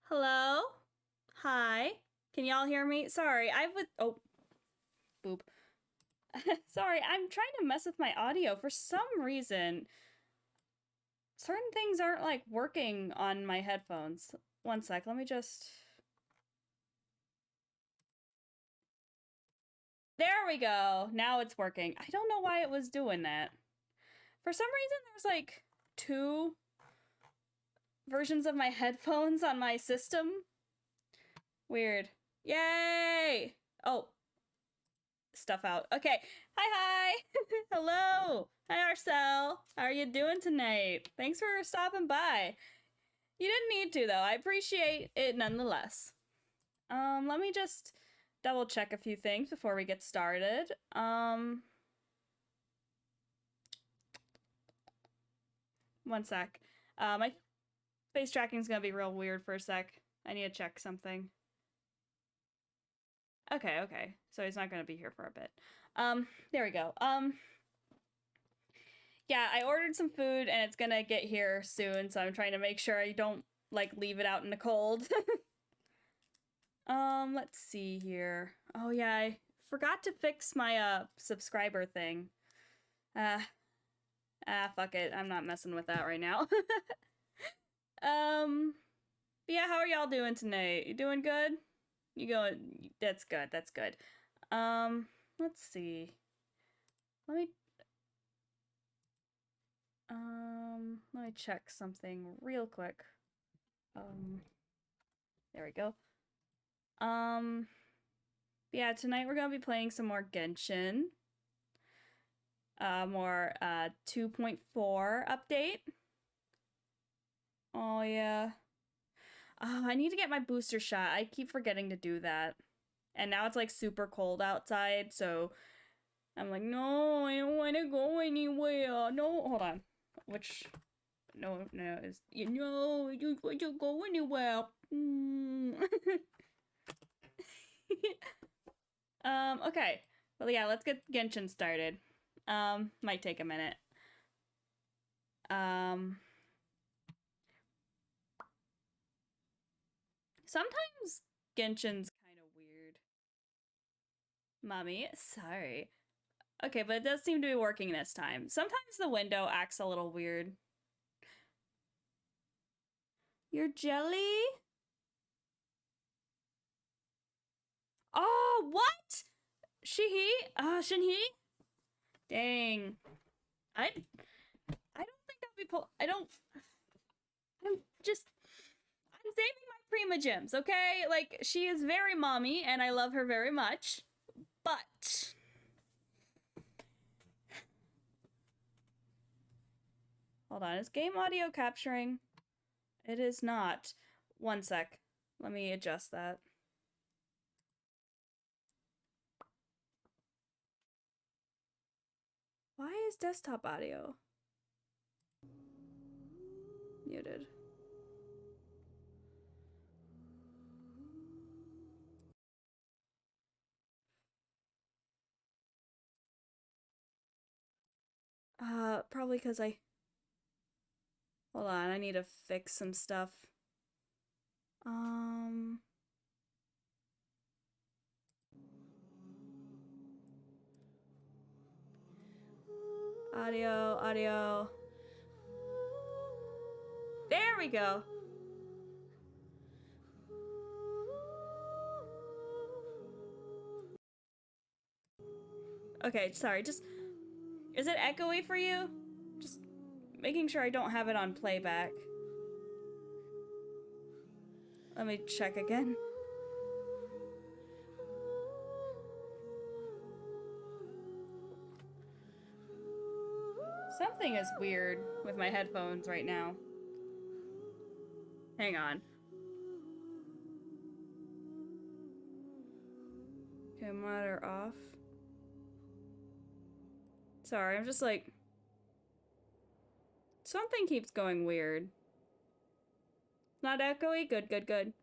Hello? Hi? Can y'all hear me? Sorry, oh, boop. Sorry, I'm trying to mess with my audio. For some reason, certain things aren't, like, working on my headphones. One sec, let me just... There we go! Now it's working. I don't know why it was doing that. For some reason, there's, like, two versions of my headphones on my system. Weird. Yay! Oh. Stuff out. Okay. Hi. Hello. Hi, Arcel. How are you doing tonight? Thanks for stopping by. You didn't need to, though. I appreciate it nonetheless. Let me just double check a few things before we get started. One sec. My face tracking is gonna be real weird for a sec. I need to check something. Okay. So he's not gonna be here for a bit. There we go. Yeah, I ordered some food and it's gonna get here soon, so I'm trying to make sure I don't, like, leave it out in the cold. Let's see here. Oh yeah, I forgot to fix my, subscriber thing. Fuck it. I'm not messing with that right now. But yeah, how are y'all doing tonight? You doing good? You going? That's good. That's good. Let's see. Let me check something real quick. There we go. Yeah, tonight we're gonna be playing some more Genshin. More 2.4 update. Oh yeah. Oh, I need to get my booster shot. I keep forgetting to do that. And now it's like super cold outside, so I'm like, no, I don't want to go anywhere. No, hold on. Which, no, is, you know, you want to go anywhere. Okay. Well, yeah, let's get Genshin started. Might take a minute. Sometimes Genshin's kind of weird. Mommy, sorry. Okay, but it does seem to be working this time. Sometimes the window acts a little weird. Your jelly? Oh, what? Shinhee? Dang. I don't think I'll be I'm saving my Prima Gems, okay? Like, she is very mommy, and I love her very much. But... Hold on, is game audio capturing? It is not. One sec. Let me adjust that. Why is desktop audio muted? Probably because hold on, I need to fix some stuff. Audio. There we go. Okay, sorry, just... Is it echoey for you? Just making sure I don't have it on playback. Let me check again. Something is weird with my headphones right now. Hang on. Okay, monitor off. Sorry, I'm just like... Something keeps going weird. Not echoey? Good.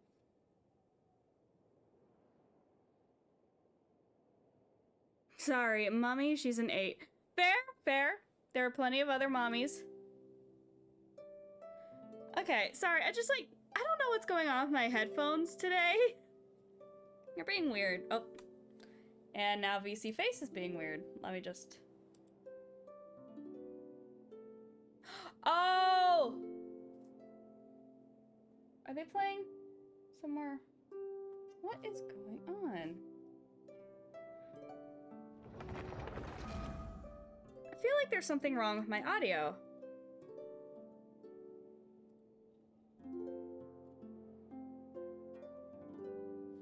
Sorry, mommy, she's an 8. Fair. There are plenty of other mommies. Okay, sorry, I don't know what's going on with my headphones today. You're being weird. Oh. And now VC Face is being weird. Let me just... Oh! Are they playing somewhere? What is going on? I feel like there's something wrong with my audio.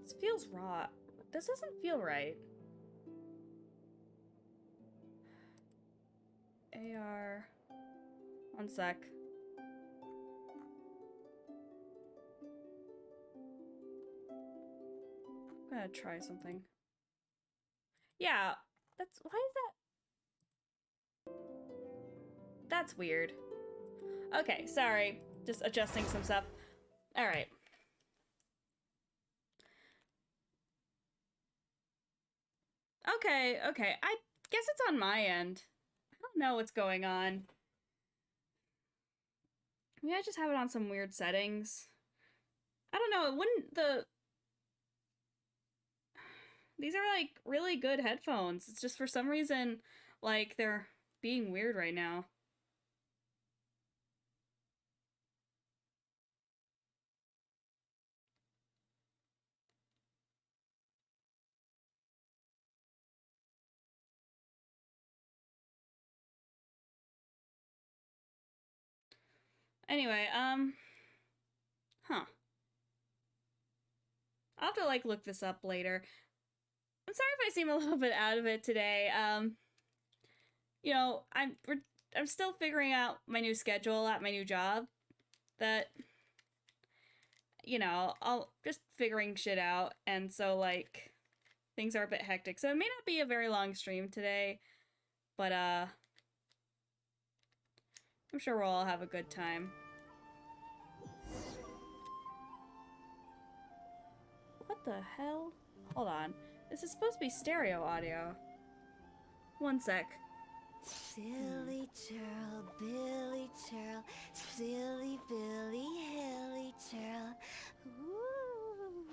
This feels raw. This doesn't feel right. AR. One sec. I'm gonna try something. Yeah, that's... Why is that? That's weird. Okay, sorry. Just adjusting some stuff. Alright. Okay, okay. I guess it's on my end. I don't know what's going on. Maybe I just have it on some weird settings. I don't know, it wouldn't... These are, like, really good headphones. It's just for some reason, like, they're being weird right now. Anyway, huh. I'll have to, like, look this up later. I'm sorry if I seem a little bit out of it today. You know, I'm still figuring out my new schedule at my new job. That, you know, I'll just figuring shit out, and so, like, things are a bit hectic. So it may not be a very long stream today, but, I'm sure we'll all have a good time. What the hell? Hold on. This is supposed to be stereo audio. One sec. Silly churl, Billy churl, silly Billy, hilly churl. Ooh.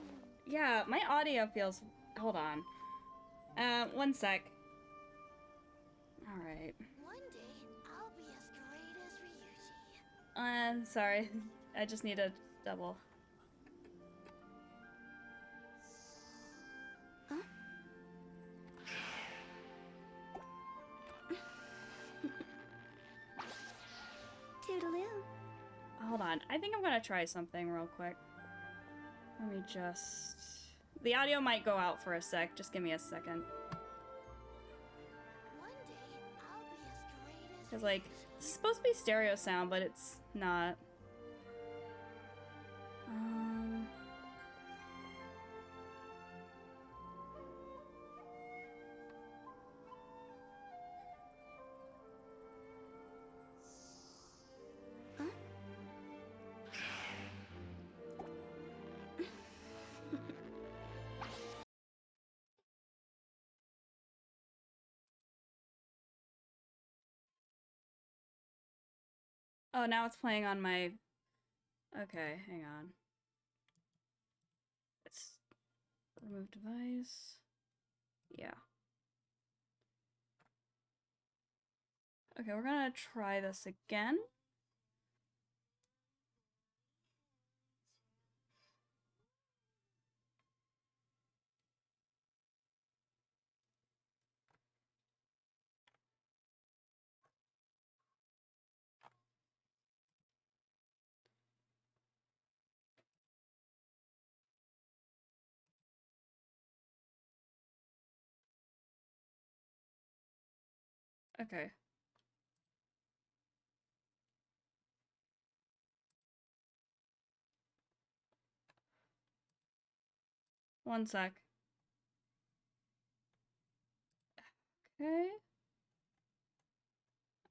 Yeah, my audio feels... Hold on. One sec. Alright. One day, I'll be as great as Ryuji. Sorry. I just need a double. Huh? Toodaloo. Hold on. I think I'm gonna try something real quick. Let me just... The audio might go out for a sec. Just give me a second. One day, I'll be as great as Because, like, it's supposed to be stereo sound, but it's not. Huh? Oh, now it's playing on my... Okay, hang on. Let's remove device. Yeah. Okay, we're gonna try this again. Okay. One sec. Okay.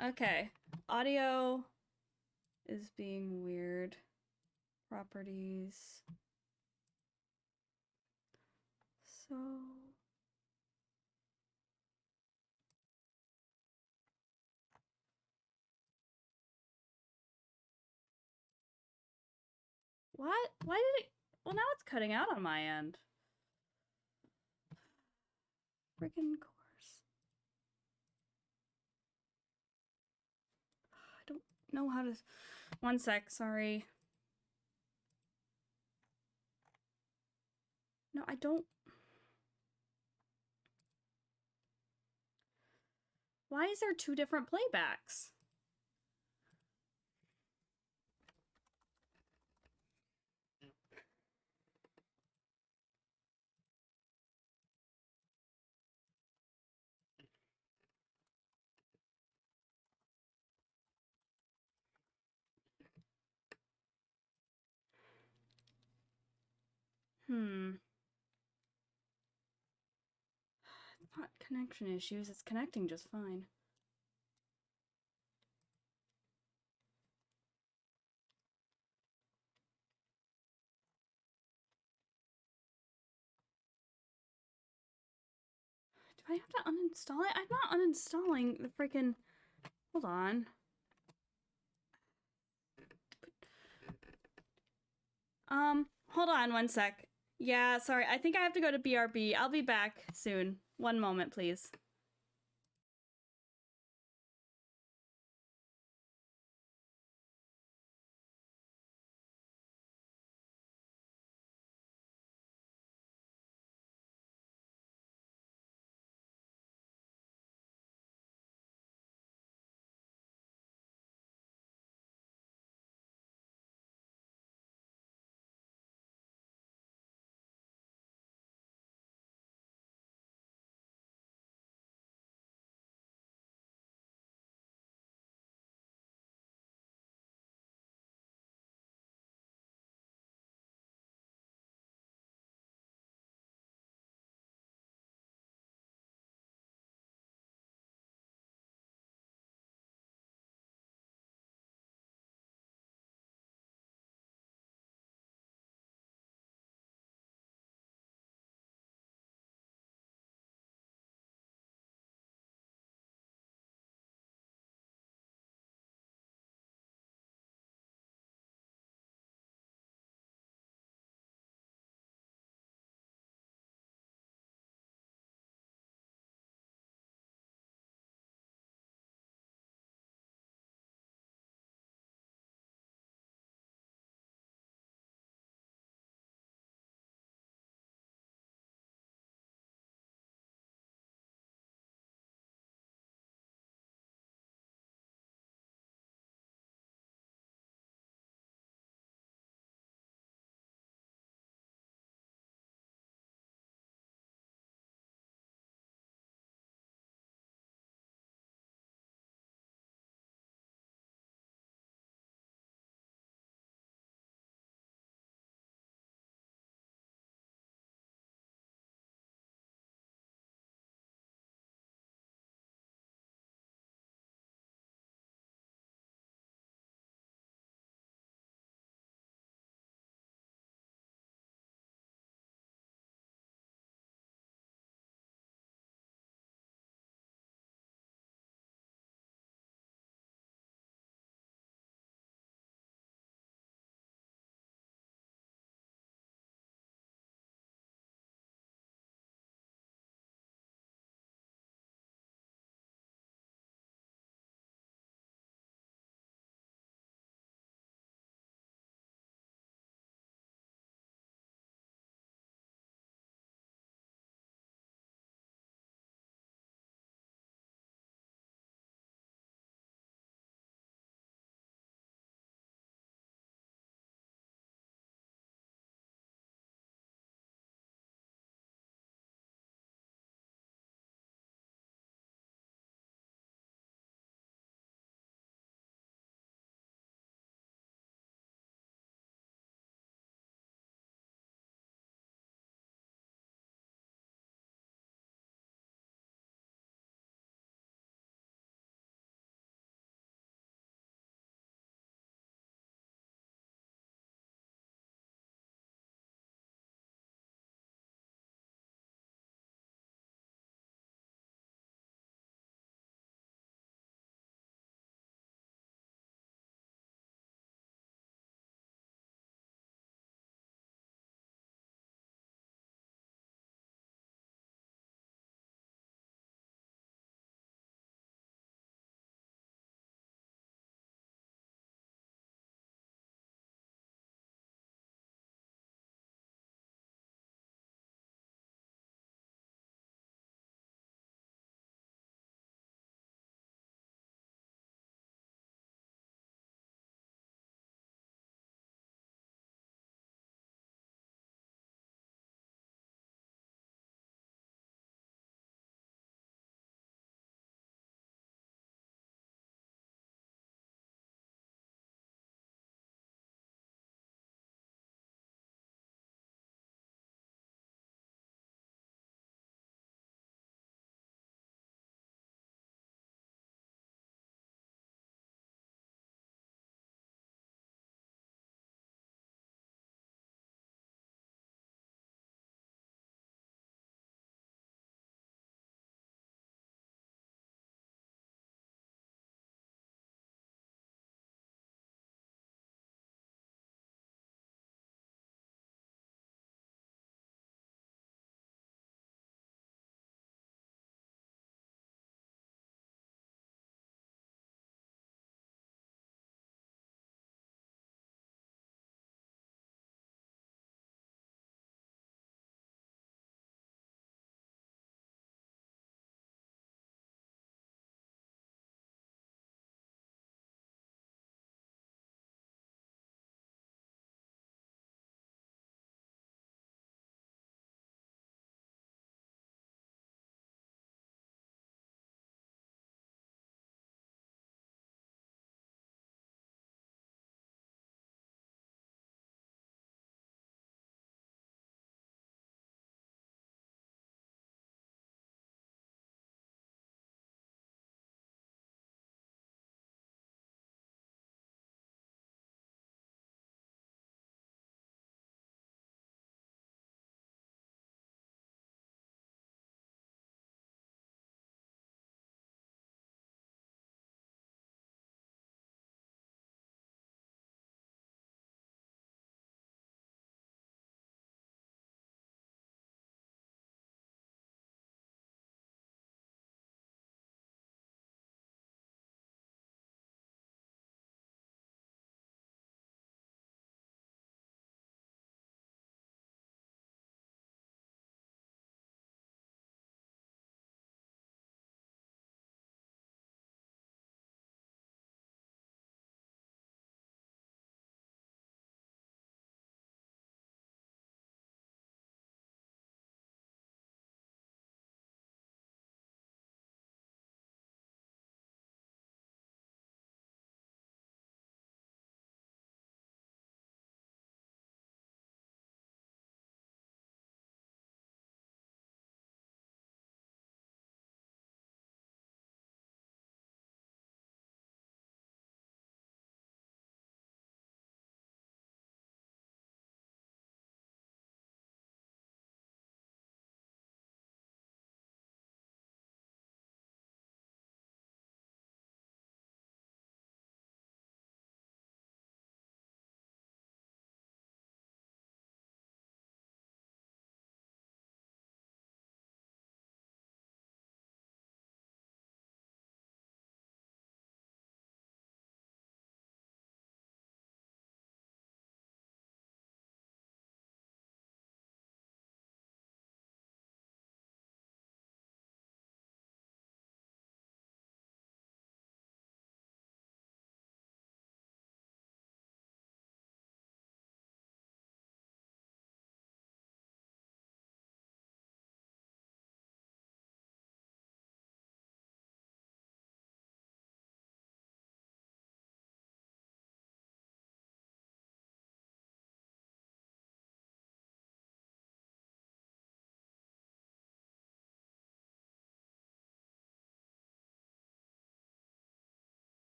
Okay. Audio is being weird. Properties. So... What? Why did it? Well, now it's cutting out on my end. Freaking course. I don't know how to. One sec, sorry. No, I don't. Why is there 2 different playbacks? Not connection issues, it's connecting just fine. Do I have to uninstall it? I'm not uninstalling the freaking. Hold on. Hold on one sec. Yeah, sorry. I think I have to go to BRB. I'll be back soon. One moment, please.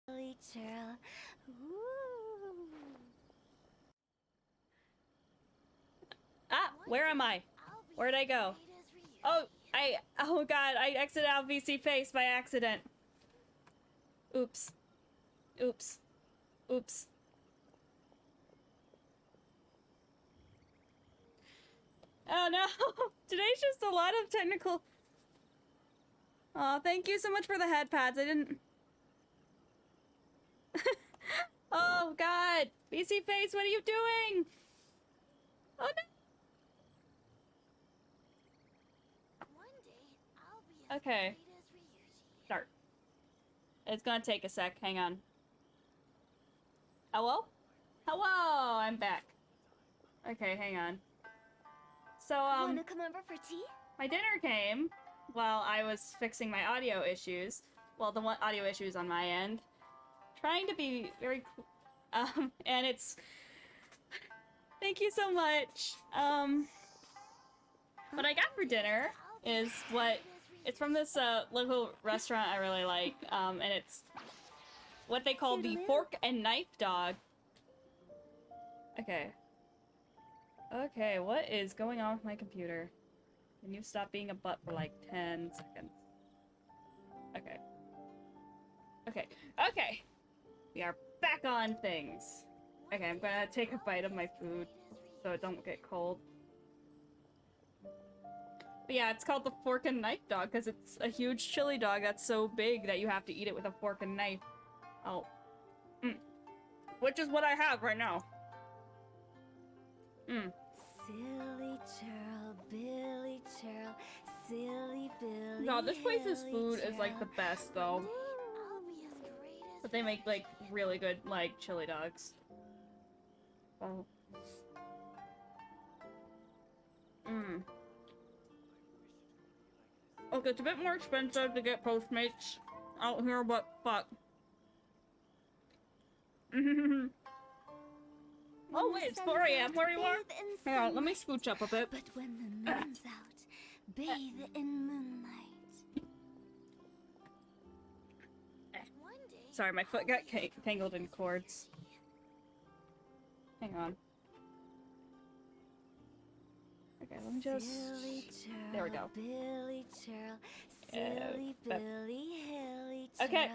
Chill. Ah, where am I? Where'd I go? Oh god, I exited out VC face by accident. Oops. Oops. Oops. Oh no! Today's just a lot of technical... Oh, thank you so much for the head pads. I didn't... Oh god! VC face, what are you doing? Oh no! Okay. Start. It's gonna take a sec. Hang on. Hello? Hello! I'm back. Okay, hang on. So, Wanna come over for tea? my dinner came while I was fixing my audio issues. Well, the audio issues on my end. Trying to be very... and it's... Thank you so much. What I got for dinner is what... It's from this, local restaurant I really like, and it's what they call the fork and knife dog. Okay. Okay, what is going on with my computer? Can you stop being a butt for like 10 seconds? Okay. Okay. Okay! We are back on things. Okay, I'm gonna take a bite of my food so it don't get cold. But yeah, it's called the fork and knife dog because it's a huge chili dog that's so big that you have to eat it with a fork and knife. Oh. Which is what I have right now. Silly churl, Billy churl, silly Billy. God, this place's food is like the best though. But they make like really good like chili dogs. Oh. Okay, it's a bit more expensive to get Postmates out here, but fuck. Oh wait, it's 4 AM. Where you are? Hang on, let me scooch up a bit. But when the moon's out, bathe in moonlight. Sorry, my foot got tangled in cords. Hang on. Okay, let me just... There we go. Billy churl, silly Billy Hilly churl. Okay,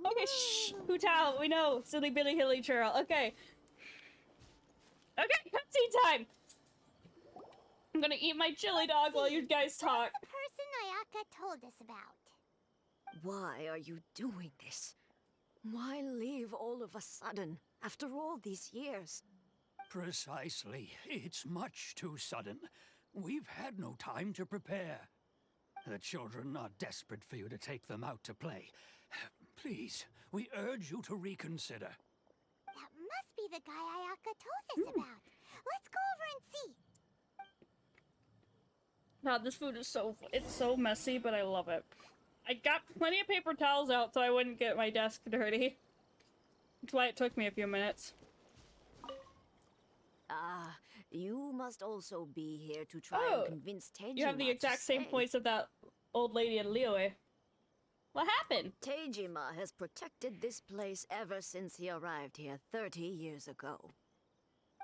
okay, shh! Hootow, we know! Silly Billy Hilly Churl, okay. Okay, cutscene time! I'm gonna eat my chili dog while you guys talk. The person Ayaka told us about. Why are you doing this? Why leave all of a sudden, after all these years? Precisely. It's much too sudden. We've had no time to prepare. The children are desperate for you to take them out to play. Please, we urge you to reconsider. That must be the guy Ayaka told us about. Let's go over and see. God, this food is it's so messy, but I love it. I got plenty of paper towels out so I wouldn't get my desk dirty. That's why it took me a few minutes. Ah, you must also be here to try and convince Tejima. You have the exact same voice of that old lady in Liyue. What happened? Tejima has protected this place ever since he arrived here 30 years ago.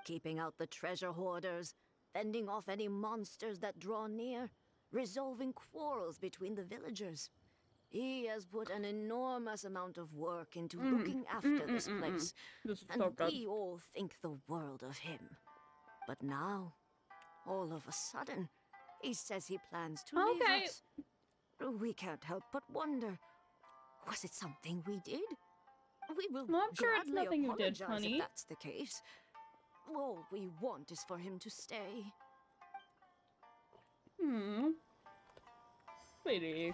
Keeping out the treasure hoarders, fending off any monsters that draw near, resolving quarrels between the villagers. He has put an enormous amount of work into looking after this place, and we all think the world of him. But now, all of a sudden, he says he plans to leave us. We can't help but wonder, was it something we did? We will I'm sure it's gladly nothing you did, apologize honey. if that's the case. All we want is for him to stay. Sweetie.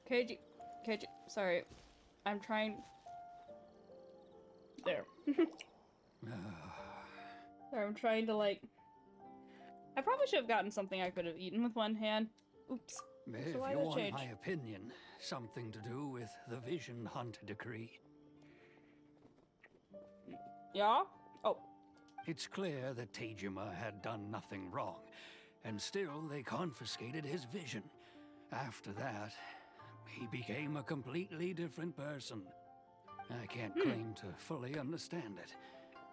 KG, sorry. I'm trying... There. Sorry, I'm trying to, like... I probably should have gotten something I could have eaten with one hand. Oops. If So why you the want change? my opinion, something to do with the Vision Hunt decree. Yeah? Oh. It's clear that Tejima had done nothing wrong, and still they confiscated his vision. After that, he became a completely different person. I can't claim to fully understand it,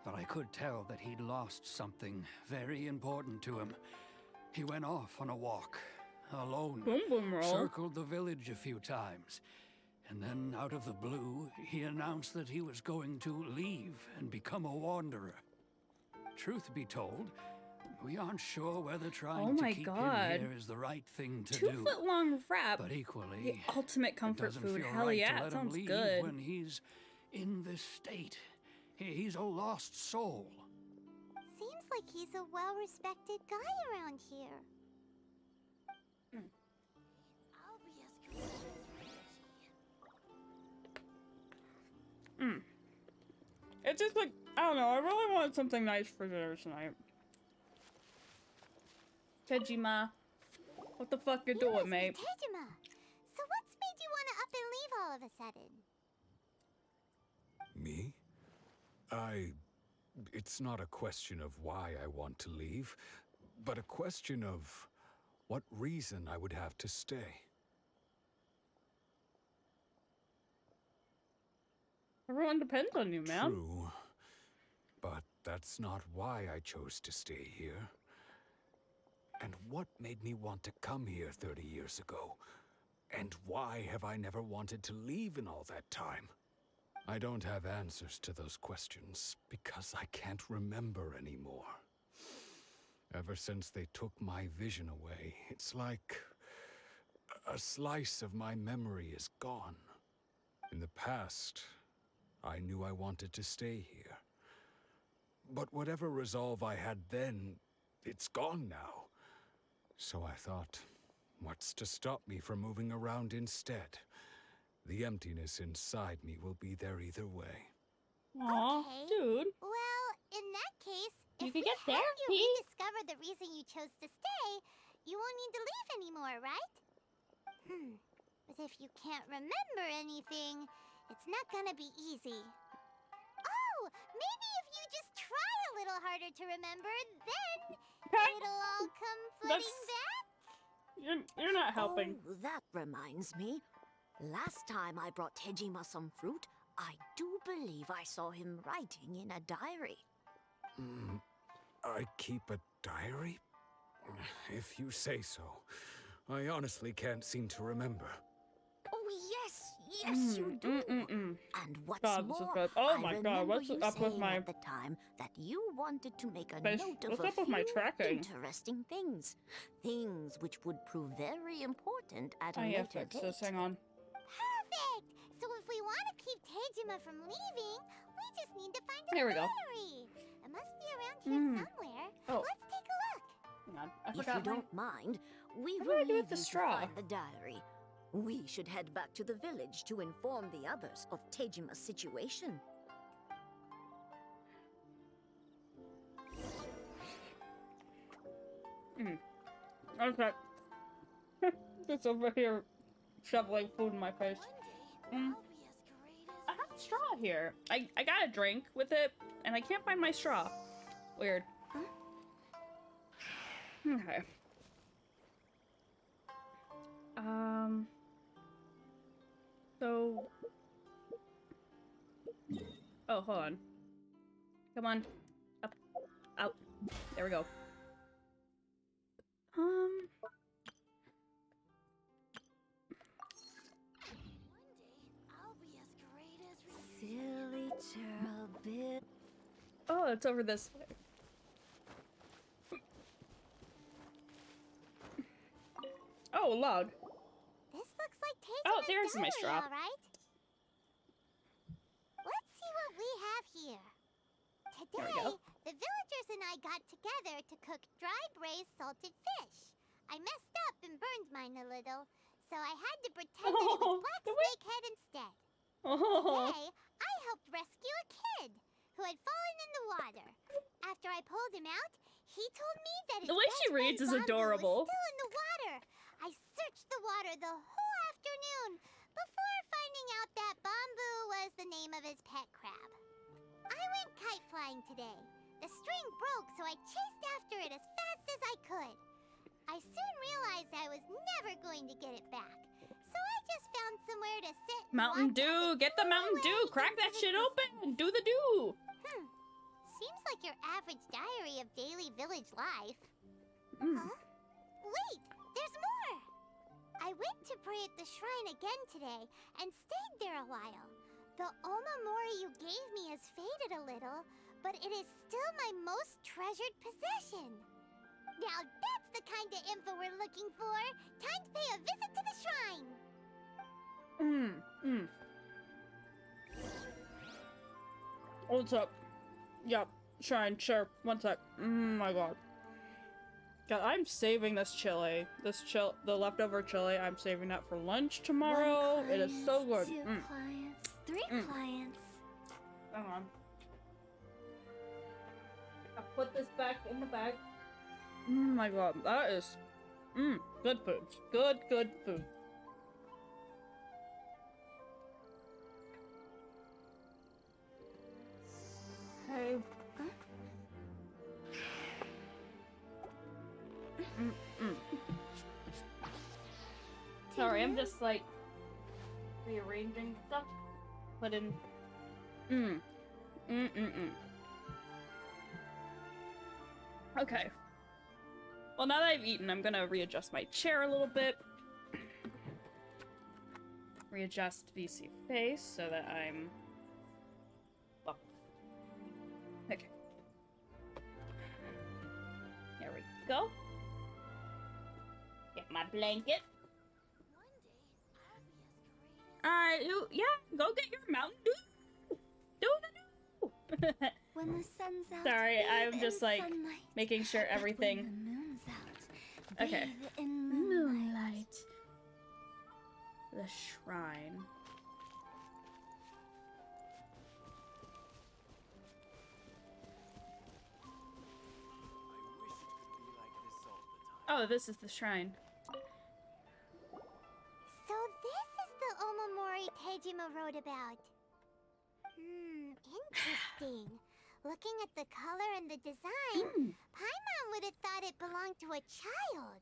but I could tell that he'd lost something very important to him. He went off on a walk, alone, Boom boom roll. circled the village a few times, and then out of the blue, he announced that he was going to leave and become a wanderer. Truth be told, we aren't sure whether trying to keep him here is the right thing to do. 2-foot-long wrap. But equally, The ultimate comfort it doesn't food. feel Hell right yeah, to it let him sounds leave good. when he's in this state. He's a lost soul. Seems like he's a well-respected guy around here. I'll be as great as Ryuji. It's just like, I don't know, I really want something nice for dinner tonight. Tejima, what the fuck you doing, mate? Tejima. So what's made you want to up and leave all of a sudden? Me? It's not a question of why I want to leave, but a question of what reason I would have to stay. Everyone depends on you, man. True, but that's not why I chose to stay here. And what made me want to come here 30 years ago? And why have I never wanted to leave in all that time? I don't have answers to those questions because I can't remember anymore. Ever since they took my vision away, it's like a slice of my memory is gone. In the past, I knew I wanted to stay here. But whatever resolve I had then, it's gone now. So I thought, what's to stop me from moving around instead? The emptiness inside me will be there either way. Aw, Okay. dude. Well, in that case, You if could we get help you therapy. rediscover the reason you chose to stay, you won't need to leave anymore, right? But if you can't remember anything, it's not gonna be easy. Oh, maybe if you just try a little harder to remember, then it'll all come flooding back. You're not helping. Oh, that reminds me. Last time I brought Tejima some fruit, I do believe I saw him writing in a diary. I keep a diary? If you say so. I honestly can't seem to remember. Oh, yes, you do. And what's God, this is more, good. Oh I my God, remember what's you up with saying my at the time that you wanted to make a face? note of What's a up with my few tracking? interesting things. Things which would prove very important at a Oh yeah, later fix date. this. Hang on. Perfect! So if we want to keep Tejima from leaving, we just need to find a There we go. diary. It must be around here somewhere. Oh. Let's take a look. Hang on. I If you forgot my... don't mind, we What do will I do leave with the you to straw? find the diary. We should head back to the village to inform the others of Tejima's situation. Okay. Just over here shoveling food in my face. One day, I'll be as great as I have straw here. I got a drink with it, and I can't find my straw. Weird. Okay. So... Oh, hold on. Come on. Up. Out. There we go. I'll be as great as Ryuji. Silly child bit. Oh, it's over this way. Oh, a log. This looks like Tejima's Oh, there's my diary, straw. all right? Let's see what we have here. There we Today, go. the villagers and I got together to cook dry braised salted fish. I messed up and burned mine a little, so I had to pretend that it was black the way- snake head instead. Oh, Today, I helped rescue a kid who had fallen in the water. After I pulled him out, he told me that his The way best she reads friend is Bamboo adorable. was still in the water. I searched the water the whole afternoon before finding out that Bamboo was the name of his pet crab. I went kite flying today. The string broke, so I chased after it as fast as I could. I soon realized I was never never going to get it back. So I just found somewhere to sit. and Mountain watch as Dew! it Get the flew Mountain Dew! away Crack that into shit the open! Do the dew! Seems like your average diary of daily village life. Mm. Huh? Wait, there's more! I went to pray at the shrine again today and stayed there a while. The Omamori you gave me has faded a little, but it is still my most treasured possession. Now that's the kind of info we're looking for. Time to pay a visit to the shrine. What's up? Yep, shrine, sure. One sec. My god. God, I'm saving this chili. The leftover chili, I'm saving that for lunch tomorrow. It is so good. Two clients, three clients. Hang on. I'll put this back in the bag. My god, that is... good food. Good food. Hey. Sorry, I'm just like rearranging stuff. Put in. Okay. Well, now that I've eaten, I'm gonna readjust my chair a little bit. Readjust VC face so that I'm. Well. Okay. There we go. Get my blanket. Yeah, go get your Mountain Dew. Do the do. When the sun's out, Sorry, bathe I'm just in like sunlight. making sure But when everything. the moon's out, Okay. bathe in moonlight. The shrine. Oh, this is the shrine. So this is the Omamori Tejima wrote about. Interesting. Looking at the color and the design, Paimon would have thought it belonged to a child.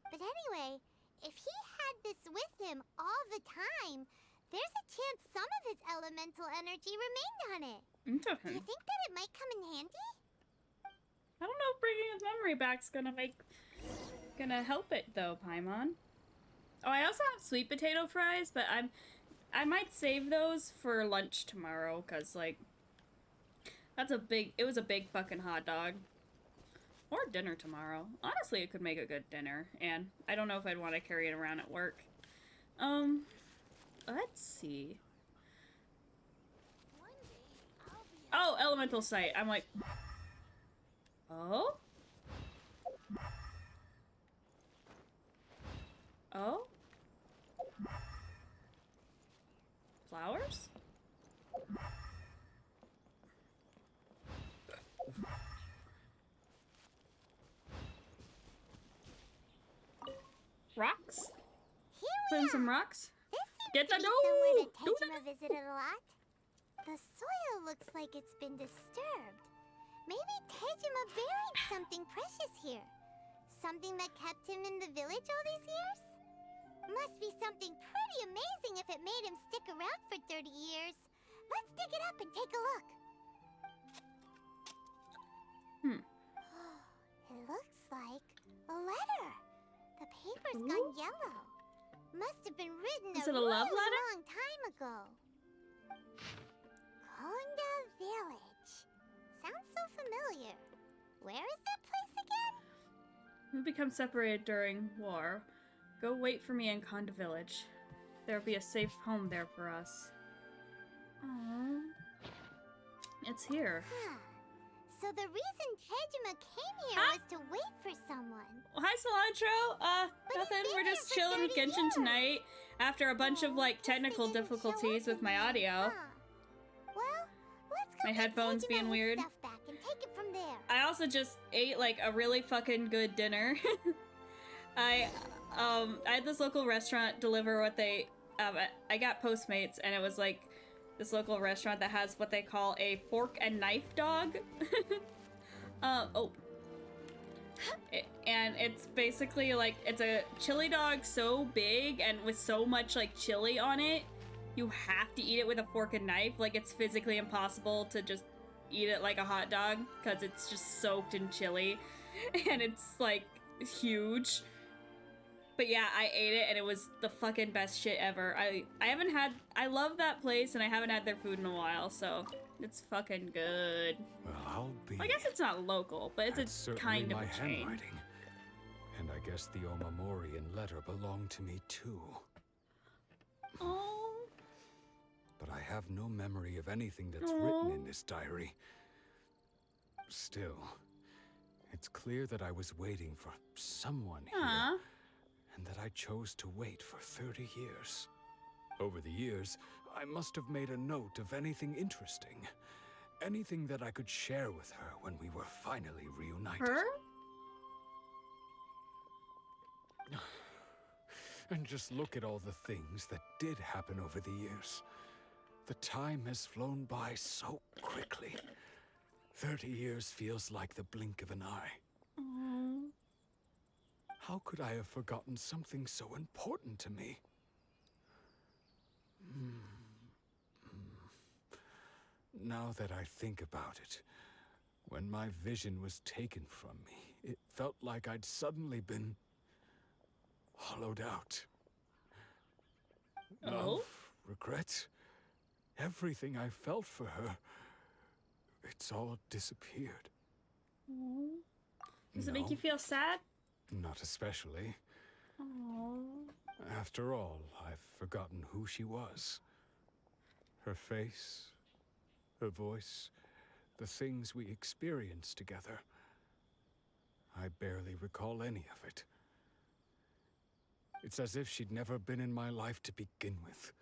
But anyway, if he had this with him all the time, there's a chance some of his elemental energy remained on it. Do Interesting. you think that it might come in handy? I don't know if bringing his memory back's gonna help it though, Paimon. Oh, I also have sweet potato fries, but I might save those for lunch tomorrow, cause like it was a big fucking hot dog. Or dinner tomorrow. Honestly, it could make a good dinner, and I don't know if I'd want to carry it around at work. Let's see. Oh, elemental sight. I'm like, oh? Oh? Flowers? Rocks? Here Put we in are. some rocks? This seems Get to the be somewhere dough! that Do the Tejima visited a lot. The soil looks like it's been disturbed. Maybe Tejima buried something precious here. Something that kept him in the village all these years? Must be something pretty amazing if it made him stick around for 30 years. Let's dig it up and take a look. It looks like a letter. The paper's gone yellow. Must have been written Is a it a love really letter? long time ago. Konda Village. Sounds so familiar. Where is that place again? We become separated during war. Go wait for me in Konda Village. There'll be a safe home there for us. Aww. It's here. Huh. So the reason Tejima came here Huh? was to wait for someone. Hi, Cilantro. But Nothing. he's We're been just here for chilling with 30 Genshin years. tonight after a bunch of like Guess they technical didn't show difficulties up with in my the end, audio. huh? Well, let's go My get headphones Tejima being his weird. stuff back and take it from there. I also just ate like a really fucking good dinner. I had this local restaurant deliver what they I got Postmates, and it was like this local restaurant that has what they call a fork and knife dog. And it's basically like, it's a chili dog so big and with so much like chili on it, you have to eat it with a fork and knife. Like, it's physically impossible to just eat it like a hot dog because it's just soaked in chili and it's like huge. But yeah, I ate it and it was the fucking best shit ever. I love that place and I haven't had their food in a while, so it's fucking good. Well, I'll be. I guess it's not local, but it's a kind of my a chain. handwriting. And I guess the Omamorian letter belonged to me too. Oh. But I have no memory of anything that's written in this diary. Still, it's clear that I was waiting for someone here. And that I chose to wait for 30 years. Over the years, I must have made a note of anything interesting. Anything that I could share with her when we were finally reunited. Her? And just look at all the things that did happen over the years. The time has flown by so quickly. 30 years feels like the blink of an eye. Oh. How could I have forgotten something so important to me? Now that I think about it, when my vision was taken from me, it felt like I'd suddenly been hollowed out. Oh? Love, regret, everything I felt for her, it's all disappeared. Oh. Does it make No. you feel sad? Not especially. Oh. After all, I've forgotten who she was. Her face, her voice, the things we experienced together. I barely recall any of it. It's as if she'd never been in my life to begin with.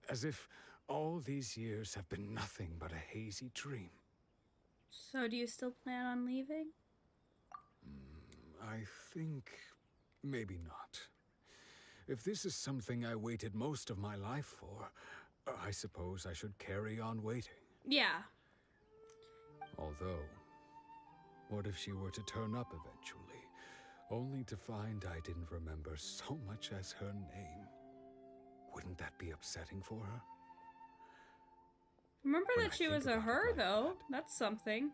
As if all these years have been nothing but a hazy dream. So do you still plan on leaving? I think maybe not. If this is something I waited most of my life for, I suppose I should carry on waiting. Yeah. Although, what if she were to turn up eventually, only to find I didn't remember so much as her name? Wouldn't that be upsetting for her? Remember When that I she think was a about it her, like though. that. That's something.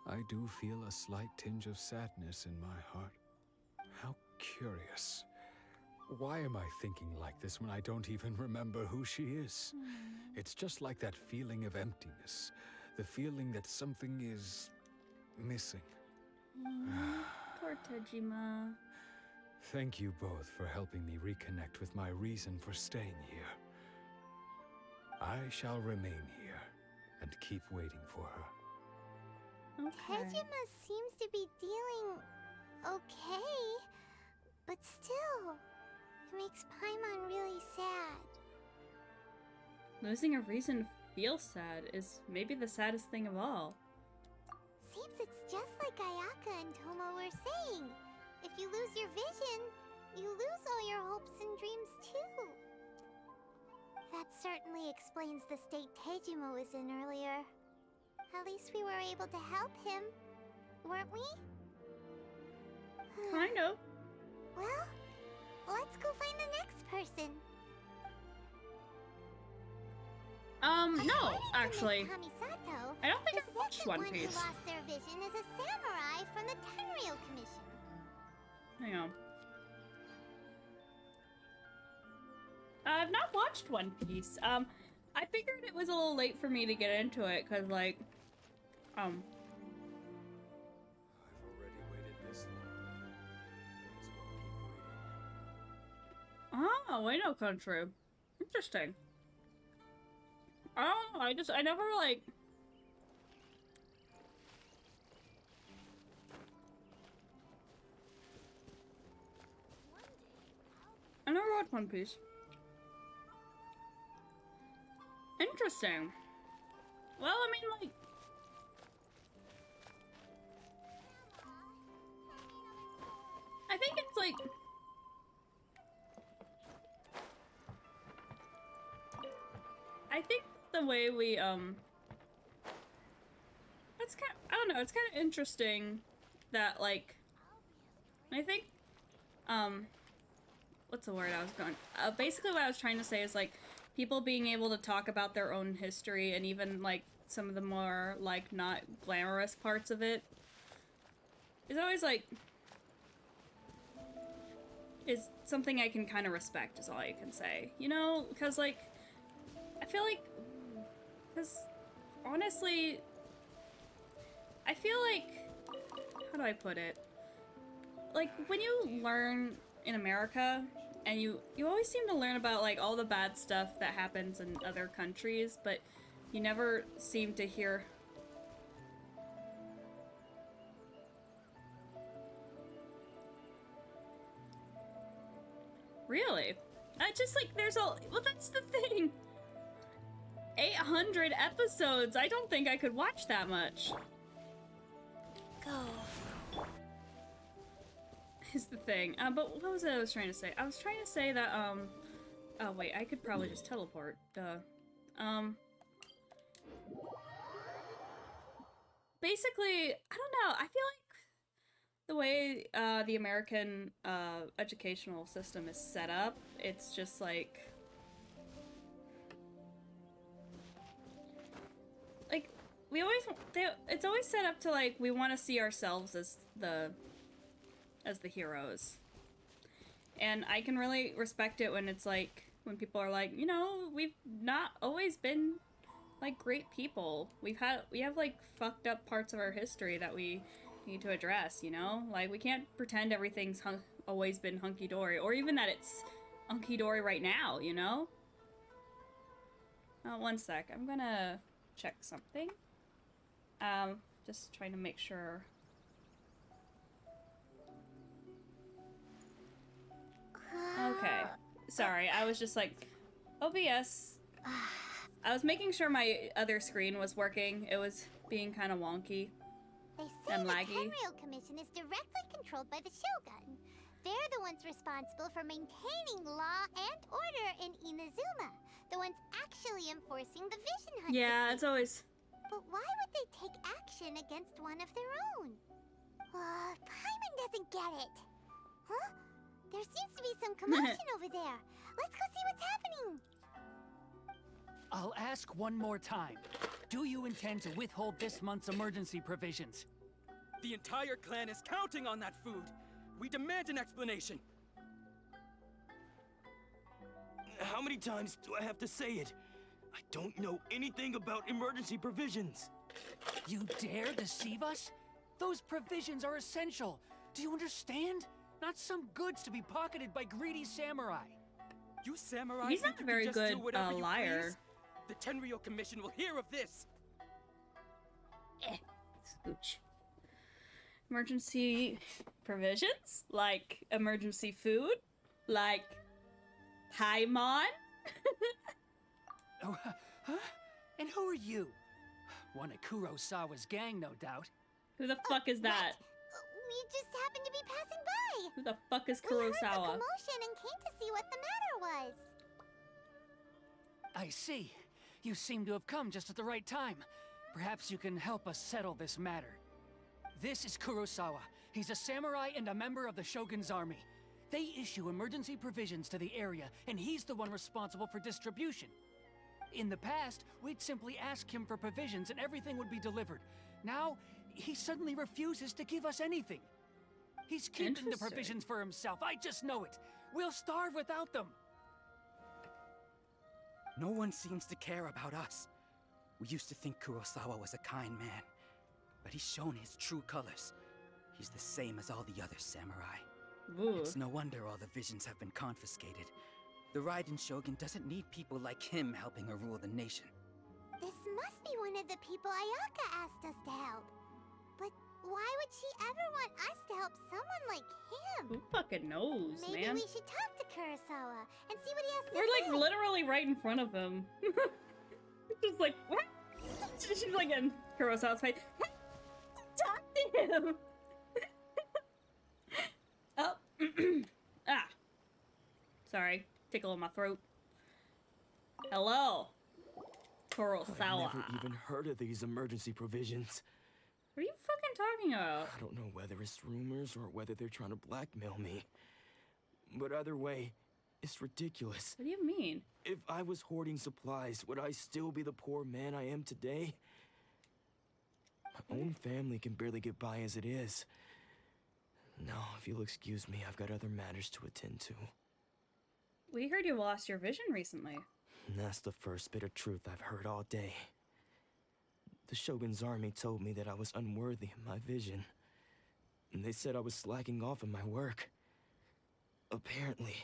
I do feel a slight tinge of sadness in my heart. How curious. Why am I thinking like this when I don't even remember who she is? It's just like that feeling of emptiness. The feeling that something is missing. Poor Tejima. Thank you both for helping me reconnect with my reason for staying here. I shall remain here and keep waiting for her. Okay. Tejima seems to be dealing okay, but still, it makes Paimon really sad. Losing a reason to feel sad is maybe the saddest thing of all. Seems it's just like Ayaka and Tomo were saying. If you lose your vision, you lose all your hopes and dreams too. That certainly explains the state Tejima was in earlier. At least we were able to help him, weren't we? Kind of. Well, let's go find the next person. No, actually. Kamisato, I don't think the I've watched second One one who Piece. lost their vision is a samurai from the Tenryou Commission. Hang on. I've not watched One Piece. I figured it was a little late for me to get into it, cause like, I've already waited this long. May as well keep waiting. Wano country. Interesting. I don't know, I never like... I never watched One Piece. Interesting. Well, I mean, like... I think it's like... I think the way we, it's kind of, I don't know, it's kind of interesting that, like, I think, what's the word I was going? Basically what I was trying to say is, like, people being able to talk about their own history and even, like, some of the more, like, not glamorous parts of it is always, like, is something I can kind of respect, is all I can say. You know, because, like, I feel like, because, honestly, I feel like, how do I put it? Like, when you learn in America, and you always seem to learn about, like, all the bad stuff that happens in other countries, but you never seem to hear... Really? I just, like, there's a... Well, that's the thing! 800 episodes! I don't think I could watch that much. Go. Is the thing. But what was it I was trying to say? I was trying to say that, oh, wait, I could probably just teleport. Duh. Basically, I don't know, I feel like the way, the American, educational system is set up, it's just like... Like, we always... it's always set up to, like, we want to see ourselves as the heroes. And I can really respect it when it's like, when people are like, you know, we've not always been, like, great people. We have, like, fucked up parts of our history that we need to address, you know? Like, we can't pretend everything's always been hunky-dory, or even that it's hunky-dory right now, you know? One sec, I'm gonna check something. Just trying to make sure. Okay. Sorry, I was just like, OBS. I was making sure my other screen was working. It was being kind of wonky They say and the laggy. Tenryou Commission is directly controlled by the Shogun. They're the ones responsible for maintaining law and order in Inazuma. The ones actually enforcing the Vision Hunt. Yeah, it's always... But why would they take action against one of their own? Paimon doesn't get it. Huh? There seems to be some commotion over there. Let's go see what's happening. I'll ask one more time. Do you intend to withhold this month's emergency provisions? The entire clan is counting on that food. We demand an explanation. How many times do I have to say it? I don't know anything about emergency provisions. You dare deceive us? Those provisions are essential. Do you understand? Not some goods to be pocketed by greedy samurai. You samurai He's think not a you very can just do good, whatever you liar. please? The Tenryou Commission will hear of this. Scooch. Emergency provisions? Like emergency food? Like Paimon? Oh, huh? And who are you? One of Kurosawa's gang, no doubt. Who the fuck is that? We just happened to be passing by. Who the fuck is We heard the Kurosawa? commotion and came to see what the matter was. I see. You seem to have come just at the right time. Perhaps you can help us settle this matter. This is Kurosawa. He's a samurai and a member of the Shogun's army. They issue emergency provisions to the area, and he's the one responsible for distribution. In the past, we'd simply ask him for provisions and everything would be delivered. Now, he suddenly refuses to give us anything. He's keeping the Interesting. provisions for himself, I just know it. We'll starve without them. No one seems to care about us. We used to think Kurosawa was a kind man, but he's shown his true colors. He's the same as all the other samurai. Ooh. It's no wonder all the visions have been confiscated. The Raiden Shogun doesn't need people like him helping her rule the nation. This must be one of the people Ayaka asked us to help. But why would she ever want us to help someone like him? Who fucking knows, Maybe man? we should talk to Kurosawa and see what he has to We're say. like literally right in front of him. Just like, what? She's like in Kurosawa's face. Talk to him! Oh. Ah. Sorry. Tickle in my throat. Hello. I've Kurosawa. never even heard of these emergency provisions. Are you fucking you talking about? I don't know whether it's rumors or whether they're trying to blackmail me. But either way, it's ridiculous. What do you mean? If I was hoarding supplies, would I still be the poor man I am today? My own family can barely get by as it is. Now, if you'll excuse me, I've got other matters to attend to. We heard you lost your vision recently. And that's the first bit of truth I've heard all day. The Shogun's army told me that I was unworthy of my vision. And they said I was slacking off in my work. Apparently,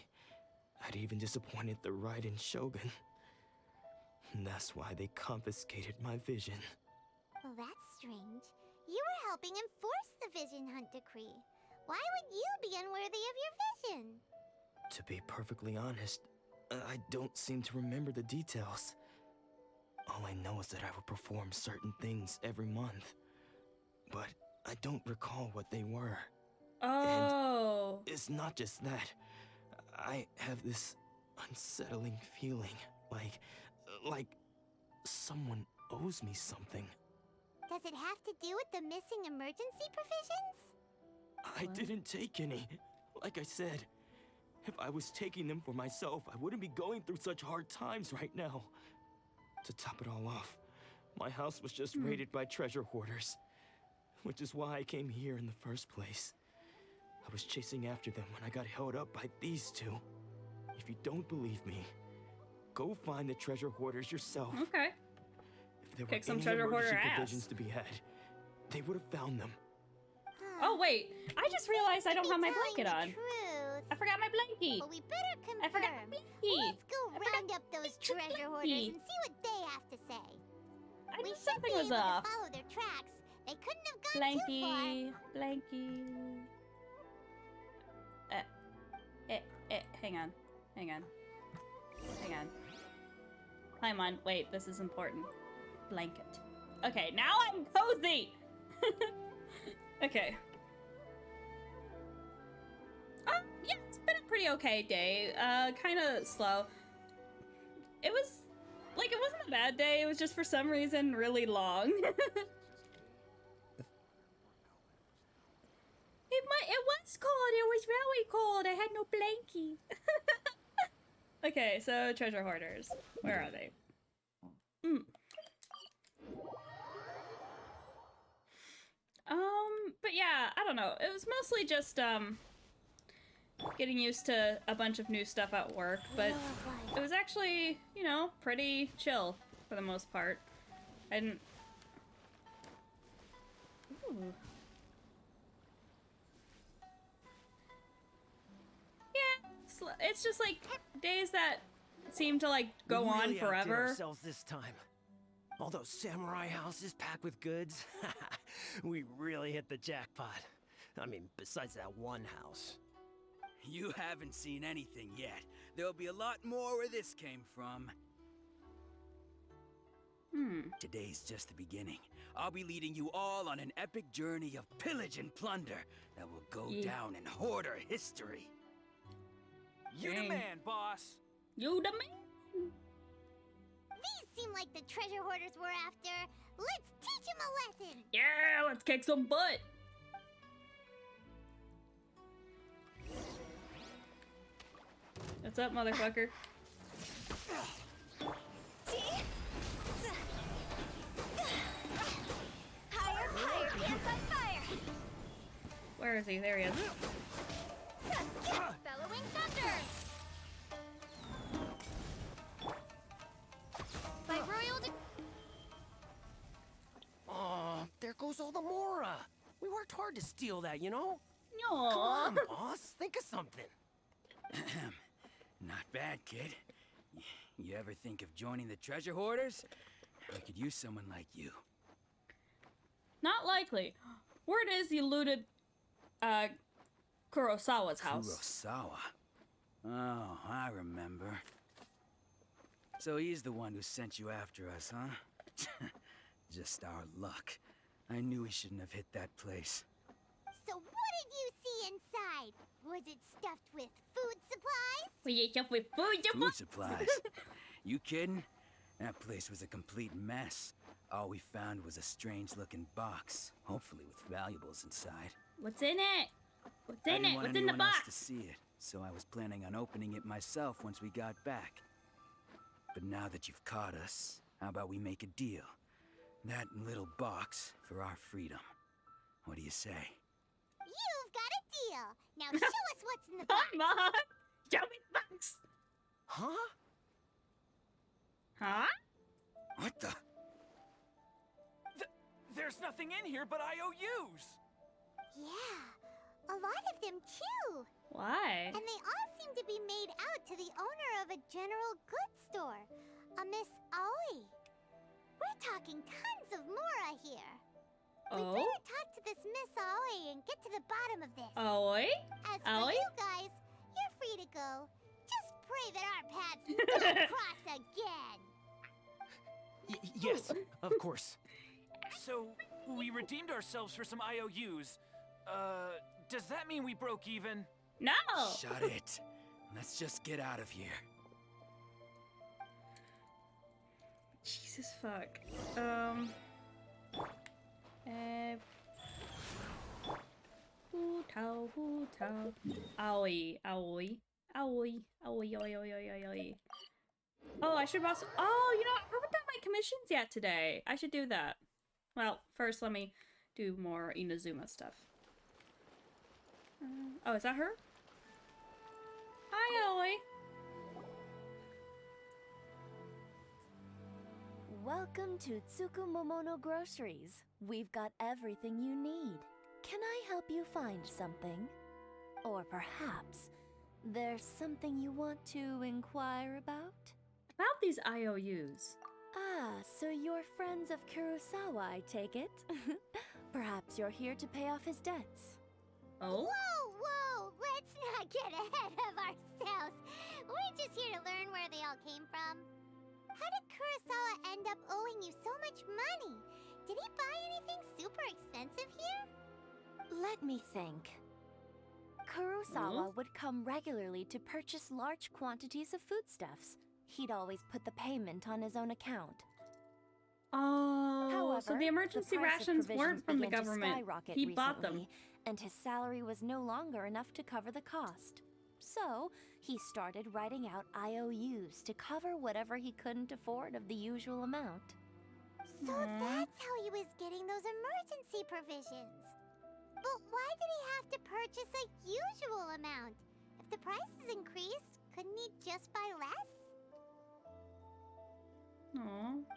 I'd even disappointed the Raiden Shogun. And that's why they confiscated my vision. Well, that's strange. You were helping enforce the Vision Hunt decree. Why would you be unworthy of your vision? To be perfectly honest, I don't seem to remember the details. All I know is that I would perform certain things every month. But I don't recall what they were. Oh. And it's not just that. I have this unsettling feeling, like someone owes me something. Does it have to do with the missing emergency provisions? I didn't take any. Like I said, if I was taking them for myself, I wouldn't be going through such hard times right now. To top it all off, my house was just raided by treasure hoarders, which is why I came here in the first place. I was chasing after them when I got held up by these two. If you don't believe me, go find the treasure hoarders yourself. Okay. If there Kick were some any treasure hoarder emergency ass. provisions to be had, they would have found them. Oh, wait. I just realized I don't have my Telling blanket the on. Truth. I forgot my blankie. But we better confirm. I forgot my blankie. Let's go I forgot round up those Mr. treasure hoarders Blankie. and see what they have to say. I We knew should something be was able off. to follow their tracks. They couldn't have gone too far. Blankie. Blankie. Hang on. Hang on. Hang on. Climb on. Wait, this is important. Blanket. Okay, now I'm cozy! Okay. Yeah, it's been a pretty okay day. Kinda slow. It was, like, it wasn't a bad day, it was just for some reason really long. It was cold, it was really cold, I had no blankie. Okay, so treasure hoarders. Where are they? But yeah, I don't know. It was mostly just, getting used to a bunch of new stuff at work, but it was actually, you know, pretty chill for the most part. I didn't... Ooh. Yeah, it's just like days that seem to like go on outdid forever. ourselves this time. All those samurai houses packed with goods. We really hit the jackpot. I mean, besides that one house. You haven't seen anything yet. There'll be a lot more where this came from. Today's just the beginning. I'll be leading you all on an epic journey of pillage and plunder that will go down in hoarder history. You the Dang. man, boss. You the man. These seem like the treasure hoarders we're after. Let's teach them a lesson. Yeah, let's kick some butt. What's up, motherfucker? Higher, higher, pants on fire. Where is he? There he is. Bellowing thunder. By royal Oh, there goes all the Mora. We worked hard to steal that, you know? Come Aww. on, boss. Think of something. Not bad, kid. You ever think of joining the treasure hoarders? We could use someone like you. Not likely. Word is he looted, Kurosawa's house. Kurosawa. Oh, I remember. So he's the one who sent you after us, huh? Just our luck. I knew he shouldn't have hit that place. So what did you see inside? Was it stuffed with food supplies? We ate up with food, Food supplies. You kidding? That place was a complete mess. All we found was a strange-looking box, hopefully with valuables inside. What's in it? What's I in didn't it? want What's in the anyone else to box? see it, so I was planning on opening it myself once we got back. But now that you've caught us, how about we make a deal? That little box for our freedom. What do you say? You've got a deal. Now show us what's in the box. Come on! Show me the box! Huh? Huh? What the? There's nothing in here but IOUs! Yeah, a lot of them too. Why? And they all seem to be made out to the owner of a general goods store, a Miss Owing. We're talking tons of more, I hear. We Oh? better talk to this Miss Owing and get to the bottom of this. Oi? As for Owing? you guys, you're free to go. Just pray that our paths don't cross again. Yes, of course. So, we redeemed ourselves for some IOUs. Does that mean we broke even? No! Shut it. Let's just get out of here. Jesus fuck. Hu tao, hu tao. Aoi, aoi, aoi, aoi, aoi, aoi, aoi, aoi. Oh, I should also. Oh, you know, I haven't done my commissions yet today. I should do that. Well, first let me do more Inazuma stuff. Oh, is that her? Hi, Aoi. Welcome to Tsukumomono Groceries. We've got everything you need. Can I help you find something? Or perhaps there's something you want to inquire about? About these IOUs. Ah, so you're friends of Kurosawa, I take it? Perhaps you're here to pay off his debts. Oh? Whoa, let's not get ahead of ourselves. We're just here to learn where they all came from. How did Kurosawa end up owing you so much money? Did he buy anything super expensive here? Let me think. Kurosawa would come regularly to purchase large quantities of foodstuffs. He'd always put the payment on his own account. Oh, However, so the emergency price of rations weren't provisions from the began to government. skyrocket He bought them. recently, and his salary was no longer enough to cover the cost. So, he started writing out IOUs to cover whatever he couldn't afford of the usual amount. So that's how he was getting those emergency provisions. But why did he have to purchase a usual amount? If the prices increased, couldn't he just buy less? Aw.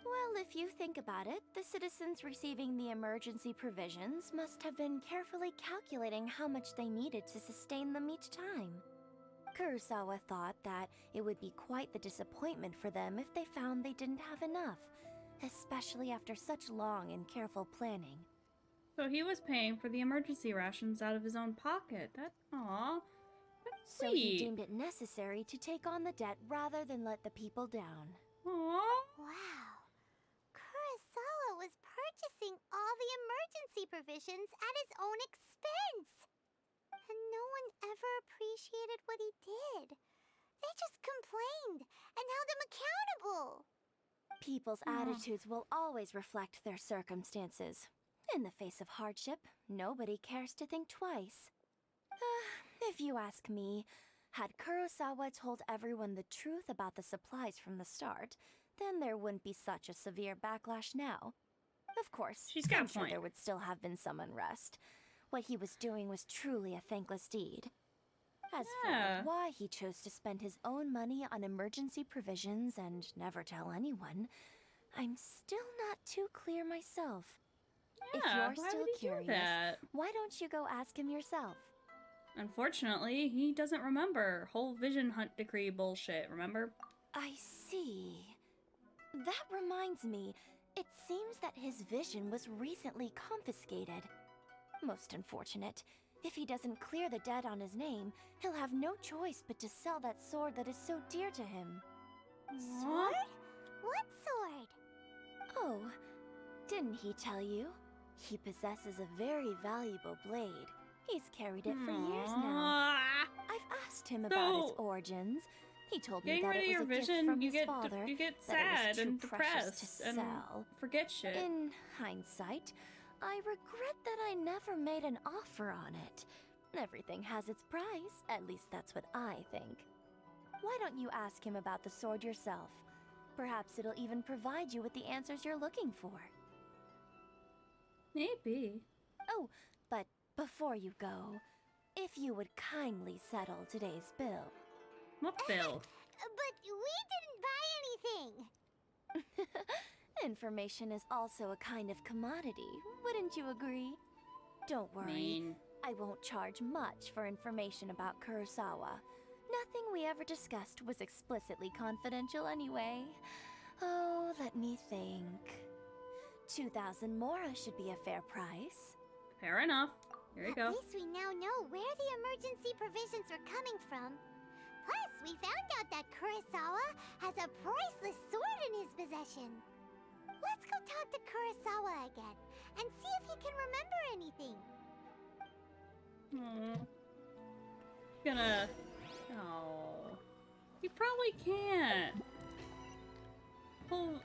Well, if you think about it, the citizens receiving the emergency provisions must have been carefully calculating how much they needed to sustain them each time. Kurosawa thought that it would be quite the disappointment for them if they found they didn't have enough, especially after such long and careful planning. So he was paying for the emergency rations out of his own pocket. Aw. That's So he sweet. deemed it necessary to take on the debt rather than let the people down. Aw. Wow. Kurosawa was purchasing all the emergency provisions at his own expense. And no one ever appreciated what he did. They just complained and held him accountable. People's attitudes will always reflect their circumstances. In the face of hardship, nobody cares to think twice. If you ask me, had Kurosawa told everyone the truth about the supplies from the start, then there wouldn't be such a severe backlash now. Of course, She's got I'm a sure point. there would still have been some unrest. What he was doing was truly a thankless deed. As Yeah. for why he chose to spend his own money on emergency provisions and never tell anyone, I'm still not too clear myself. If Yeah, you're why still would he do curious, that? why don't you go ask him yourself? Unfortunately, he doesn't remember. Whole vision hunt decree bullshit, remember? I see. That reminds me, it seems that his vision was recently confiscated. Most unfortunate. If he doesn't clear the debt on his name, he'll have no choice but to sell that sword that is so dear to him. Sword? What sword? Oh, didn't he tell you? He possesses a very valuable blade. He's carried it for years now. Aw. I've asked him about its No. origins, He told me Getting that rid it of was your a gift vision, from you his get father, sad that it was and too precious depressed to and sell. forget shit. In hindsight, I regret that I never made an offer on it. Everything has its price, at least that's what I think. Why don't you ask him about the sword yourself? Perhaps it'll even provide you with the answers you're looking for. Maybe. Oh, but before you go, if you would kindly settle today's bill. What bill? But we didn't buy anything. Information is also a kind of commodity, wouldn't you agree? Don't worry, Mean. I won't charge much for information about Kurosawa. Nothing we ever discussed was explicitly confidential anyway. Oh, let me think. 2,000 mora should be a fair price. Fair enough. Here you go. At least we now know where the emergency provisions are coming from. Plus, we found out that Kurosawa has a priceless sword in his possession. Let's go talk to Kurosawa again and see if he can remember anything. Gonna. Oh. He probably can't. Well,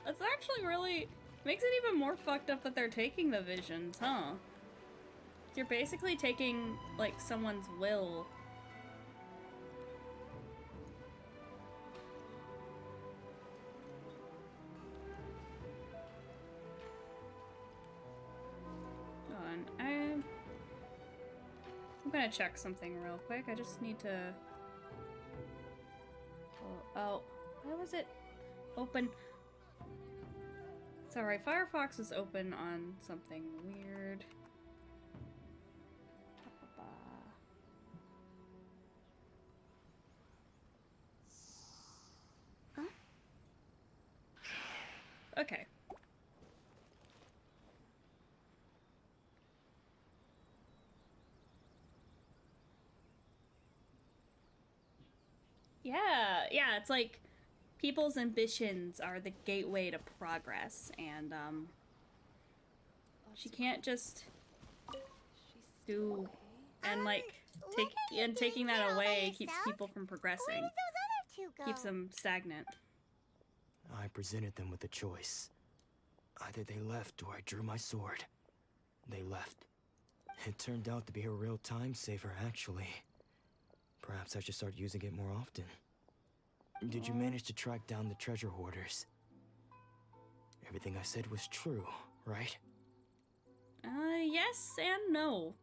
it's actually really. Makes it even more fucked up that they're taking the visions, huh? You're basically taking, like, someone's will. Hold on, I'm gonna check something real quick. I just need to. Oh, why was it open? Sorry, Firefox was open on something weird. Huh? Okay. Yeah, it's like people's ambitions are the gateway to progress, and she can't just do and like taking that away keeps people from progressing. Where did those other two go? Keeps them stagnant. I presented them with a choice. Either they left or I drew my sword. They left. It turned out to be a real time saver, actually. Perhaps I should start using it more often. Did you manage to track down the treasure hoarders? Everything I said was true, right? Yes and no.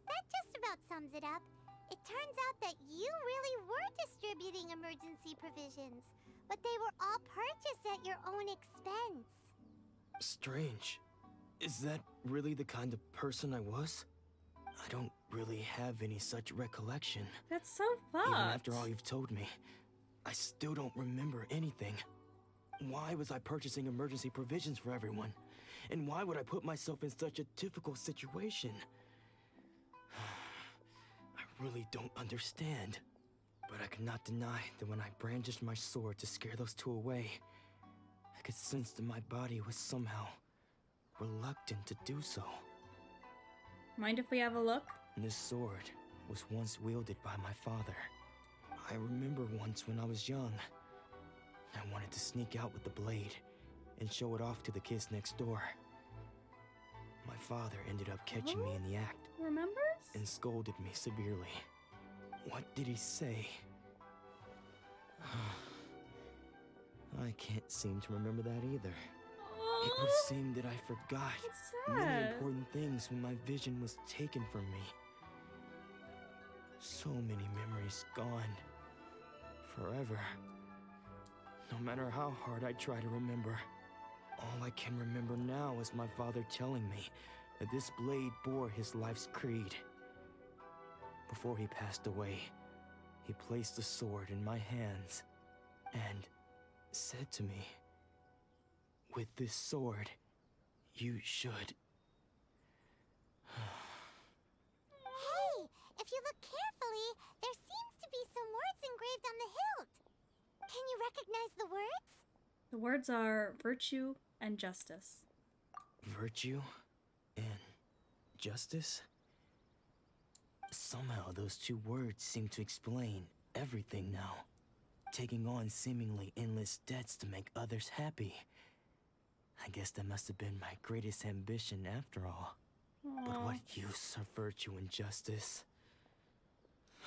That just about sums it up. It turns out that you really were distributing emergency provisions, but they were all purchased at your own expense. Strange. Is that really the kind of person I was? I don't really have any such recollection. That's so fucked. Even after all you've told me, I still don't remember anything. Why was I purchasing emergency provisions for everyone? And why would I put myself in such a difficult situation? I really don't understand. But I cannot deny that when I brandished my sword to scare those two away, I could sense that my body was somehow reluctant to do so. Mind if we have a look? This sword was once wielded by my father. I remember once when I was young, I wanted to sneak out with the blade and show it off to the kids next door. My father ended up catching me in the act Remembers? and scolded me severely. What did he say? I can't seem to remember that either. It would seem that I forgot It's many sad. important things when my vision was taken from me. So many memories gone. Forever. No matter how hard I try to remember, all I can remember now is my father telling me that this blade bore his life's creed. Before he passed away, he placed the sword in my hands and said to me, "With this sword, you should..." Hey, if you look carefully, there seems to be some words engraved on the hilt. Can you recognize the words? The words are virtue and justice. Virtue and justice? Somehow those two words seem to explain everything now. Taking on seemingly endless debts to make others happy. I guess that must have been my greatest ambition after all. But what use of virtue and justice?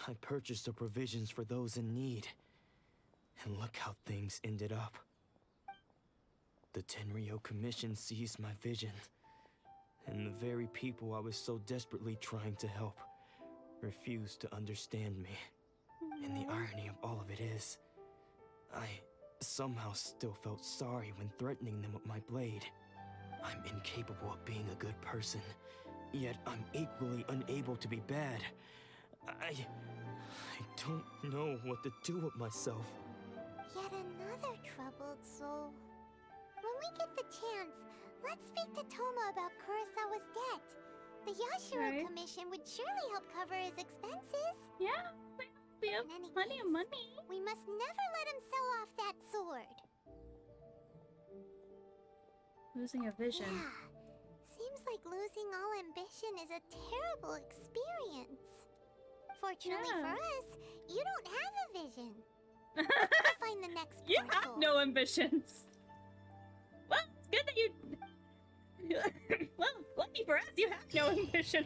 I purchased the provisions for those in need. And look how things ended up. The Tenryo Commission seized my vision. And the very people I was so desperately trying to help refused to understand me. And the irony of all of it is, I somehow still felt sorry when threatening them with my blade. I'm incapable of being a good person, yet I'm equally unable to be bad. I don't know what to do with myself. Yet another troubled soul. When we get the chance, let's speak to Toma about Kurosawa's debt. The Yashiro Commission would surely help cover his expenses. Yeah, we have plenty of money. We must never let him sell off that sword. Losing a vision. Yeah. Seems like losing all ambition is a terrible experience. Fortunately for us, you don't have a vision. Let's go find the next You parcel. have no ambitions. Well, it's good that you... well, lucky for us, you have no ambition.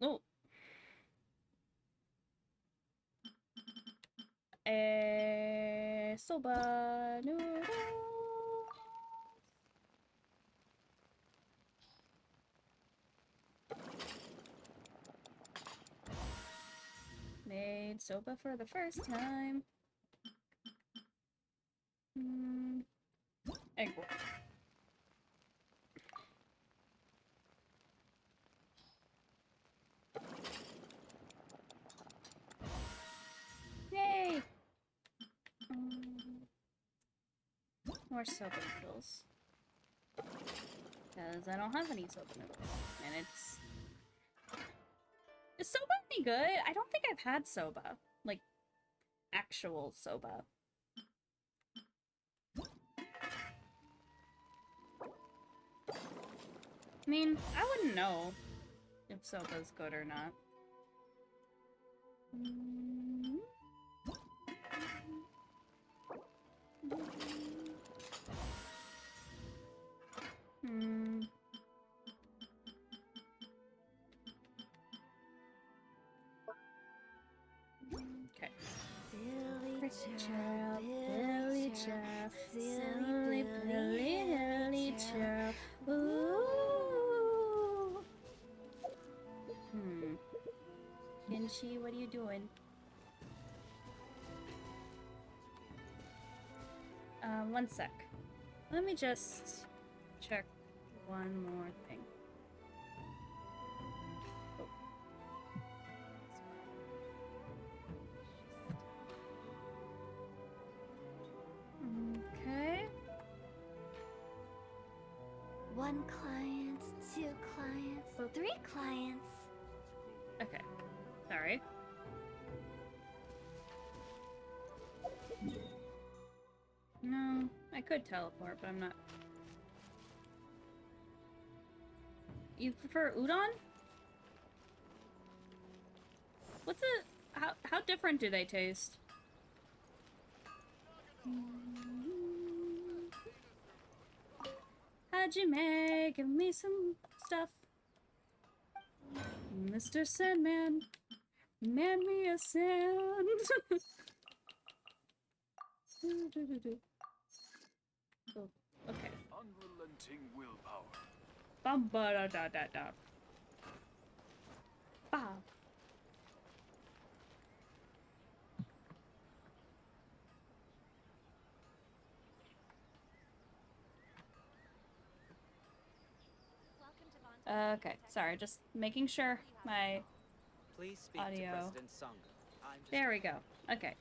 Oh. Soba noodle. Made soba for the first time. Egg roll. Yay! More soba noodles. Because I don't have any soba noodles. And it's... Is soba any good? I don't think I've had soba. Like, actual soba. I mean, I wouldn't know if soba's good or not. Okay. Silly child, silly child, silly Billy child. Ooh. Genshi, what are you doing? One sec. Let me just check one more thing. Okay. One client, two clients, three clients. Okay. Sorry. No, I could teleport, but I'm not. You prefer udon? What's it? How different do they taste? Hajime, give me some stuff. Mr. Sandman, man me a sand. Oh, okay. Unrelenting willpower. Bum ba da da da da. Ba. Okay, sorry, just making sure my Please speak audio. to President Sangha. I'm just There we go. Okay.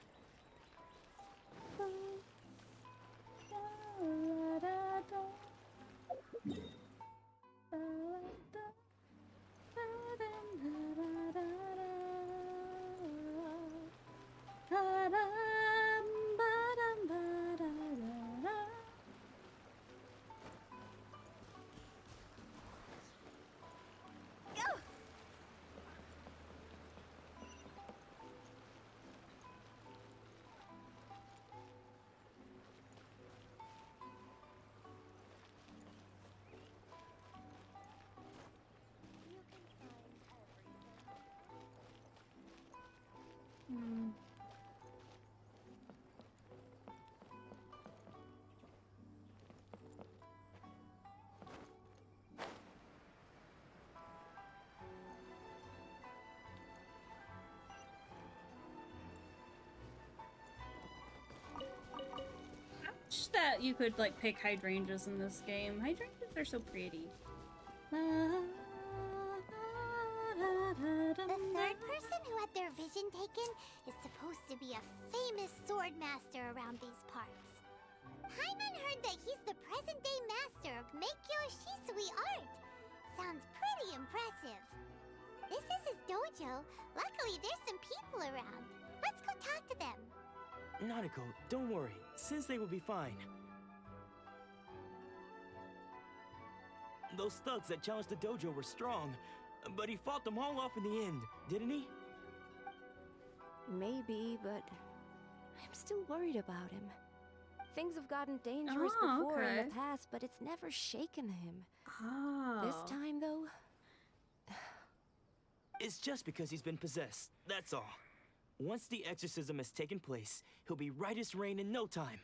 that you could like pick hydrangeas in this game. Hydrangeas are so pretty. The third person who had their vision taken is supposed to be a famous sword master around these parts. Paimon heard that he's the present-day master of Meikyo Shisui art. Sounds pretty impressive. This is his dojo. Luckily, there's some people around. Let's go talk to them. Nanako, don't worry. Sensei will be fine. Those thugs that challenged the dojo were strong, but he fought them all off in the end, didn't he? Maybe, but I'm still worried about him. Things have gotten dangerous Oh, before in okay. the past, but it's never shaken him. Oh. This time, though, It's just because he's been possessed, that's all. Once the exorcism has taken place, he'll be right as rain in no time.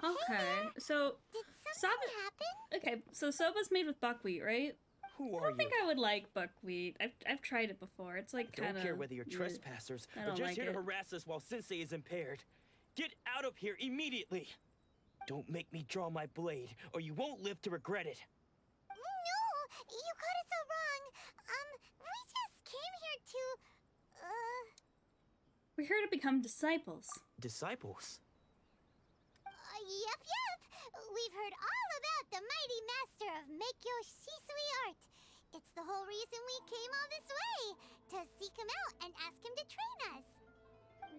Okay, so Did Soba. something happen? Okay, so soba's made with buckwheat, right? Who I are don't you? think I would like buckwheat. I've tried it before. It's like kind Don't of. care whether you're trespassers I or don't just like here it. to harass us while Sensei is impaired. Get out of here immediately! Don't make me draw my blade, or you won't live to regret it. No, you got it so wrong. We just came here to, We're here to become disciples. Disciples? Yep. We've heard all about the mighty master of Meikyo Shisui art. It's the whole reason we came all this way, to seek him out and ask him to train us.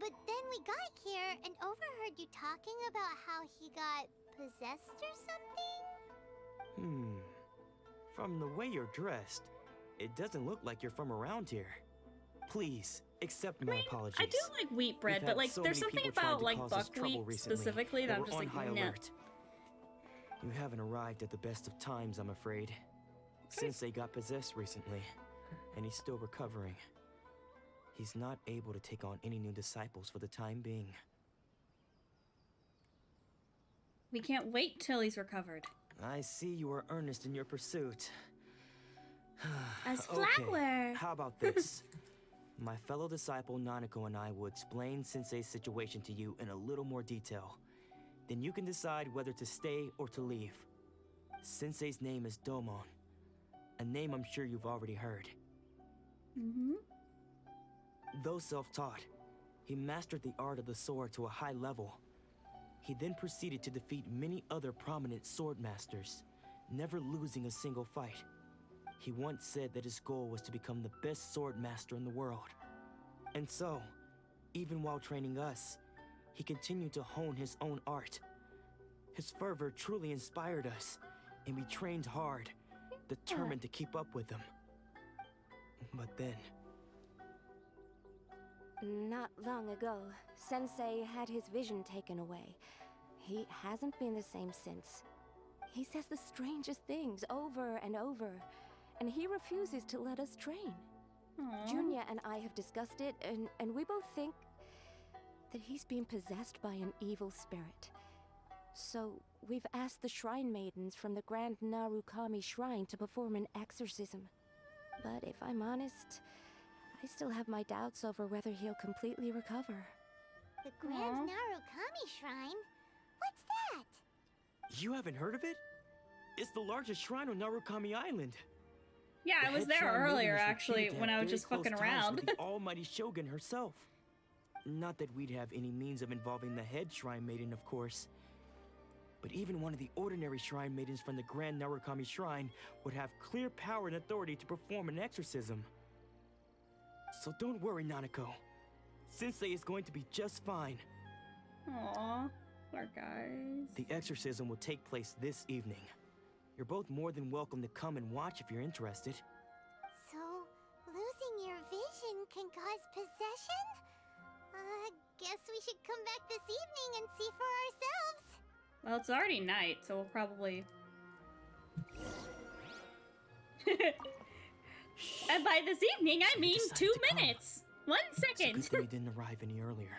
But then we got here and overheard you talking about how he got possessed or something? From the way you're dressed, it doesn't look like you're from around here. Please, accept my apologies. I do like wheat bread, We've but had like so there's many something people trying about to like cause us trouble buckwheat recently specifically that I'm we're just on like, high nah. alert. You haven't arrived at the best of times, I'm afraid. Sensei got possessed recently, and he's still recovering. He's not able to take on any new disciples for the time being. We can't wait till he's recovered. I see you are earnest in your pursuit. As Okay, flower. how about this? My fellow disciple Nanako and I will explain Sensei's situation to you in a little more detail. Then you can decide whether to stay or to leave. Sensei's name is Domon, a name I'm sure you've already heard. Though self-taught, he mastered the art of the sword to a high level. He then proceeded to defeat many other prominent sword masters, never losing a single fight. He once said that his goal was to become the best sword master in the world. And so, even while training us, he continued to hone his own art. His fervor truly inspired us, and we trained hard, determined to keep up with him. But then, not long ago, Sensei had his vision taken away. He hasn't been the same since. He says the strangest things over and over, and he refuses to let us train. Aww. Junya and I have discussed it, and we both think that he's been possessed by an evil spirit. So, we've asked the shrine maidens from the Grand Narukami Shrine to perform an exorcism. But if I'm honest, I still have my doubts over whether he'll completely recover. The Grand Narukami Shrine? What's that? you haven't heard of it? It's the largest shrine on Narukami Island. Yeah, The I was head there shrine maiden earlier is actually reputed to when have I was very just fucking close ties around. with the almighty Shogun herself. Not that we'd have any means of involving the head shrine maiden, of course. But even one of the ordinary shrine maidens from the Grand Narukami Shrine would have clear power and authority to perform an exorcism. So don't worry, Nanako. Sensei is going to be just fine. Aw, poor guys. The exorcism will take place this evening. You're both more than welcome to come and watch if you're interested. So, losing your vision can cause possession? Guess we should come back this evening and see for ourselves. Well, it's already night, so we'll probably... And by this evening, I mean decided 2 to come. minutes! 1 It's a second! good thing you didn't arrive any earlier.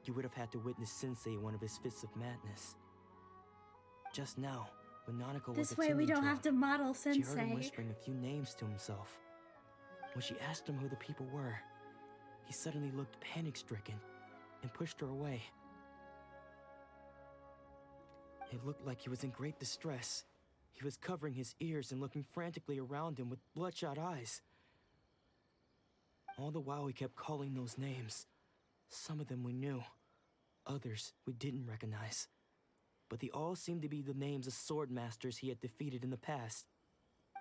You would have had to witness Sensei in one of his fits of madness. Just now, when Nanako was This way we attending don't to have him, to model she heard him Sensei. whispering a few names to himself. When she asked him who the people were, he suddenly looked panic-stricken and pushed her away. It looked like he was in great distress. He was covering his ears and looking frantically around him with bloodshot eyes. All the while he kept calling those names. Some of them we knew, others we didn't recognize. But they all seemed to be the names of sword masters he had defeated in the past.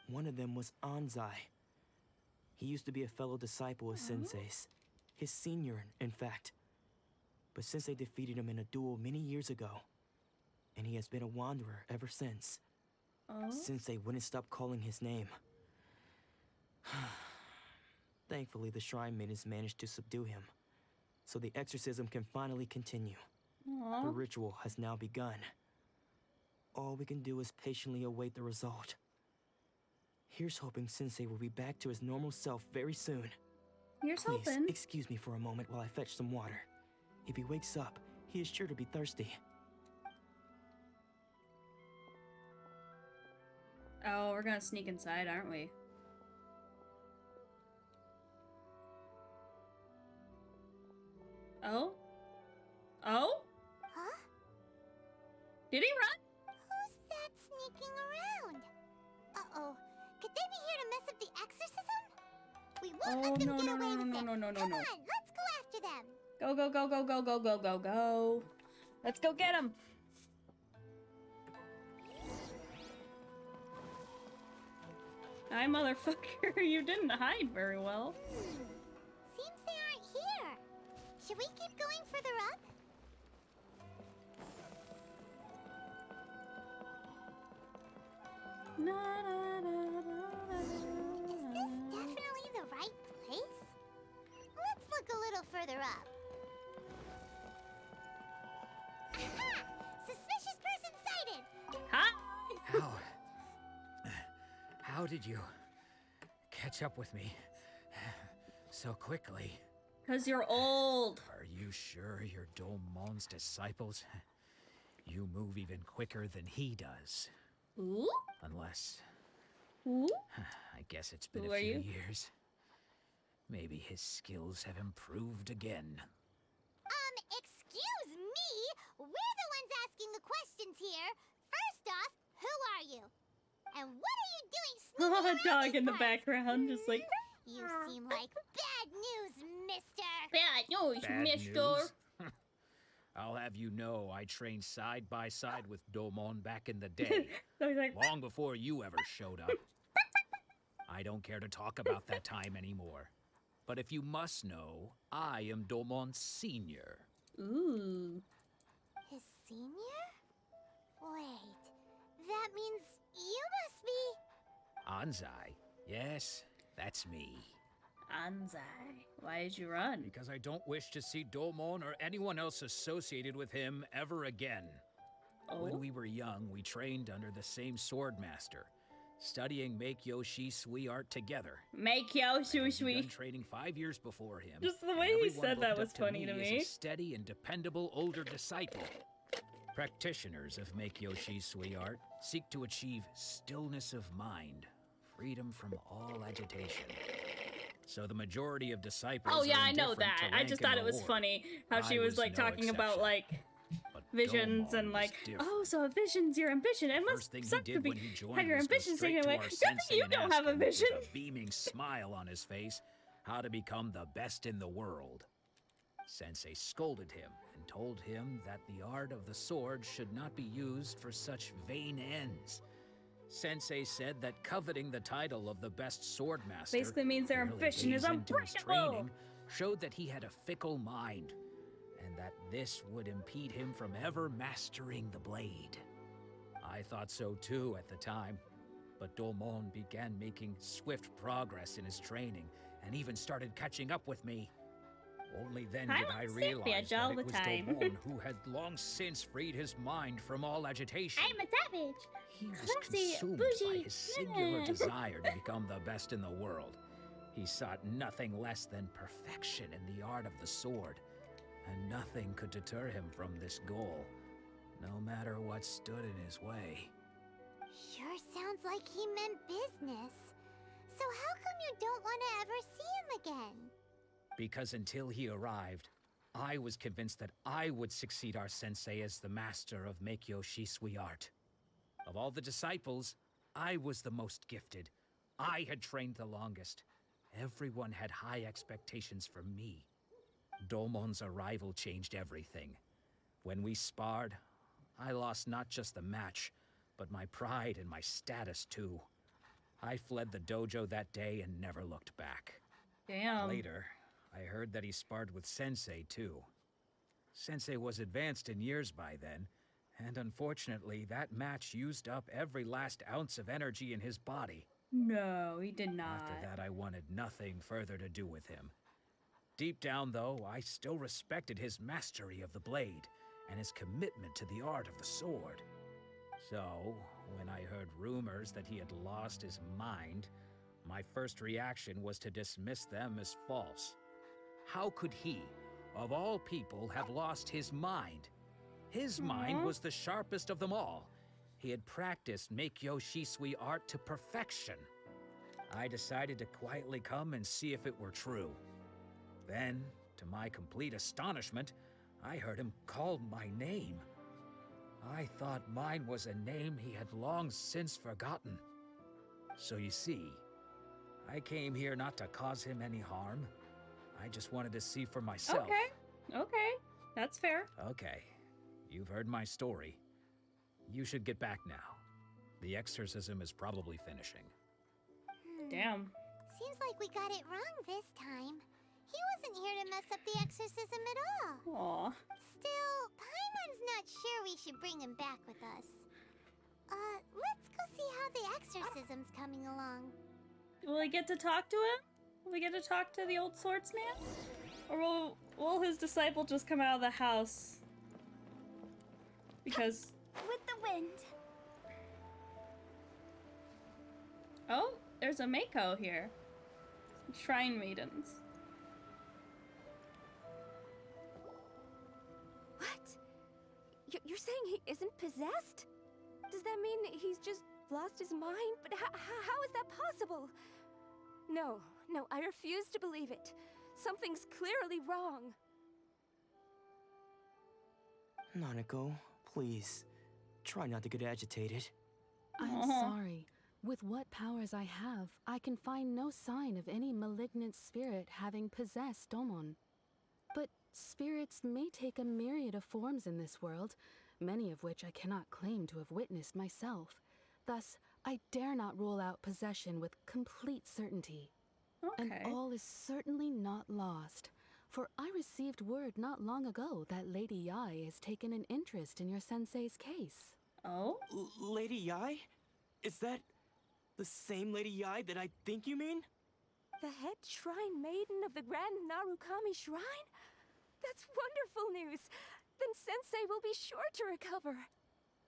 One of them was Anzai. He used to be a fellow disciple of Sensei's. His senior, in fact. But Sensei defeated him in a duel many years ago. And he has been a wanderer ever since. Sensei wouldn't stop calling his name. Thankfully, the shrine maidens managed to subdue him, so the exorcism can finally continue. The ritual has now begun. All we can do is patiently await the result. Here's hoping Sensei will be back to his normal self very soon. Here's Please, hoping. excuse me for a moment while I fetch some water. If he wakes up, he is sure to be thirsty. Oh, we're gonna sneak inside, aren't we? Oh? Oh? Huh? Did he run? Who's that sneaking around? Uh-oh. Could they be here to mess up the exorcism? We won't let them get away with it. No. Come on, let's go after them. Go, go, go, go, go, go, go, go, go. Let's go get him. Hi, motherfucker. You didn't hide very well. Seems they aren't here. Should we keep going further up? Is this definitely the right place? Let's look a little further up. Aha! Suspicious person sighted! Hi! How did you catch up with me so quickly? 'Cause you're old. Are you sure you're Domon's disciples? You move even quicker than he does. Ooh? Unless, Ooh? I guess it's been Who a are few you? years. Maybe his skills have improved again. Excuse me? We're the ones asking the questions here. First off, who are you? And what are you doing sneaking A around dog these in the parts? background, just like, You seem like bad news, mister. bad news, Bad mister. news? I'll have you know I trained side by side with Domon back in the day, So he's like, long before you ever showed up. I don't care to talk about that time anymore. But if you must know, I am Domon's senior. ooh. His senior? Wait, that means you must be... Anzai. Yes, that's me. Anzai. Why did you run? Because I don't wish to see Domon or anyone else associated with him ever again. Oh? When we were young, we trained under the same sword master, studying Make-Yo Shui art together. Make-Yo I had begun Shui. training 5 years before him. Just the and way he everyone said that looked was up funny to as me. a steady and dependable older disciple. Practitioners of Make-Yo Shui art seek to achieve stillness of mind, freedom from all agitation. So the majority of disciples Oh yeah, are I know indifferent to that. I rank just in thought the it was horde. funny how she I was like no talking about exception. like But visions Domon and was like, different. oh, so a vision's your ambition. It First must thing he suck to did be when he joined have your was go ambitions straight taken to away. our Good thing sensei you and don't ask have a him, with vision. a beaming smile on his face, how to become the best in the world. Sensei scolded him and told him that the art of the sword should not be used for such vain ends. Sensei said that coveting the title of the best sword master, Basically means their merely ambition is days into his unbreakable. training, showed that he had a fickle mind, and that this would impede him from ever mastering the blade. I thought so too at the time, but Domon began making swift progress in his training, and even started catching up with me. Only then I did I want realize sandwich that all it the was time. Domon who had long since freed his mind from all agitation. I'm a savage. He was Classy, consumed by bougie. his singular desire to become the best in the world. He sought nothing less than perfection in the art of the sword, and nothing could deter him from this goal, no matter what stood in his way. Sure sounds like he meant business. So how come you don't want to ever see him again? Because until he arrived, I was convinced that I would succeed our sensei as the master of Meikyo Shisui art. Of all the disciples, I was the most gifted. I had trained the longest. Everyone had high expectations for me. Domon's arrival changed everything. When we sparred, I lost not just the match, but my pride and my status too. I fled the dojo that day and never looked back. Damn. Later, I heard that he sparred with Sensei too. Sensei was advanced in years by then, and unfortunately, that match used up every last ounce of energy in his body. No, he did not. After that, I wanted nothing further to do with him. Deep down, though, I still respected his mastery of the blade and his commitment to the art of the sword. So, when I heard rumors that he had lost his mind, my first reaction was to dismiss them as false. How could he, of all people, have lost his mind? His mind was the sharpest of them all. He had practiced Meikyo Shisui art to perfection. I decided to quietly come and see if it were true. Then, to my complete astonishment, I heard him call my name. I thought mine was a name he had long since forgotten. So you see, I came here not to cause him any harm. I just wanted to see for myself. Okay, that's fair. Okay, you've heard my story. You should get back now. The exorcism is probably finishing. Damn. Seems like we got it wrong this time. He wasn't here to mess up the exorcism at all. Aw. Still, Paimon's not sure we should bring him back with us. Let's go see how the exorcism's coming along. Will we get to talk to him? Will we get to talk to the old swordsman? Or will his disciple just come out of the house? Because... With the wind. Oh, there's a Mako here. Some shrine maidens. What? You're saying he isn't possessed? Does that mean he's just lost his mind? But how is that possible? No, I refuse to believe it. Something's clearly wrong. Nanako, please. Try not to get agitated. I'm sorry. With what powers I have, I can find no sign of any malignant spirit having possessed Domon. But spirits may take a myriad of forms in this world, many of which I cannot claim to have witnessed myself. Thus, I dare not rule out possession with complete certainty. Okay. And all is certainly not lost, for I received word not long ago that Lady Yai has taken an interest in your sensei's case. Oh? Lady Yai? Is that the same Lady Yai that I think you mean? The head shrine maiden of the Grand Narukami Shrine? That's wonderful news! Then Sensei will be sure to recover.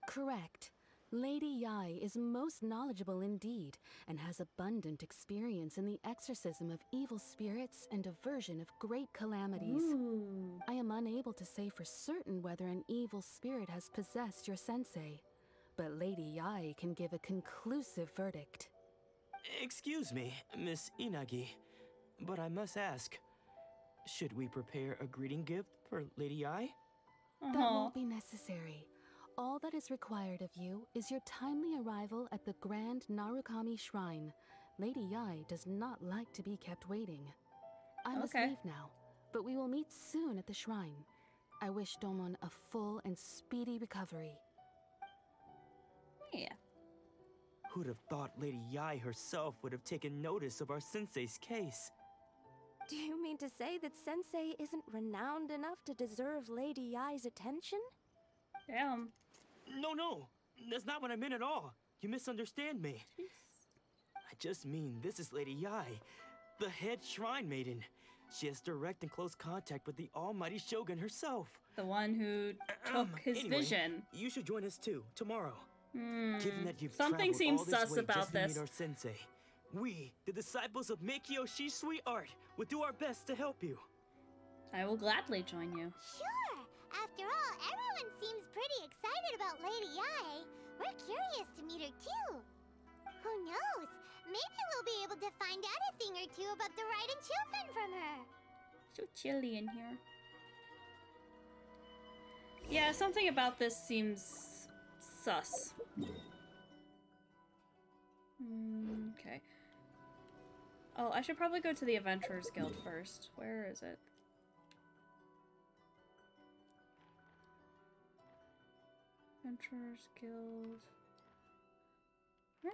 Correct. Lady Yai is most knowledgeable indeed, and has abundant experience in the exorcism of evil spirits and aversion of great calamities. Ooh. I am unable to say for certain whether an evil spirit has possessed your sensei, but Lady Yai can give a conclusive verdict. Excuse me, Miss Inagi, but I must ask, should we prepare a greeting gift for Lady Yai? That won't be necessary. All that is required of you is your timely arrival at the Grand Narukami Shrine. Lady Yai does not like to be kept waiting. I must leave now, but we will meet soon at the shrine. I wish Domon a full and speedy recovery. Yeah. Who'd have thought Lady Yai herself would have taken notice of our sensei's case? Do you mean to say that Sensei isn't renowned enough to deserve Lady Yai's attention? Damn. No, that's not what I meant at all. You misunderstand me. Jeez. I just mean this is Lady Yai, the head shrine maiden. She has direct and close contact with the almighty Shogun herself. The one who took his Anyway, vision. You should join us too, tomorrow. Given that you've Something traveled seems all this sus way about just to this. meet our sensei, we, the disciples of Meikyo Shisui art, will do our best to help you. I will gladly join you. Sure! After all, everyone seems pretty excited about Lady Yai. We're curious to meet her too. Who knows? Maybe we'll be able to find out a thing or two about the Ride and Chill Fin from her. So chilly in here. Yeah, something about this seems sus. Okay. Oh, I should probably go to the Adventurers Guild first. Where is it? Adventurers Guild. Where?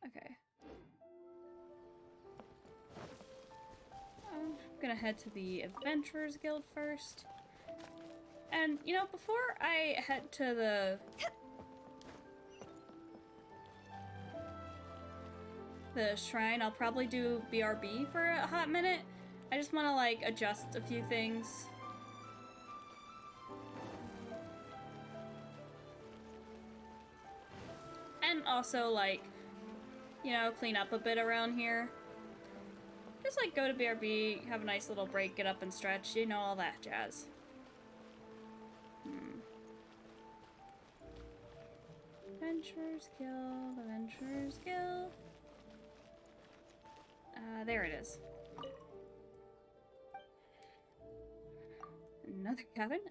Okay. I'm gonna head to the Adventurers Guild first. And, you know, before I head to the shrine, I'll probably do BRB for a hot minute. I just want to, like, adjust a few things. And also, like, you know, clean up a bit around here. Just, like, go to BRB, have a nice little break, get up and stretch, you know, all that jazz. Adventurers Guild, Adventurers Guild. There it is. Another cabin?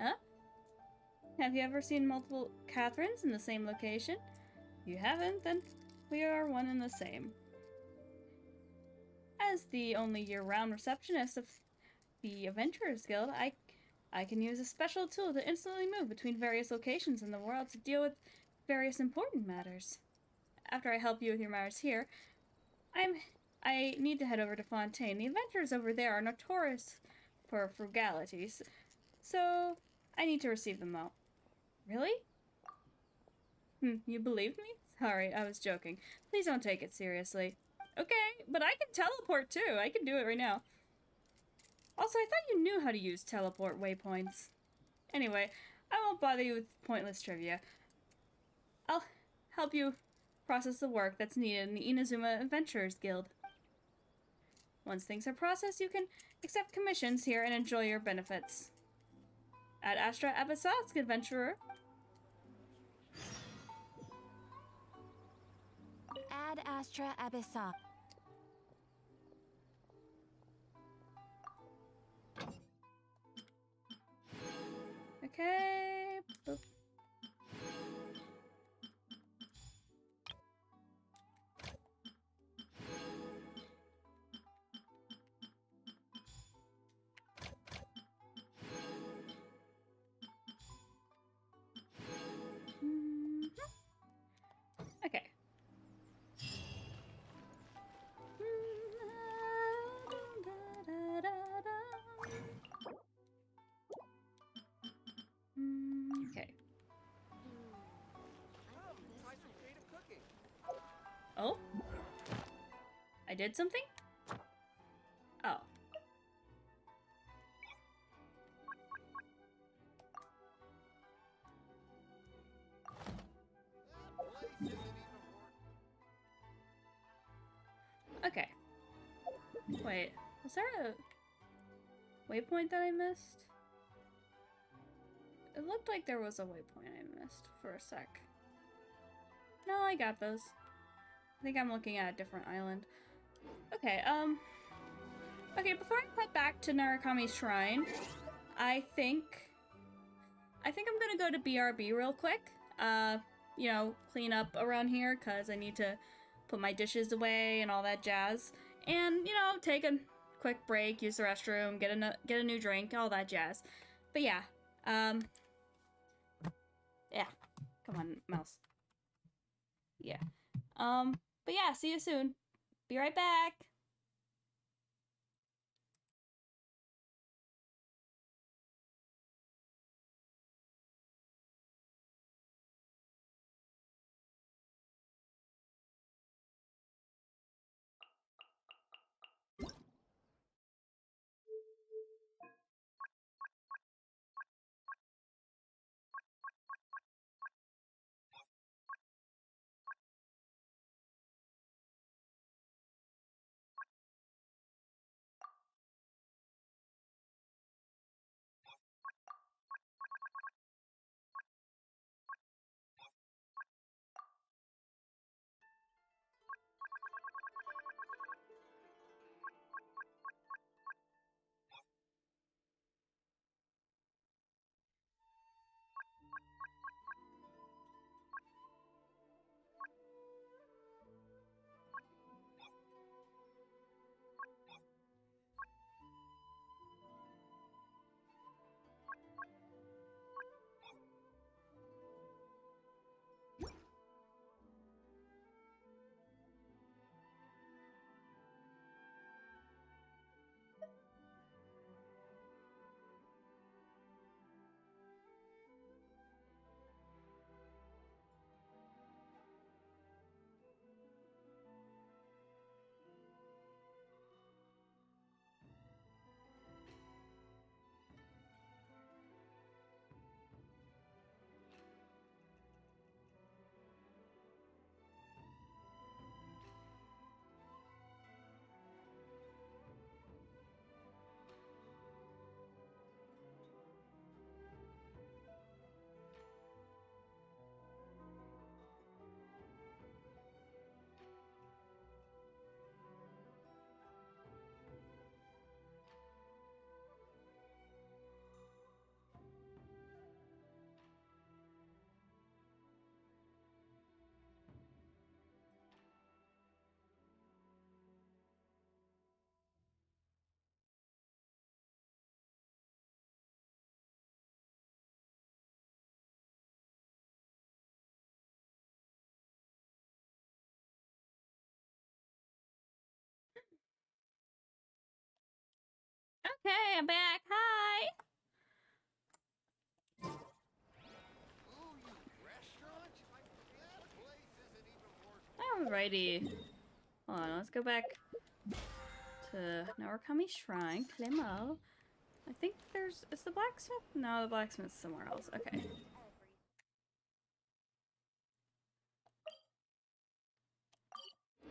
Have you ever seen multiple Catherines in the same location? If you haven't, then we are one and the same. As the only year-round receptionist of the Adventurers Guild, I can use a special tool to instantly move between various locations in the world to deal with various important matters. After I help you with your matters here, I need to head over to Fontaine. The adventurers over there are notorious for frugalities, so I need to receive them all. Really? You believe me? Sorry, I was joking. Please don't take it seriously. Okay, but I can teleport too. I can do it right now. Also, I thought you knew how to use teleport waypoints. Anyway, I won't bother you with pointless trivia. I'll help you process the work that's needed in the Inazuma Adventurers Guild. Once things are processed, you can accept commissions here and enjoy your benefits. Ad Astra Abyssosque, adventurer. Ad Astra Abyssosque. Okay. Boop. Okay. Okay. Oh? I did something? Oh. Okay. Wait, was there a waypoint that I missed? It looked like there was a waypoint I missed for a sec. No, I got those. I think I'm looking at a different island. Okay, okay, before I head back to Narukami's shrine, I think I'm gonna go to BRB real quick. You know, clean up around here, cause I need to put my dishes away and all that jazz. And, you know, take a quick break, use the restroom, get a new drink, all that jazz. But yeah, yeah. Come on, mouse. Yeah. But yeah, see you soon. Be right back. Okay, I'm back. Hi. Alrighty. Hold on, let's go back to Narukami Shrine, Clemo. I think is the blacksmith? No, the blacksmith's somewhere else. Okay.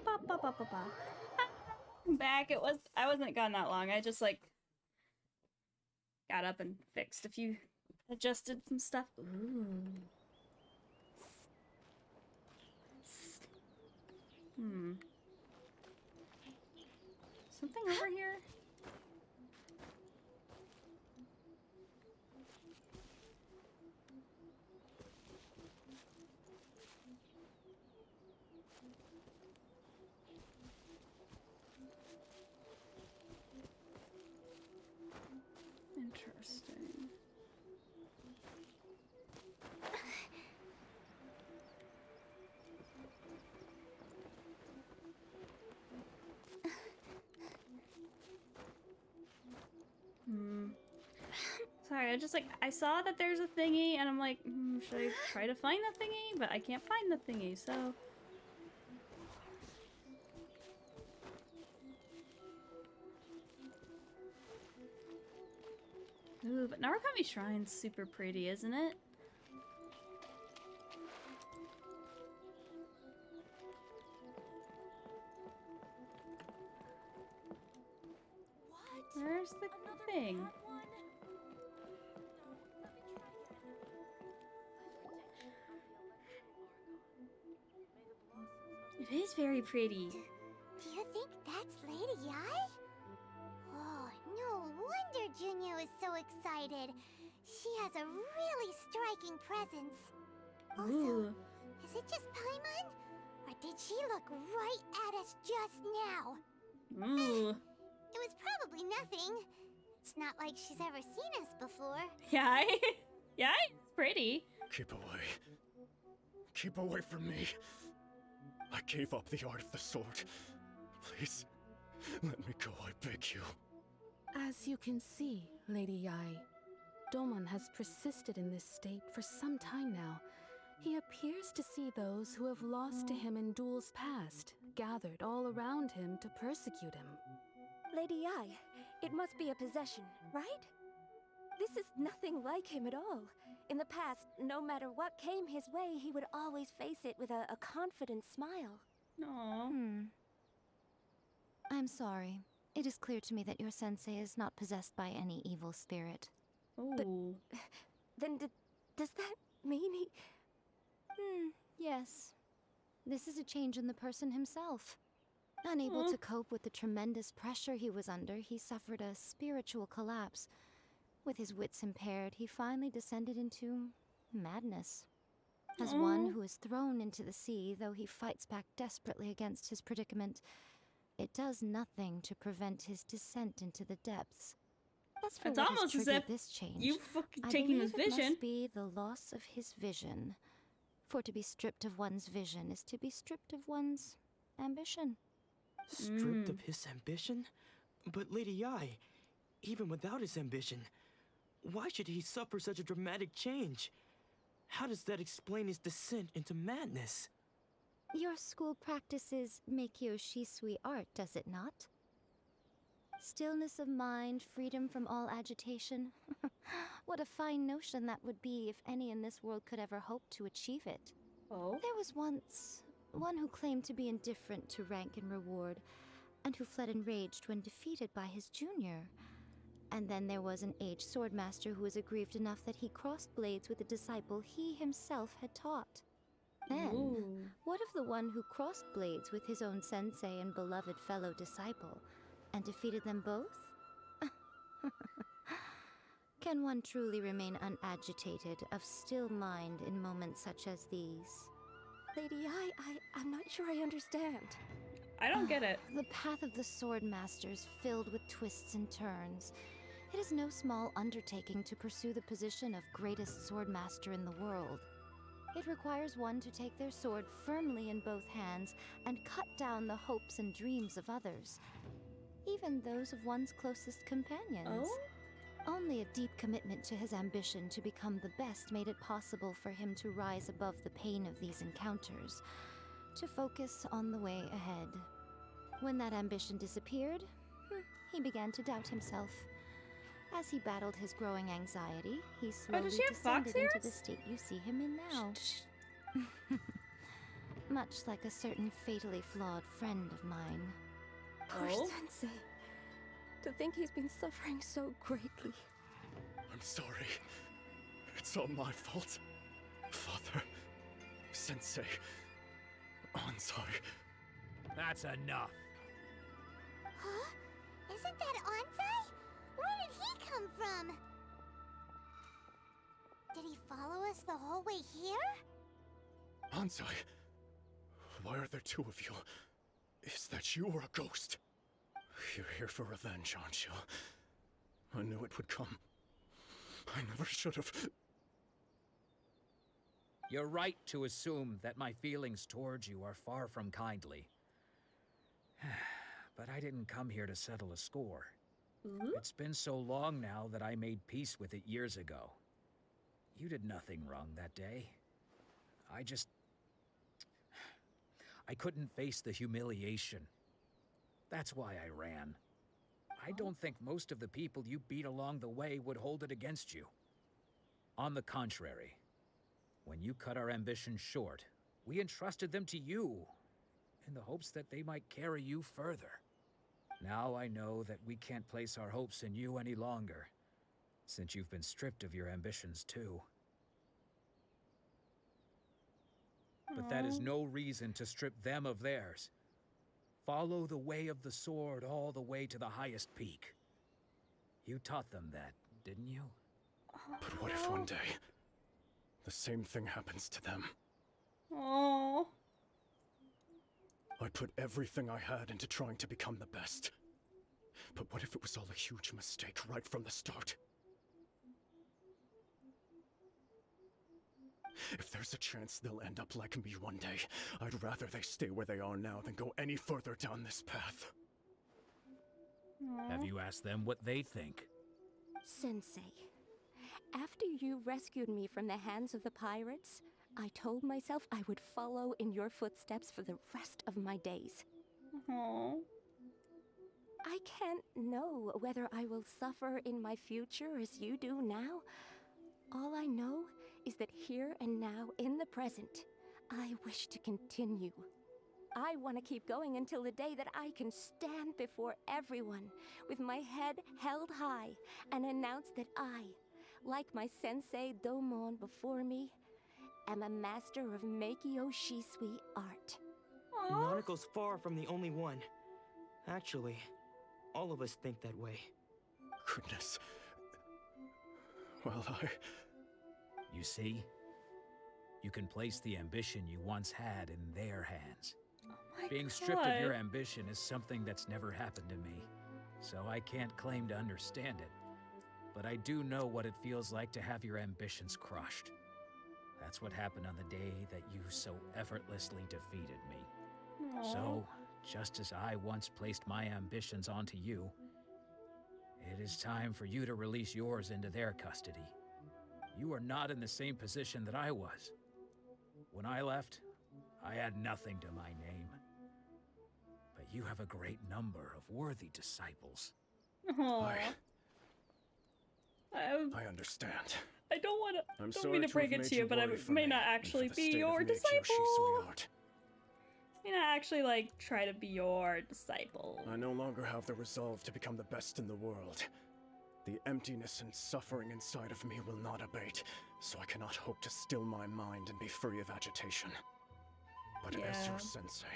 Ba, ba, ba, ba, ba. I'm back. I wasn't gone that long. I just like got up and fixed a few, adjusted some stuff. Ooh. Something over here? Interesting. Sorry, I saw that there's a thingy and I'm like, should I try to find the thingy? But I can't find the thingy, so. Ooh, but Narukami Shrine's super pretty, isn't it? What? Where's the thing? It is very pretty. Do you think that's Lady Yai? Oh, no wonder Junyo is so excited. She has a really striking presence. Also, Ooh. is it just Paimon? Or did she look right at us just now? Ooh. It was probably nothing. It's not like she's ever seen us before. Yeah, yeah, it's pretty. Keep away. Keep away from me. I gave up the art of the sword. Please, let me go, I beg you. As you can see, Lady Yai, Domon has persisted in this state for some time now. He appears to see those who have lost to him in duels past, gathered all around him to persecute him. Lady Yai, it must be a possession, right? This is nothing like him at all. In the past, no matter what came his way, he would always face it with a confident smile. Aww. I'm sorry. It is clear to me that your sensei is not possessed by any evil spirit. Ooh. Then does that mean he... Yes. This is a change in the person himself. Unable to cope with the tremendous pressure he was under, he suffered a spiritual collapse. With his wits impaired, he finally descended into madness. As one who is thrown into the sea, though he fights back desperately against his predicament, it does nothing to prevent his descent into the depths. As for It's what almost has as triggered if this change, you fucking I taking his believe it vision. must be the loss of his vision. For to be stripped of one's vision is to be stripped of one's ambition. Stripped of his ambition? But Lady Yai, even without his ambition, why should he suffer such a dramatic change? How does that explain his descent into madness? Your school practices Meikyo Shisui art, does it not? Stillness of mind, freedom from all agitation. What a fine notion that would be if any in this world could ever hope to achieve it. Oh? There was once one who claimed to be indifferent to rank and reward, and who fled enraged when defeated by his junior. And then there was an aged swordmaster who was aggrieved enough that he crossed blades with a disciple he himself had taught. Then, what of the one who crossed blades with his own sensei and beloved fellow disciple, and defeated them both? Can one truly remain unagitated, of still mind in moments such as these? Lady Yai, I'm not sure I understand. I don't get it. The path of the sword master is filled with twists and turns. It is no small undertaking to pursue the position of greatest sword master in the world. It requires one to take their sword firmly in both hands and cut down the hopes and dreams of others. even those of one's closest companions. Oh? Only a deep commitment to his ambition to become the best made it possible for him to rise above the pain of these encounters, to focus on the way ahead. When that ambition disappeared, he began to doubt himself. As he battled his growing anxiety, he slowly she have fox descended into ears? the state you see him in now. Much like a certain fatally flawed friend of mine. Poor Oh? Sensei. To think he's been suffering so greatly. I'm sorry. It's all my fault. Father, Sensei, Anzai. That's enough. Huh? Isn't that Anzai? Where did he come from? Did he follow us the whole way here? Anzai, why are there two of you? Is that you or a ghost? You're here for revenge, aren't you? I knew it would come. I never should have. You're right to assume that my feelings towards you are far from kindly. But I didn't come here to settle a score. It's been so long now that I made peace with it years ago. You did nothing wrong that day. I couldn't face the humiliation. That's why I ran. I don't think most of the people you beat along the way would hold it against you. On the contrary, when you cut our ambitions short, we entrusted them to you, in the hopes that they might carry you further. Now I know that we can't place our hopes in you any longer, since you've been stripped of your ambitions too. But that is no reason to strip them of theirs. Follow the way of the sword all the way to the highest peak. You taught them that, didn't you? But what if one day, the same thing happens to them? Oh. I put everything I had into trying to become the best. But what if it was all a huge mistake right from the start? If there's a chance they'll end up like me one day, I'd rather they stay where they are now than go any further down this path. Have you asked them what they think? Sensei, after you rescued me from the hands of the pirates, I told myself I would follow in your footsteps for the rest of my days. I can't know whether I will suffer in my future as you do now. All I know is that here and now, in the present, I wish to continue. I want to keep going until the day that I can stand before everyone with my head held high and announce that I, like my sensei Domon before me, am a master of Meikyo Shisui art. Nanako's far from the only one. Actually, all of us think that way. Goodness. Well, You see? You can place the ambition you once had in their hands. Being stripped of your ambition is something that's never happened to me, so I can't claim to understand it. But I do know what it feels like to have your ambitions crushed. That's what happened on the day that you so effortlessly defeated me. So, just as I once placed my ambitions onto you, it is time for you to release yours into their custody. You are not in the same position that I was. When I left, I had nothing to my name. But you have a great number of worthy disciples. I understand. I don't want to. I'm Don't sorry mean to break it to you, but I may not actually be your disciple. May not actually like try to be your disciple. I no longer have the resolve to become the best in the world. The emptiness and suffering inside of me will not abate, so I cannot hope to still my mind and be free of agitation. But as your sensei,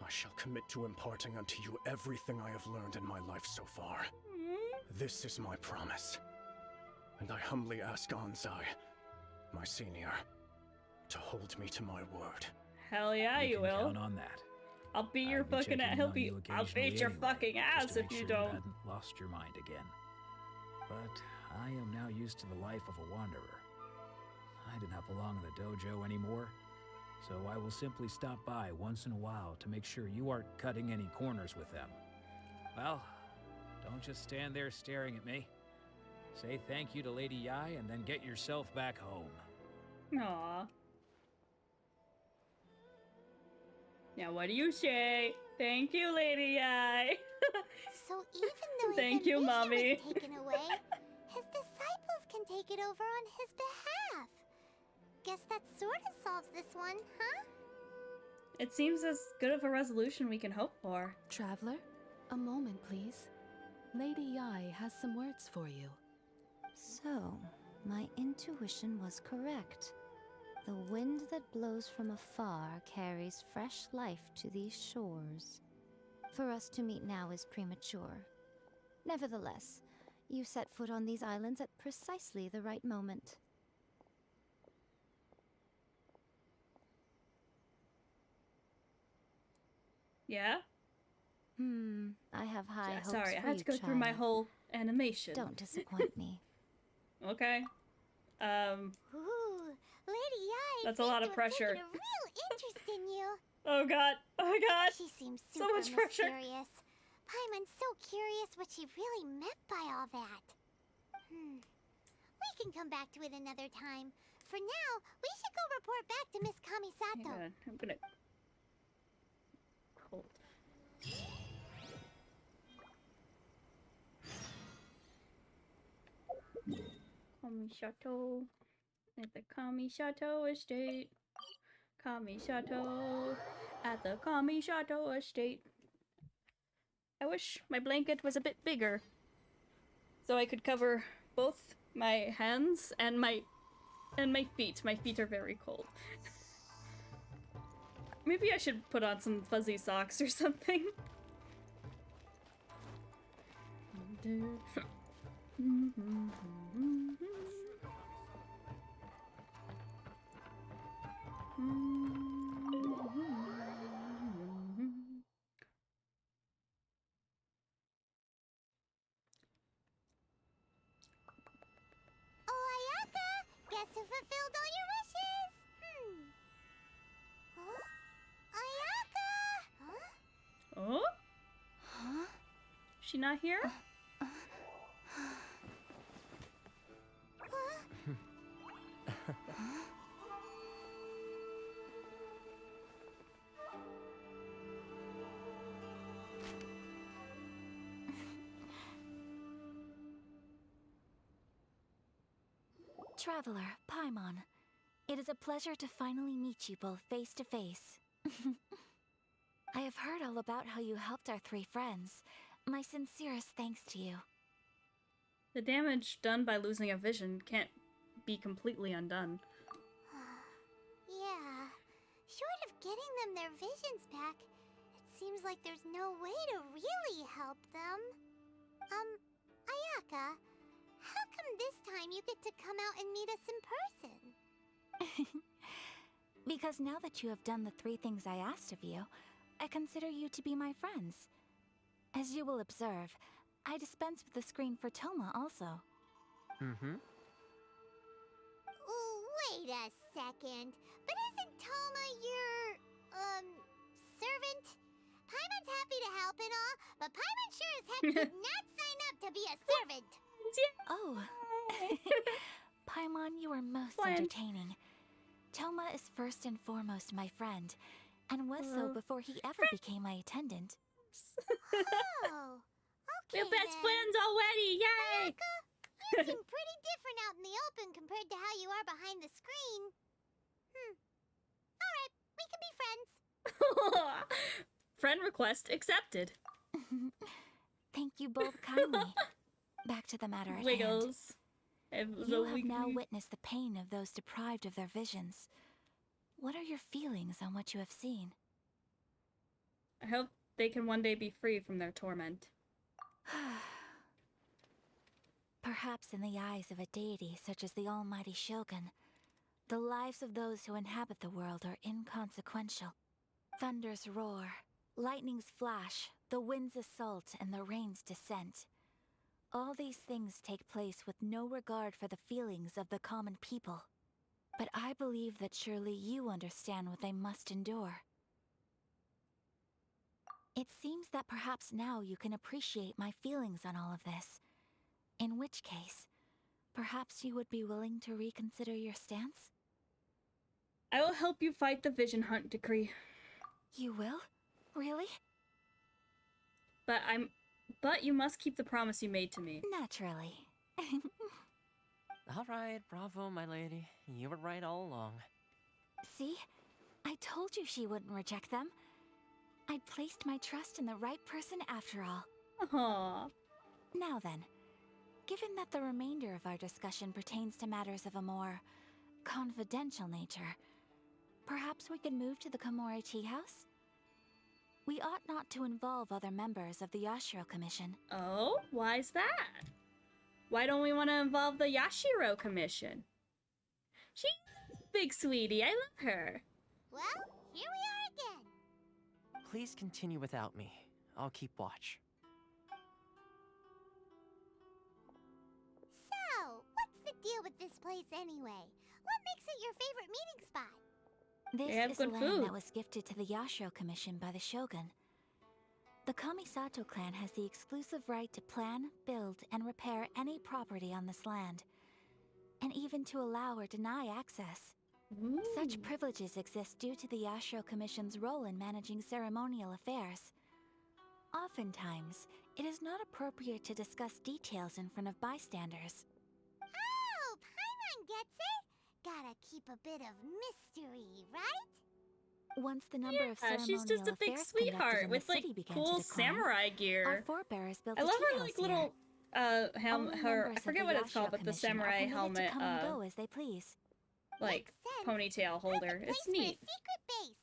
I shall commit to imparting unto you everything I have learned in my life so far. This is my promise. And I humbly ask Anzai, my senior, to hold me to my word. Hell yeah, you will. Count on that. I'll beat your fucking ass. He'll be. I'll beat your fucking ass if you don't. You hadn't lost your mind again. But I am now used to the life of a wanderer. I do not belong in the dojo anymore, so I will simply stop by once in a while to make sure you aren't cutting any corners with them. Well, don't just stand there staring at me. Say thank you to Lady Yai and then get yourself back home. Aw. Now what do you say? Thank you, Lady Yai. So even though his Thank you, ambition Mommy. was taken away, his disciples can take it over on his behalf. Guess that sort of solves this one, huh? It seems as good of a resolution we can hope for. Traveler, a moment, please. Lady Yai has some words for you. So, my intuition was correct. The wind that blows from afar carries fresh life to these shores. For us to meet now is premature. Nevertheless, you set foot on these islands at precisely the right moment. Yeah? I have high hopes Sorry, I for had you, to go through my child. whole animation. Don't disappoint me. Okay. Ooh, Lady Yai That's a lot of seems to have pressure. taken a real interest in you. Oh god. Oh god. She seems So super much pressure. mysterious. Paimon's so curious what she really meant by all that. We can come back to it another time. For now, we should go report back to Miss Kamisato. Hang on, I'm gonna... Hold. Kamisato. At the Kamisato estate. Kamisato. At the Kamisato estate. I wish my blanket was a bit bigger. So I could cover both my hands and my feet. My feet are very cold. Maybe I should put on some fuzzy socks or something. Oh, Ayaka! Guess who fulfilled all your wishes? Huh? Ayaka! Huh? Oh? Huh? She not here? Traveler, Paimon, it is a pleasure to finally meet you both face to face. I have heard all about how you helped our three friends. My sincerest thanks to you. The damage done by losing a vision can't be completely undone. Yeah. Short of getting them their visions back, it seems like there's no way to really help them. Ayaka, how come this time you get to come out and meet us in person? Because now that you have done the three things I asked of you, I consider you to be my friends. As you will observe, I dispense with the screen for Toma also. Wait a second. But isn't Toma your, servant? Paimon's happy to help and all, but Paimon sure as heck did not sign up to be a servant. Oh. Paimon, you are most Friend. entertaining. Toma is first and foremost my friend, and was so before he ever became my attendant. Oh, okay We're best then. friends already! Yay! Ayaka, you seem pretty different out in the open compared to how you are behind the screen. Alright, we can be friends. Friend request accepted. Thank you both kindly. Back to the matter at hand. Wiggles. You have now witnessed the pain of those deprived of their visions. What are your feelings on what you have seen? I hope they can one day be free from their torment. Perhaps in the eyes of a deity such as the almighty Shogun, the lives of those who inhabit the world are inconsequential. Thunders roar, lightnings flash, the winds assault, and the rains descent. All these things take place with no regard for the feelings of the common people. But I believe that surely you understand what they must endure. It seems that perhaps now you can appreciate my feelings on all of this. In which case, perhaps you would be willing to reconsider your stance? I will help you fight the Vision Hunt decree. You will? Really? But you must keep the promise you made to me. Naturally. All right, bravo, my lady. You were right all along. See? I told you she wouldn't reject them. I'd placed my trust in the right person after all. Aww. Now then, given that the remainder of our discussion pertains to matters of a more confidential nature, perhaps we could move to the Komori Tea House? We ought not to involve other members of the Yashiro Commission. Oh? Why's that? Why don't we want to involve the Yashiro Commission? She's a big sweetie. I love her. Well, here we are again. Please continue without me. I'll keep watch. So, what's the deal with this place anyway? What makes it your favorite meeting spot? This is land that was gifted to the Yashiro Commission by the Shogun. The Kamisato clan has the exclusive right to plan, build, and repair any property on this land, and even to allow or deny access. Ooh. Such privileges exist due to the Yashiro Commission's role in managing ceremonial affairs. Oftentimes, it is not appropriate to discuss details in front of bystanders. Oh, Paimon gets it! Gotta keep a bit of mystery, right? Once the number of ceremonial she's just a big affairs sweetheart conducted in with the like city began cool to decline, samurai gear. our forebears built I a love tea her house like little here. I forget what it's called, but the samurai helmet to come and go as they please. like ponytail holder. It's For a neat. secret base.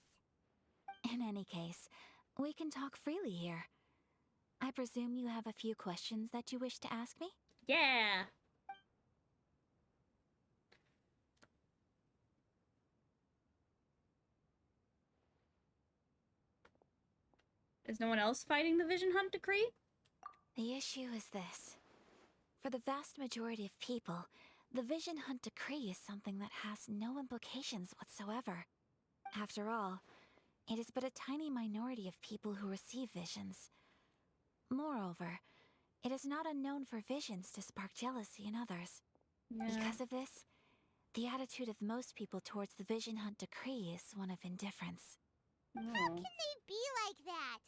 In any case, we can talk freely here. I presume you have a few questions that you wish to ask me? Yeah. Is no one else fighting the Vision Hunt decree? The issue is this. For the vast majority of people, the Vision Hunt decree is something that has no implications whatsoever. After all, it is but a tiny minority of people who receive visions. Moreover, it is not unknown for visions to spark jealousy in others. Yeah. Because of this, the attitude of most people towards the Vision Hunt decree is one of indifference. Oh. How can they be like that?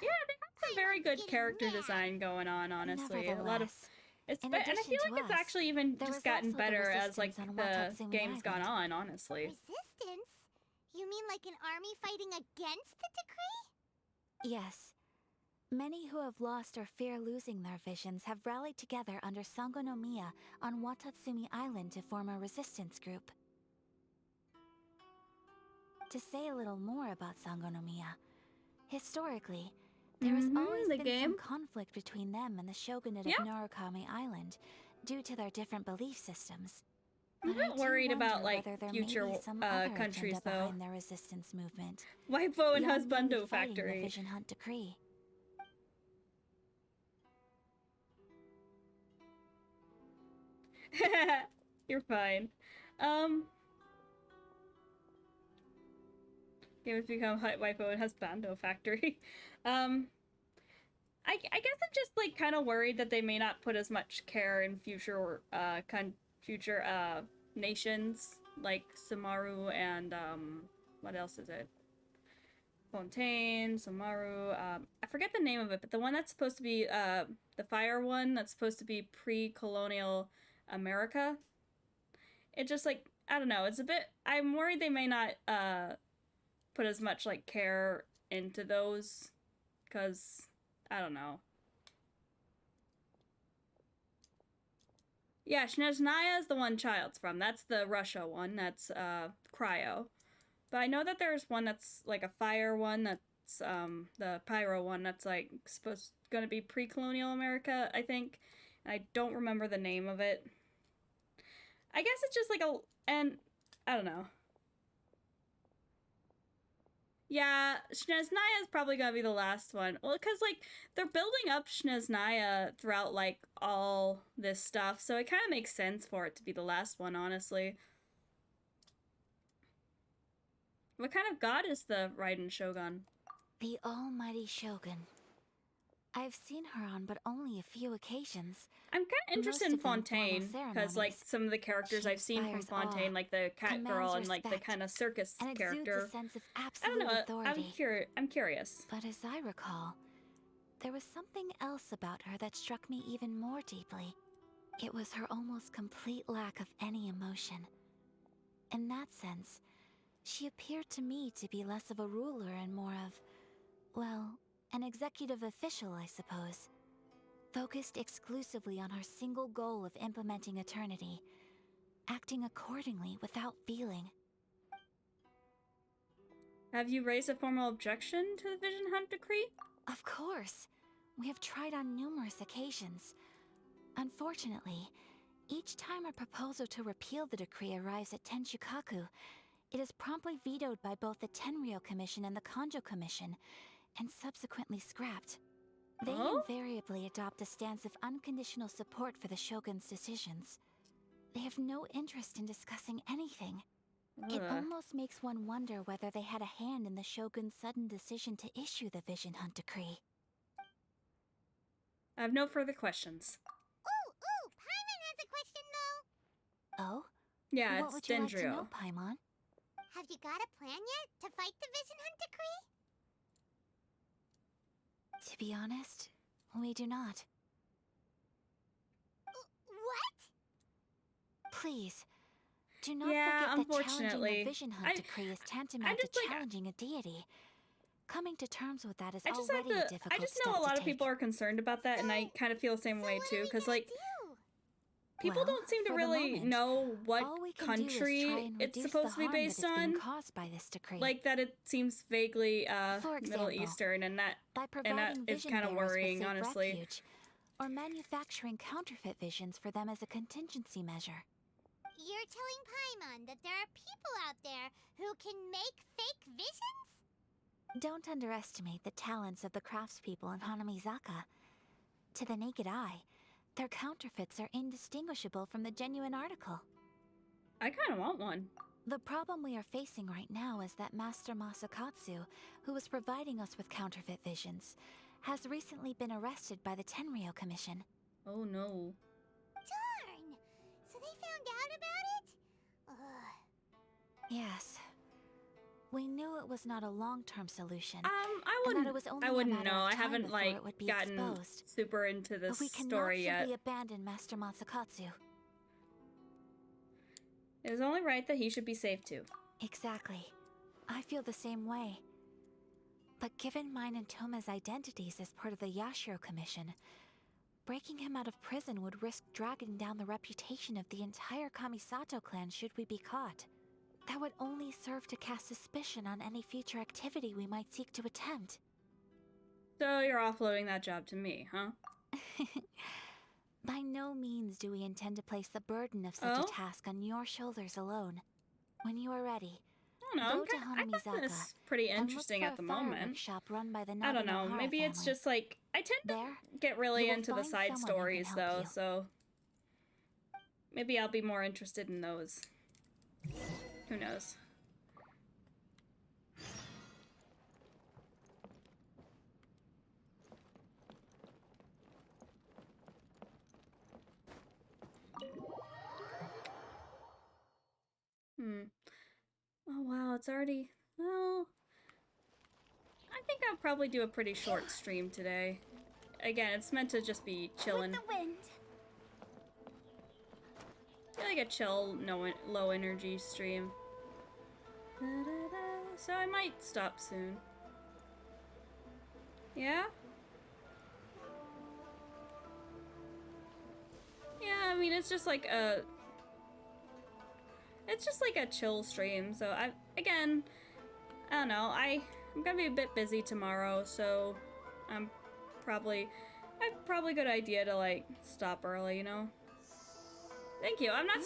Yeah, they have some very good character design going on, honestly. A lot of and I feel like it's actually even just gotten better as like the game's gone on, honestly. Resistance? You mean like an army fighting against the decree? Yes. Many who have lost or fear losing their visions have rallied together under Sango no Miya on Watatsumi Island to form a resistance group. To say a little more about Sango no Miya, historically, there has always been some conflict between them and the shogunate of Norokami Island due to their different belief systems. I'm not worried about like future countries though. Their resistance movement. Waifu and Husbando Factory. The Vision Hunt decree. You're fine. Game has become Waifu and Husbando Factory. I guess I'm just like kind of worried that they may not put as much care in future nations like Samaru and what else is it? Fontaine, Samaru. I forget the name of it, but the one that's supposed to be the fire one that's supposed to be pre-colonial America. It just like I don't know. It's a bit. I'm worried they may not put as much like care into those because I don't know. Yeah, Snezhnaya is the one Child's from. That's the Russia one. That's Cryo. But I know that there's one that's like a fire one. That's the Pyro one. That's like gonna be pre-colonial America, I think. And I don't remember the name of it. I guess it's just like and I don't know. Yeah, Snezhnaya is probably gonna be the last one. Well, because like they're building up Snezhnaya throughout like all this stuff, so it kind of makes sense for it to be the last one, honestly. What kind of god is the Raiden Shogun? The almighty Shogun. I've seen her on but only a few occasions. I'm kind of interested Most in of them formal Fontaine because, like, ceremonies. some of the characters She I've seen from inspires Fontaine, awe, like the cat commands girl and like the respect, kind of circus and exudes character. a sense of I don't absolute know. authority. I'm curious. But as I recall, there was something else about her that struck me even more deeply. It was her almost complete lack of any emotion. In that sense, she appeared to me to be less of a ruler and more of, well, an executive official, I suppose. Focused exclusively on her single goal of implementing eternity, acting accordingly without feeling. Have you raised a formal objection to the Vision Hunt decree? Of course. We have tried on numerous occasions. Unfortunately, each time a proposal to repeal the decree arrives at Tenshukaku, it is promptly vetoed by both the Tenryou Commission and the Kanjo Commission, and subsequently scrapped. They invariably adopt a stance of unconditional support for the Shogun's decisions. They have no interest in discussing anything. It almost makes one wonder whether they had a hand in the Shogun's sudden decision to issue the Vision Hunt decree. I have no further questions. Ooh, Paimon has a question though. Oh? Yeah, What it's would you like to Dendrio. know, Paimon? Have you got a plan yet to fight the Vision Hunt decree? To be honest, we do not. What? Please, do not Yeah, forget that challenging unfortunately. the Vision Hunt decree is tantamount to challenging a deity. Coming to terms with that is already a difficult I just know a lot of people take. are concerned about that, and I kind of feel the same way too, because like people Well, don't seem to for the really moment, know what all we can do is try country and it's reduce supposed to the be harm that based is being on. caused by this decree. Like that, it seems vaguely For Middle example, Eastern, and that by providing is vision kind of bearers with worrying, safe honestly. refuge, or manufacturing counterfeit visions for them as a contingency measure. You're telling Paimon that there are people out there who can make fake visions? Don't underestimate the talents of the craftspeople in Hanamizaka. To the naked eye, their counterfeits are indistinguishable from the genuine article. I kind of want one. The problem we are facing right now is that Master Masakatsu, who was providing us with counterfeit visions, has recently been arrested by the Tenryou Commission. Oh no. Darn! So they found out about it? Ugh. Yes. We knew it was not a long-term solution. I and that it was only I a wouldn't matter know. of I time haven't before like it would be gotten exposed. super into this But we cannot story yet. simply abandon Master Masakatsu. It is only right that he should be safe too. Exactly. I feel the same way. But given mine and Toma's identities as part of the Yashiro Commission, breaking him out of prison would risk dragging down the reputation of the entire Kamisato clan should we be caught. That would only serve to cast suspicion on any future activity we might seek to attempt. So you're offloading that job to me, huh? By no means do we intend to place the burden of such a task on your shoulders alone. When you are ready, I don't know. go to I Hanamizaka find this pretty and look interesting for at the a fire moment. workshop run by the I don't know. Nabanohara Maybe it's family. just like I tend to There, get really you will into the find side someone who can stories help though, you. so maybe I'll be more interested in those. Who knows? Oh wow, it's already, well, I think I'll probably do a pretty short stream today. Again, it's meant to just be chilling. The wind. Like a chill, low energy stream. So I might stop soon. Yeah? Yeah, I mean, it's just like a chill stream. So I don't know. I'm gonna be a bit busy tomorrow, so probably a good idea to like stop early, you know? Thank you. I'm not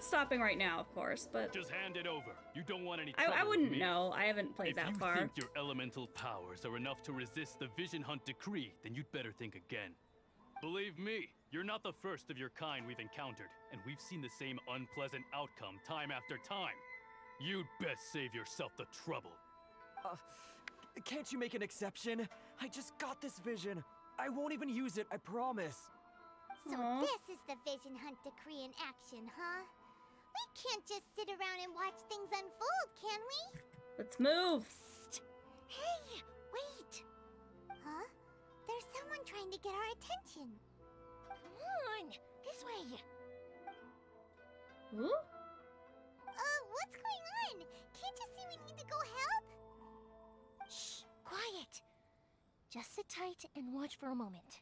stopping right now, of course, but just hand it over. You don't want any trouble I wouldn't with me. know. I haven't played that far. If you think your elemental powers are enough to resist the Vision Hunt decree, then you'd better think again. Believe me, you're not the first of your kind we've encountered, and we've seen the same unpleasant outcome time after time. You'd best save yourself the trouble. Can't you make an exception? I just got this vision. I won't even use it, I promise. So this is the Vision Hunt Decree in action, huh? We can't just sit around and watch things unfold, can we? Let's move. Psst. Hey, wait. Huh? There's someone trying to get our attention. Come on, this way. Ooh? What's going on? Can't you see we need to go help? Shh, quiet. Just sit tight and watch for a moment.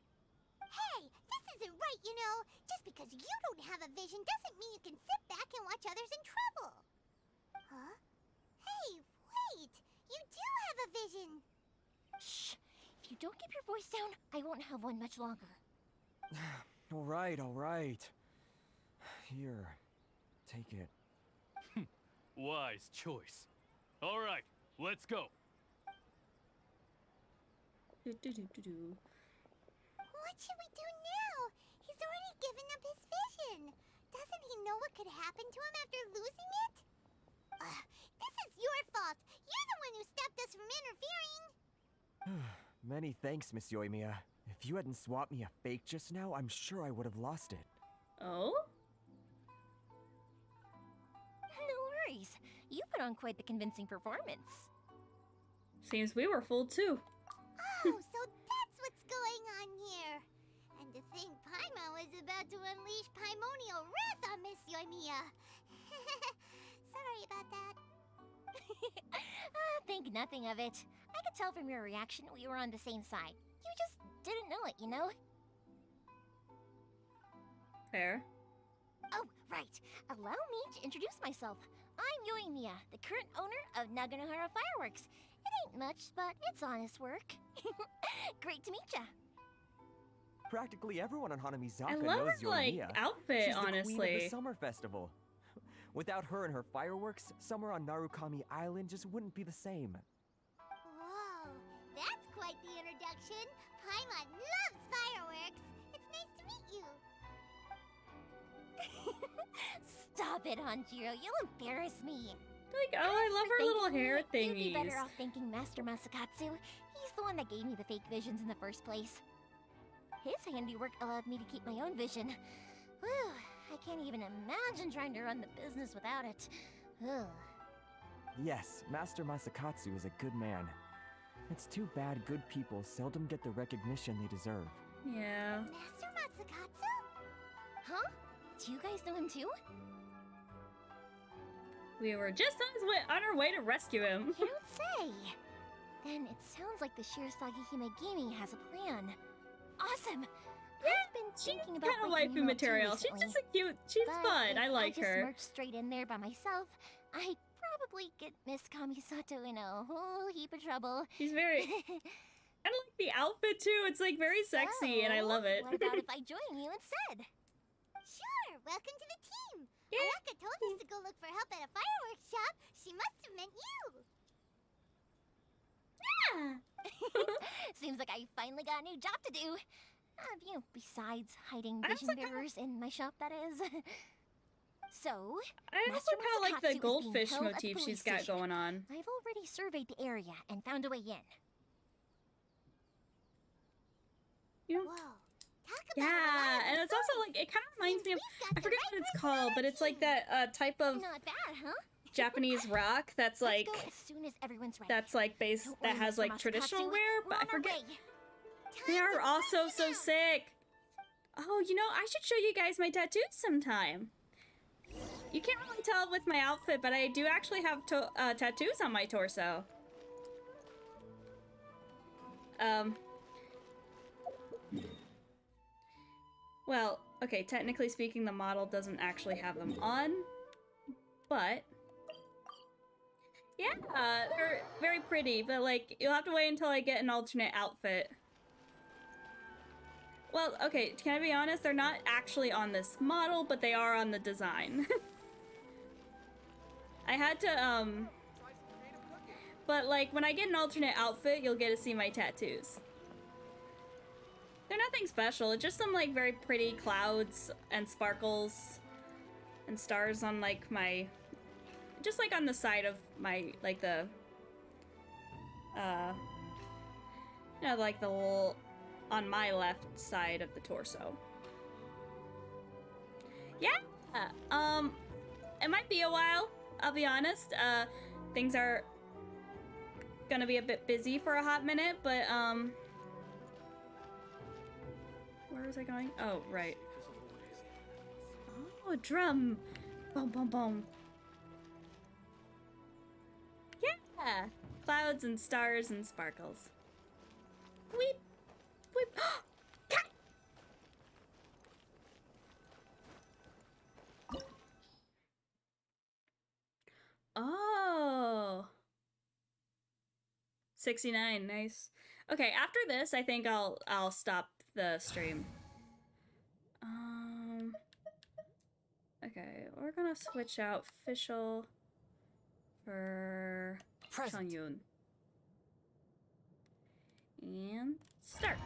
Hey, this isn't right, you know. Just because you don't have a vision doesn't mean you can sit back and watch others in trouble. Huh? Hey, wait! You do have a vision! Shh! If you don't keep your voice down, I won't have one much longer. All right. Here, take it. Wise choice. All right, let's go. What should we do now? He's already given up his vision. Doesn't he know what could happen to him after losing it? This is your fault. You're the one who stopped us from interfering. Many thanks, Miss Yoimiya. If you hadn't swapped me a fake just now, I'm sure I would have lost it. Oh? No worries. You put on quite the convincing performance. Seems we were fooled too. Oh, so that's what's going on here. And to think Paimon was about to unleash Paimonial wrath on Miss Yoimiya. Sorry about that. Think nothing of it. I could tell from your reaction we were on the same side. You just didn't know it, you know? Fair. Oh, right. Allow me to introduce myself. I'm Yoimiya, the current owner of Naganohara Fireworks. It ain't much, but it's honest work. Great to meet ya. Practically everyone on Hanamizaka I love knows her, like, Yoimiya. outfit, She's the queen of honestly. the summer festival. Without her and her fireworks, summer on Narukami Island just wouldn't be the same. Whoa, that's quite the introduction. Paimon loves fireworks. It's nice to meet you. Stop it, Hanjiro. You'll embarrass me. Like, oh, I love her little hair You'd be thingies. better off thanking Master Masakatsu. He's the one that gave me the fake visions in the first place. His handiwork allowed me to keep my own vision. Whew, I can't even imagine trying to run the business without it. Ugh. Yes, Master Masakatsu is a good man. It's too bad good people seldom get the recognition they deserve. Yeah. Master Masakatsu? Huh? Do you guys know him too? We were just on our way to rescue him. You don't say. Then it sounds like the Shirasagi Himegimi has a plan. Awesome! I've been thinking about kind of breaking waifu her out too material. She's recently. just a cute. She's But fun. I like if I her. just merged straight in there by myself, I'd probably get Miss Kamisato in a whole heap of trouble. She's very. I like the outfit too. It's like very sexy, and I love it. What about if I join you instead? Sure, welcome to the team. Ayaka told us to go look for help at a fireworks shop. She must have meant you. Yeah. Seems like I finally got a new job to do. Besides hiding I vision also bearers in my shop, that is. So, I also Master kind of like Masakatsu the is being goldfish held at the motif she's police got station. going on. I've already surveyed the area and found a way in. You know? Whoa. Yeah, and it's also like it kind of reminds me of I forget what it's called, but it's like that type of Not bad, huh? Japanese rock that's like Let's go as soon as everyone's ready. that's like base Don't that worry, has Mr. like traditional Masakatsu. wear, We're but I on our forget. way. They are also so sick. Oh, you know, I should show you guys my tattoos sometime. You can't really tell with my outfit, but I do actually have tattoos on my torso. Well, okay, technically speaking, the model doesn't actually have them on, but yeah, they're very pretty, but like, you'll have to wait until I get an alternate outfit. Well, okay, can I be honest? They're not actually on this model, but they are on the design. I had to, but like, when I get an alternate outfit, you'll get to see my tattoos. They're nothing special, it's just some like very pretty clouds and sparkles and stars on like my, just like on the side of my, like the, You know, like the little on my left side of the torso. Yeah. It might be a while, I'll be honest. Things are gonna be a bit busy for a hot minute, but where was I going? Oh, right. Oh, a drum. Boom, boom, boom. Yeah. Clouds and stars and sparkles. Weep. Weep. Cat! Oh. 69, nice. Okay, after this, I think I'll stop the stream. Okay, we're gonna switch out Fischl for Changyun. And start.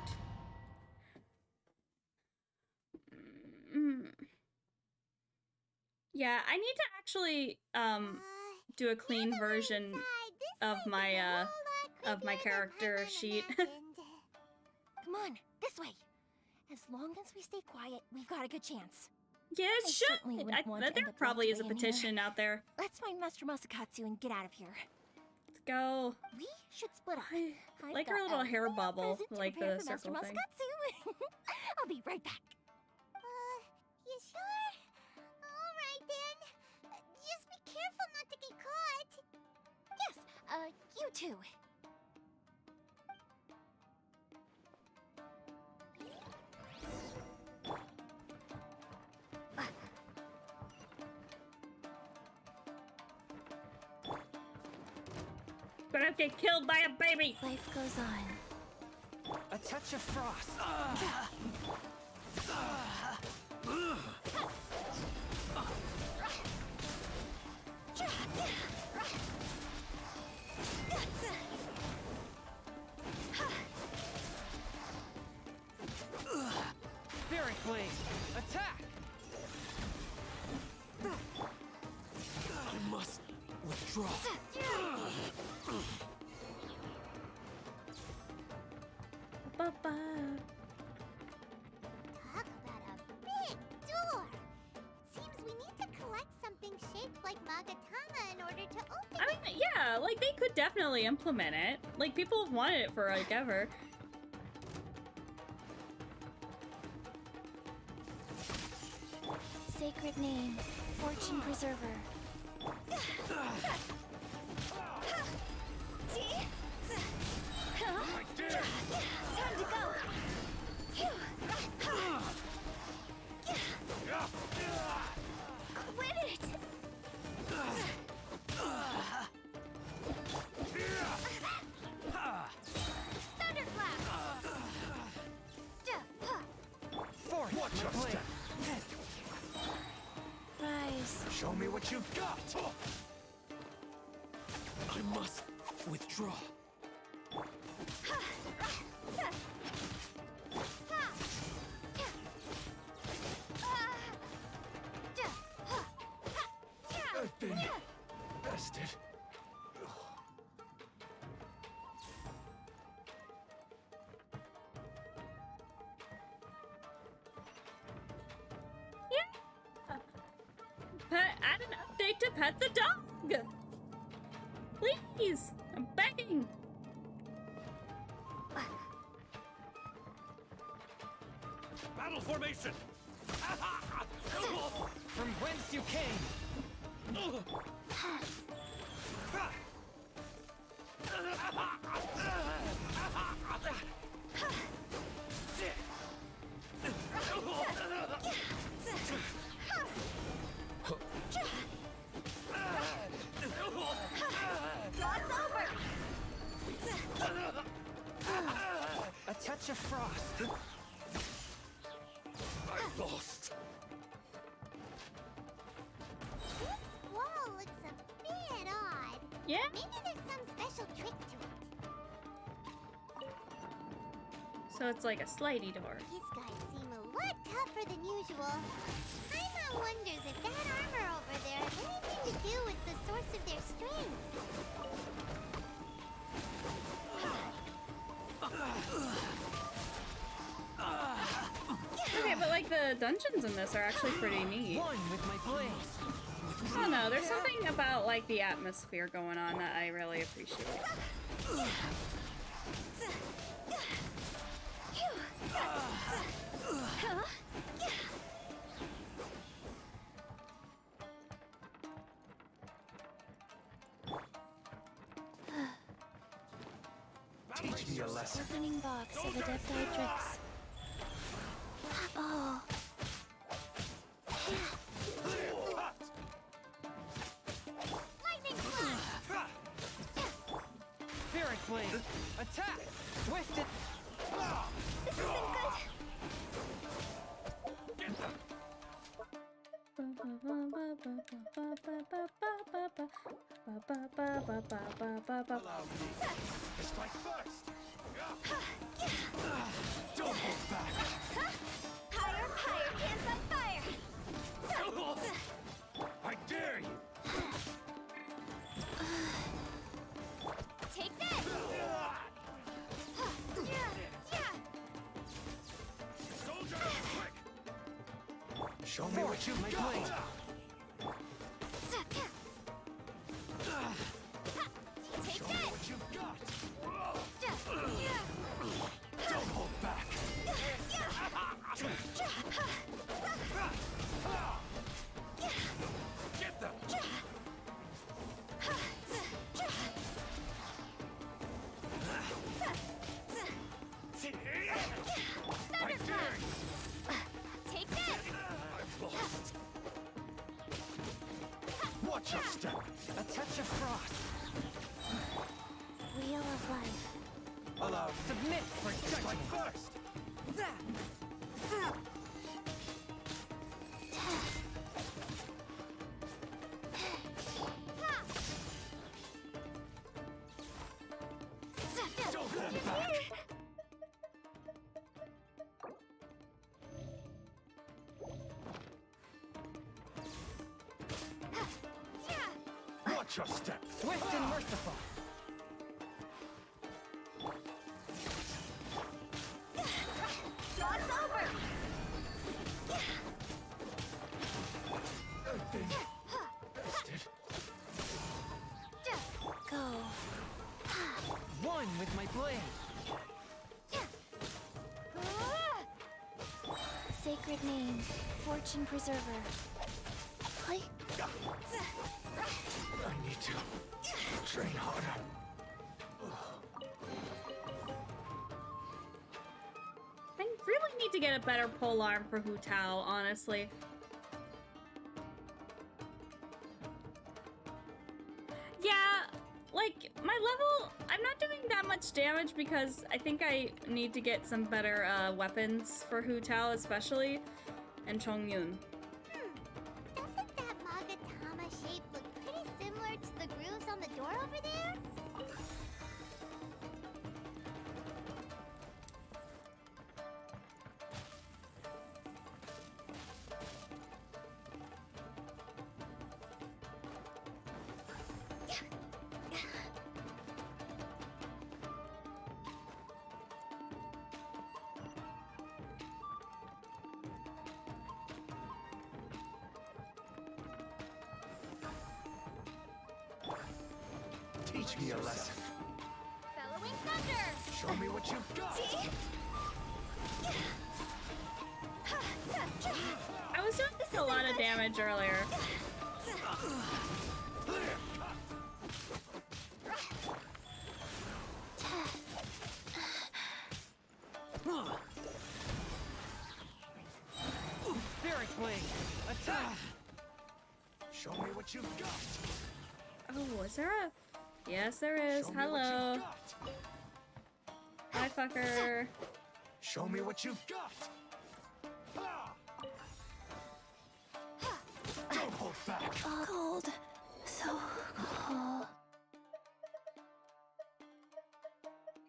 Yeah, I need to actually do a clean version of my character sheet. Come on, this way. As long as we stay quiet, we've got a good chance. Yeah, it should. There probably is a petition out there. Let's find Master Masakatsu and get out of here. Let's go. We should split up. I like her little hair bubble, like the circle thing. I'll be right back. You sure? All right then. Just be careful not to get caught. Yes, you too. Gonna get killed by a baby. Life goes on. A touch of frost. Spirit Blade, attack! I must withdraw. Ba-ba. Talk about a big door. Seems we need to collect something shaped like Magatama in order to open I mean, yeah, like they could definitely implement it. Like people have wanted it for like ever. Sacred name, fortune preserver. Time to go. Quit it. Thunderclap. Watch your step. Rise. Show me what you've got. I must withdraw. I've been bested. Add an update to pet the dog. Please, I'm begging. Battle formation. From whence you came. A touch of frost. I lost. This wall looks a bit odd. Yeah? Maybe there's some special trick to it. So it's like a slidey door. These guys seem a lot tougher than usual. Paimon wonders if that armor over there has anything to do with the source of their strength. the dungeons in this are actually pretty neat. One with my blade. I don't know, there's something about like the atmosphere going on that I really appreciate. Teach me a lesson. Opening box of Adepti tricks. Oh. Lightning blast! Spirit blade. Attack. Swift it. This isn't good. Strike first. Don't hold back. Higher, higher, hands on fire! I dare you. Take this! Soldier, quick. Show me what you've got. Take Show me this! what you've got. Don't hold back. Get them. I dare you. Take this! I've lost. Watch your step. A touch of frost. Wheel of life. Allow me. Submit for Strike judgment. first. Don't hold back. Watch your step. Swift and merciful. Jaw's over! I've been bested. Go. One with my blade. Sacred name. Fortune preserver. Play. I need to train harder. I really need to get a better pole arm for Hu Tao, honestly. Yeah, like, my level, I'm not doing that much damage because I think I need to get some better weapons for Hu Tao especially, and Chongyun. Doesn't that Magatama shape look pretty similar to the grooves on the door over there? Teach me a lesson. Bellowing thunder! Show me what you've got. I was doing a lot of damage earlier. Spirit blade. Attack. Show me what you've got. Oh, is there a... Yes, there is. Show me what Hello. you've got. Hi, fucker. Show me what you've got. Don't hold back. Cold. So cold.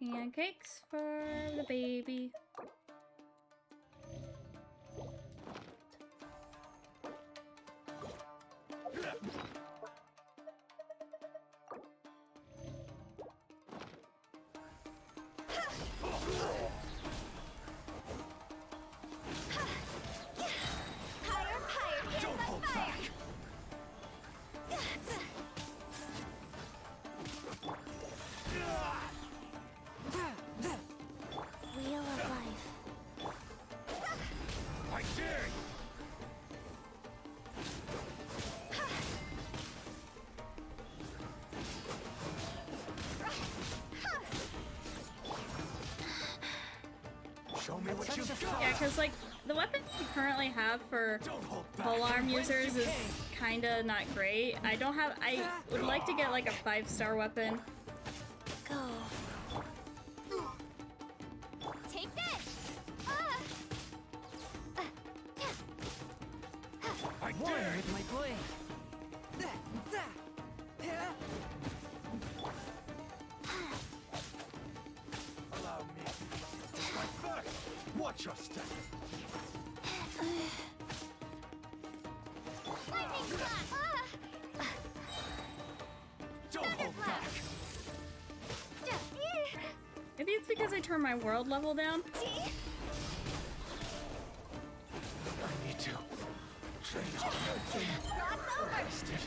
Pancakes for the baby. Show me what you got. Yeah, because, like, the weapon we currently have for polearm users is kinda not great. I would like to get, like, a 5-star weapon. Go. Take this! I dare with my blade. Allow me. Like that. Watch your step. Lightning slash! Don't hold back. Maybe it's because I turned my world level down. I need to train harder. Wasted.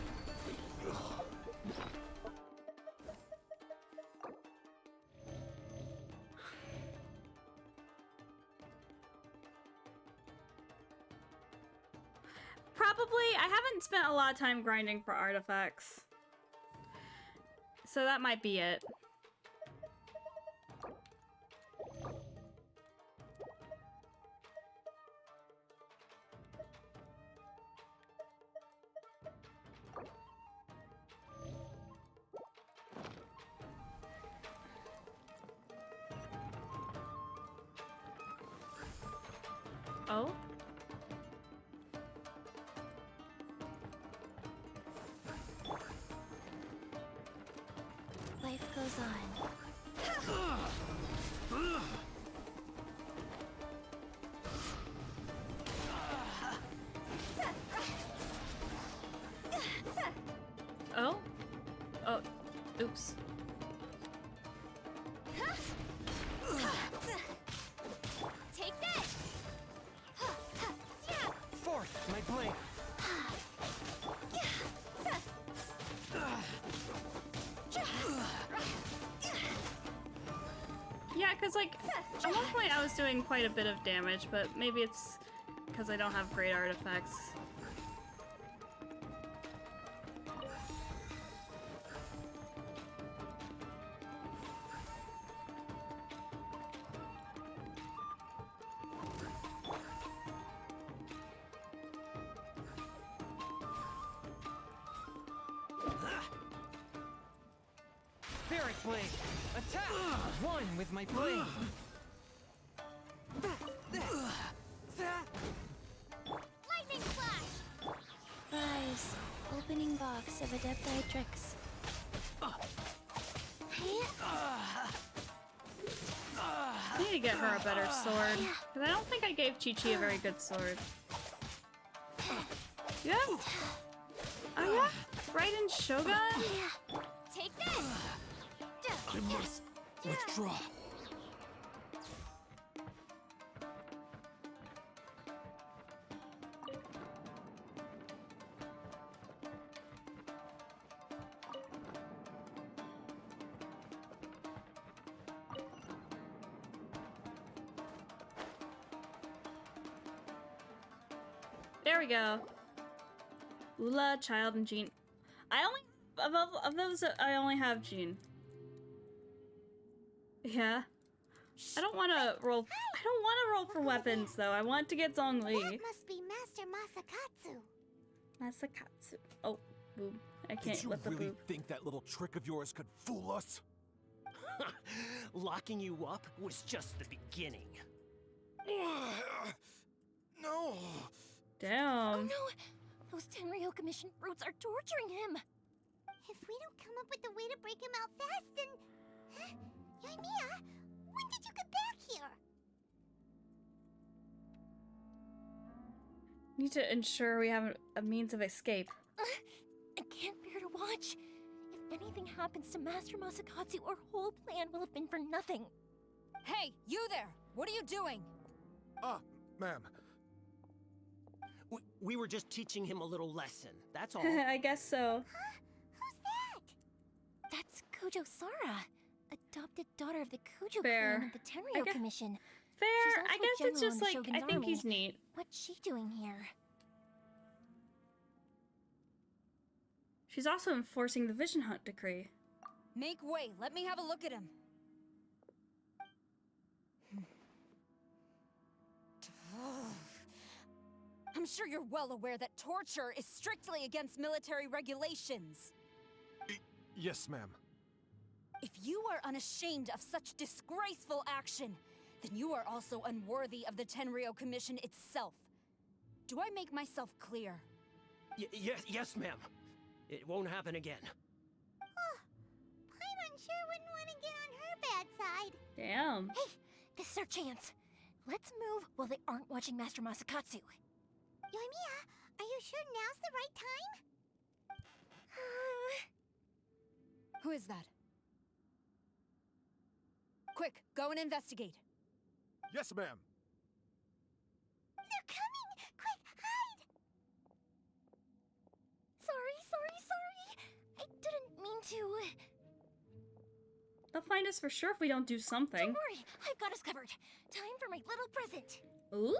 Probably, I haven't spent a lot of time grinding for artifacts. So that might be it. Oh? Life goes on. Oh? Oh, oops. Take this! Forth, my blade. Yeah, because, like, at one point I was doing quite a bit of damage, but maybe it's because I don't have great artifacts. Spirit blade. Attack. One with my blade. Lightning slash! Rise. Opening box of Adeptitrix. I need to get her a better sword, because I don't think I gave Chi-Chi a very good sword. Yeah? Oh yeah? Raiden Shogun? Take this! I must withdraw. There we go. Ula, Child, and Jean. I only of those I only have Jean. Yeah. I don't want to roll. I don't want to roll for weapons though. I want to get Zhongli. That must be Master Masakatsu. Masakatsu. Oh, boob. I can't Did you let the really boob. think that little trick of yours could fool us? Locking you up was just the beginning. No. Damn. Oh no! Those Tenryou Commission brutes are torturing him! If we don't come up with a way to break him out fast, then... Yoimiya, when did you get back here? Need to ensure we have a means of escape. I can't bear to watch. If anything happens to Master Masakatsu, our whole plan will have been for nothing. Hey, you there! What are you doing? Ma'am. We were just teaching him a little lesson, that's all. I guess so. Who's that? That's Kujo Sara, adopted daughter of the Kujo Fair. clan of the Tenryou Commission. Fair. She's I also a guess it's general just in the like Shogun's I think he's army. neat. What's she doing here? She's also enforcing the Vision Hunt decree. Make way. Let me have a look at him. I'm sure you're well aware that torture is strictly against military regulations. Yes, ma'am. If you are unashamed of such disgraceful action, then you are also unworthy of the Tenryou Commission itself. Do I make myself clear? Yes, ma'am. It won't happen again. Oh, Paimon sure wouldn't want to get on her bad side. Damn. Hey, this is our chance. Let's move while they aren't watching Master Masakatsu. Yoimiya, are you sure now's the right time? Who is that? Quick, go and investigate. Yes, ma'am. They're coming! Quick, hide! Sorry. I didn't mean to. They'll find us for sure if we don't do something. Don't worry, I've got us covered. Time for my little present. Ooh?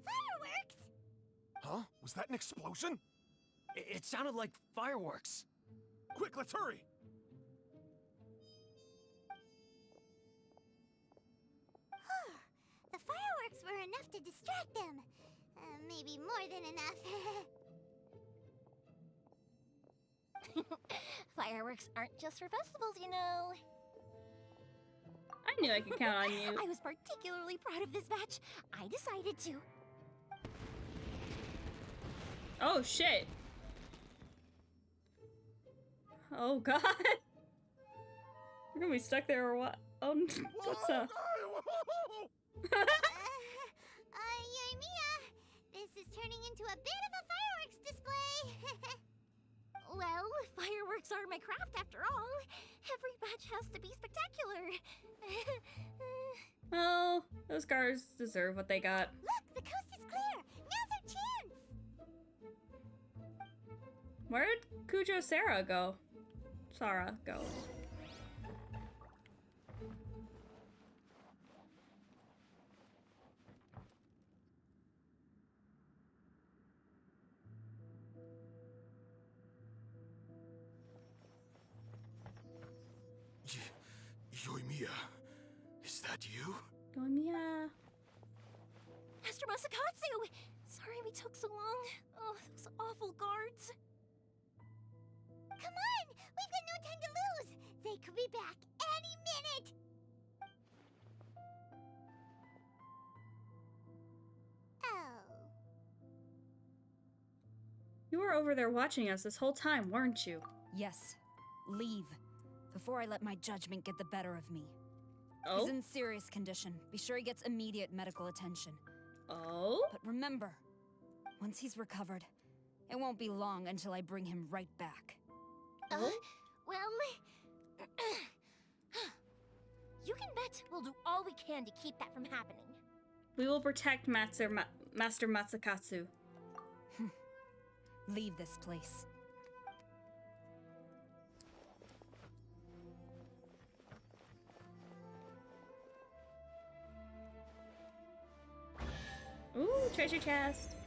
Fireworks! Huh? Was that an explosion? It sounded like fireworks. Quick, let's hurry! The fireworks were enough to distract them. Maybe more than enough. Fireworks aren't just for festivals, you know. I knew I could count on you. I was particularly proud of this batch. I decided to. Oh, shit. Oh, God. We're gonna be stuck there or what? Oh, what's up? Yoimiya, this is turning into a bit of a fireworks display. Well, fireworks are my craft after all. Every batch has to be spectacular. Well, those guards deserve what they got. Look, the coast is clear. Now's our chance. Where did Kurosawa go? Sarah go. Yoimiya, is that you? Yoimiya. Master Masakatsu! Sorry we took so long. Oh, those awful guards. Come on! We've got no time to lose! They could be back any minute! Oh. You were over there watching us this whole time, weren't you? Yes. Leave. Before I let my judgment get the better of me. Oh? He's in serious condition. Be sure he gets immediate medical attention. Oh? But remember, once he's recovered, it won't be long until I bring him right back. Well... you can bet we'll do all we can to keep that from happening. We will protect Master Masakatsu. Leave this place. Ooh, treasure chest.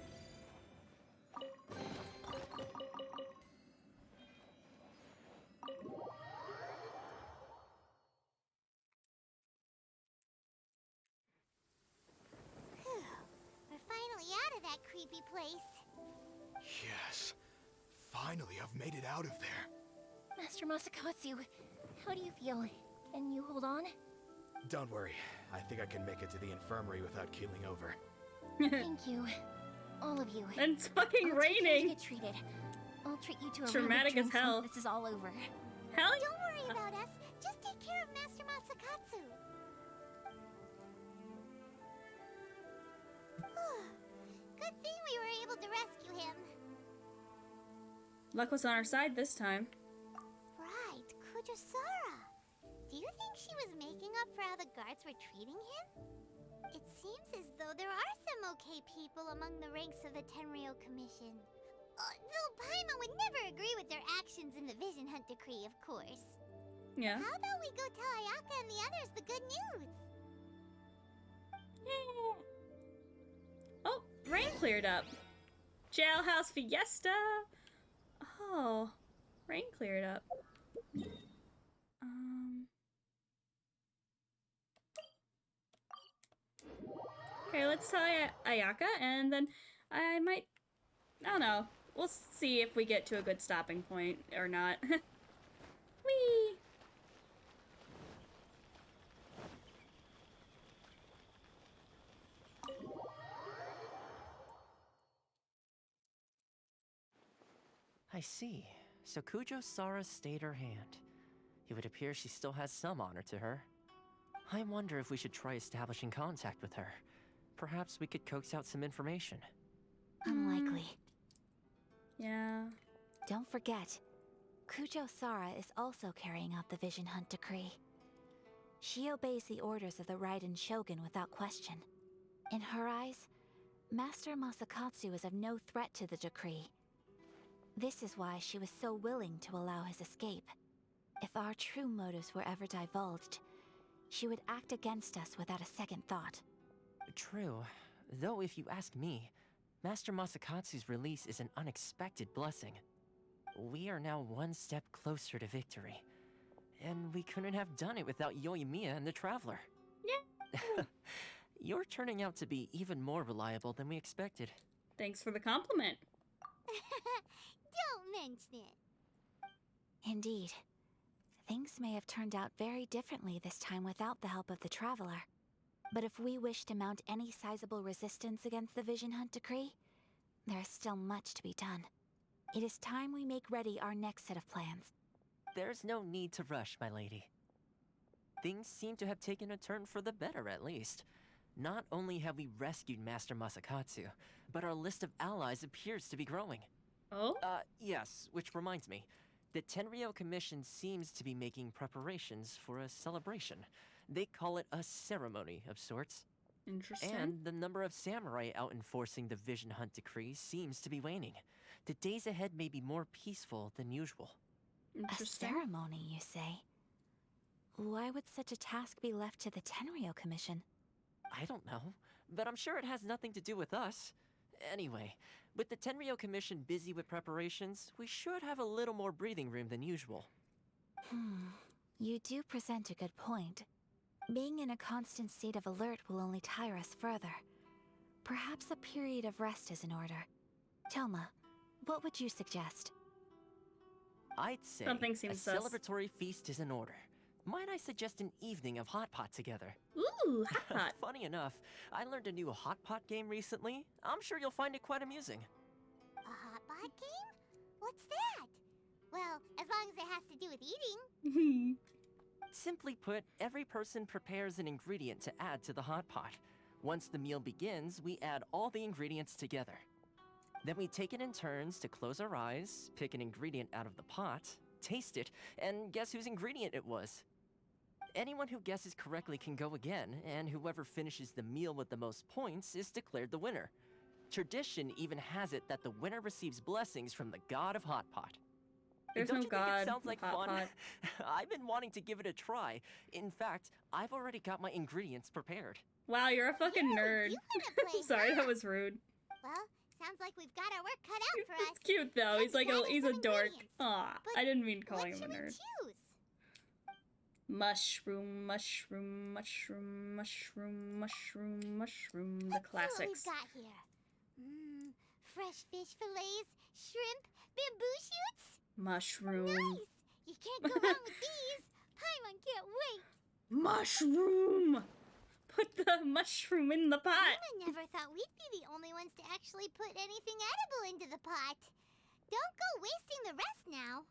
We're finally out of that creepy place. Yes. Finally, I've made it out of there. Master Masakatsu, how do you feel? Can you hold on? Don't worry. I think I can make it to the infirmary without keeling over. Thank you. All of you. And it's fucking I'll take you raining. to get treated. I'll treat you to a Traumatic round as of drinks hell. once this is all over. Hell Don't worry about us. Just take care of Master Masakatsu. Good thing we were able to rescue him. Luck was on our side this time. Right, Kurosawa. Do you think she was making up for how the guards were treating him? It seems as though there are some okay people among the ranks of the Tenryou Commission. Though Paimon would never agree with their actions in the Vision Hunt Decree, of course. Yeah. How about we go tell Ayaka and the others the good news? Oh, rain cleared up. Jailhouse Fiesta. Oh, rain cleared up. Okay, let's tell Ayaka, and then I might... I don't know. We'll see if we get to a good stopping point or not. Whee! I see. So Kurosawa stayed her hand. It would appear she still has some honor to her. I wonder if we should try establishing contact with her. Perhaps we could coax out some information. Unlikely. Yeah. Don't forget, Kurosawa is also carrying out the Vision Hunt decree. She obeys the orders of the Raiden Shogun without question. In her eyes, Master Masakatsu is of no threat to the decree. This is why she was so willing to allow his escape. If our true motives were ever divulged, she would act against us without a second thought. True. Though if you ask me, Master Masakatsu's release is an unexpected blessing. We are now one step closer to victory. And we couldn't have done it without Yoimiya and the Traveler. Yeah. You're turning out to be even more reliable than we expected. Thanks for the compliment. Don't mention it. Indeed. Things may have turned out very differently this time without the help of the Traveler. But if we wish to mount any sizable resistance against the Vision Hunt decree, there is still much to be done. It is time we make ready our next set of plans. There's no need to rush, my lady. Things seem to have taken a turn for the better, at least. Not only have we rescued Master Masakatsu, but our list of allies appears to be growing. Oh? Yes, which reminds me. The Tenryou Commission seems to be making preparations for a celebration. They call it a ceremony of sorts. Interesting. And the number of samurai out enforcing the Vision Hunt decree seems to be waning. The days ahead may be more peaceful than usual. A ceremony, you say? Why would such a task be left to the Tenryou Commission? I don't know, but I'm sure it has nothing to do with us. Anyway, with the Tenryou Commission busy with preparations, we should have a little more breathing room than usual. You do present a good point. Being in a constant state of alert will only tire us further. Perhaps a period of rest is in order. Toma, what would you suggest? I'd say Something seems a sus. celebratory feast is in order. Might I suggest an evening of hot pot together? Ooh, hot pot. Funny enough, I learned a new hot pot game recently. I'm sure you'll find it quite amusing. A hot pot game? What's that? Well, as long as it has to do with eating. Simply put, every person prepares an ingredient to add to the hot pot. Once the meal begins, we add all the ingredients together. Then we take it in turns to close our eyes, pick an ingredient out of the pot, taste it, and guess whose ingredient it was. Anyone who guesses correctly can go again, and whoever finishes the meal with the most points is declared the winner. Tradition even has it that the winner receives blessings from the god of hot pot. There's Don't no you think god it sounds like hot fun? pot. I've been wanting to give it a try. In fact, I've already got my ingredients prepared. Wow, you're a fucking nerd. Sorry, that was rude. Well, sounds like we've got our work cut out for us. It's cute though. He's like he's a dork. Aw, I didn't mean calling him a What should we nerd. choose? Mushroom, mushroom, mushroom, mushroom, mushroom, mushroom. The Let's classics. see what we've got here. Fresh fish fillets, shrimp, bamboo shoots. Mushroom. Nice! You can't go wrong with these. Paimon can't wait. Mushroom. Put the mushroom in the pot. Paimon never thought we'd be the only ones to actually put anything edible into the pot. Don't go wasting the rest now.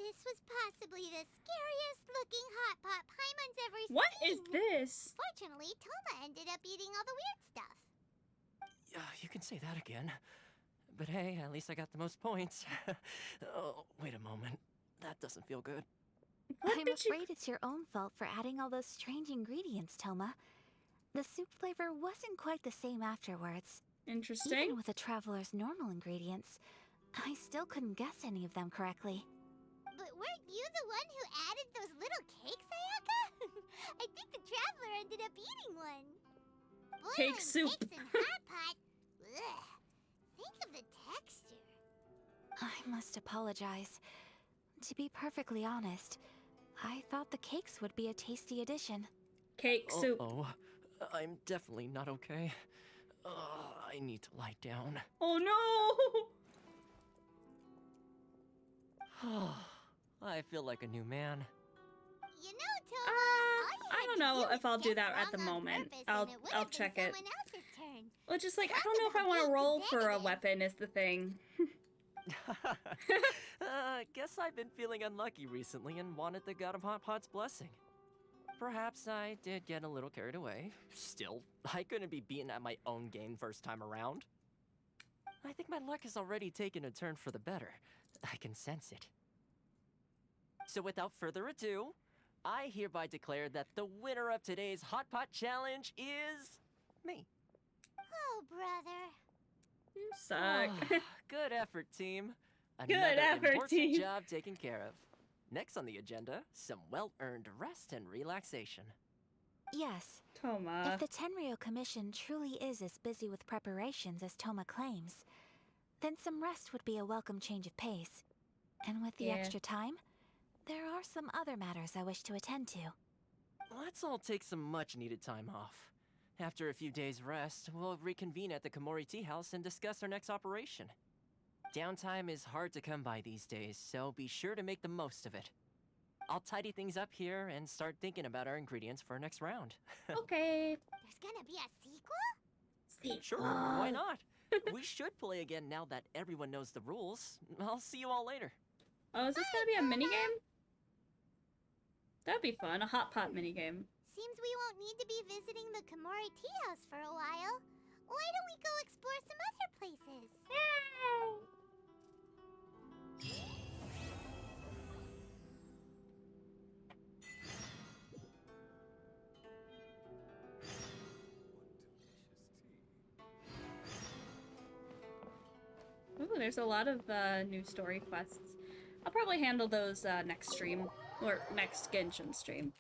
This was possibly the scariest looking hot pot Paimon's ever seen. What is this? Fortunately, Toma ended up eating all the weird stuff. You can say that again. But hey, at least I got the most points. Oh, wait a moment. That doesn't feel good. I'm afraid it's your own fault for adding all those strange ingredients, Toma. The soup flavor wasn't quite the same afterwards. Interesting. Even with the Traveler's normal ingredients, I still couldn't guess any of them correctly. But weren't you the one who added those little cakes, Ayaka? I think the Traveler ended up eating one. Boiling Cake soup. Cakes in hot pot. Ugh. Think of the texture. I must apologize. To be perfectly honest, I thought the cakes would be a tasty addition. Cake soup. Oh, I'm definitely not okay. I need to lie down. Oh no! I feel like a new man. You know, Toma, I don't know if I'll do that at the moment. I'll check it. Well, just like I don't know if I want to roll for a weapon is the thing. Guess I've been feeling unlucky recently and wanted the God of Hot Pot's blessing. Perhaps I did get a little carried away. Still, I couldn't be beaten at my own game first time around. I think my luck has already taken a turn for the better. I can sense it. So without further ado, I hereby declare that the winner of today's Hot Pot Challenge is me. Oh, brother. You suck. Good effort, team. Good Another effort, important team. job taken care of. Next on the agenda, some well-earned rest and relaxation. Yes. Toma. If the Tenryo Commission truly is as busy with preparations as Toma claims, then some rest would be a welcome change of pace. And with the extra time, there are some other matters I wish to attend to. Let's all take some much-needed time off. After a few days' rest, we'll reconvene at the Komori Tea House and discuss our next operation. Downtime is hard to come by these days, so be sure to make the most of it. I'll tidy things up here and start thinking about our ingredients for our next round. Okay. There's gonna be a sequel? Sure, why not? We should play again now that everyone knows the rules. I'll see you all later. Oh, is this gonna be a minigame? That'd be fun, a hot pot minigame. Seems we won't need to be visiting the Komori Tea House for a while. Why don't we go explore some other places? Yay! Ooh, there's a lot of new story quests. I'll probably handle those next stream, or next Genshin stream.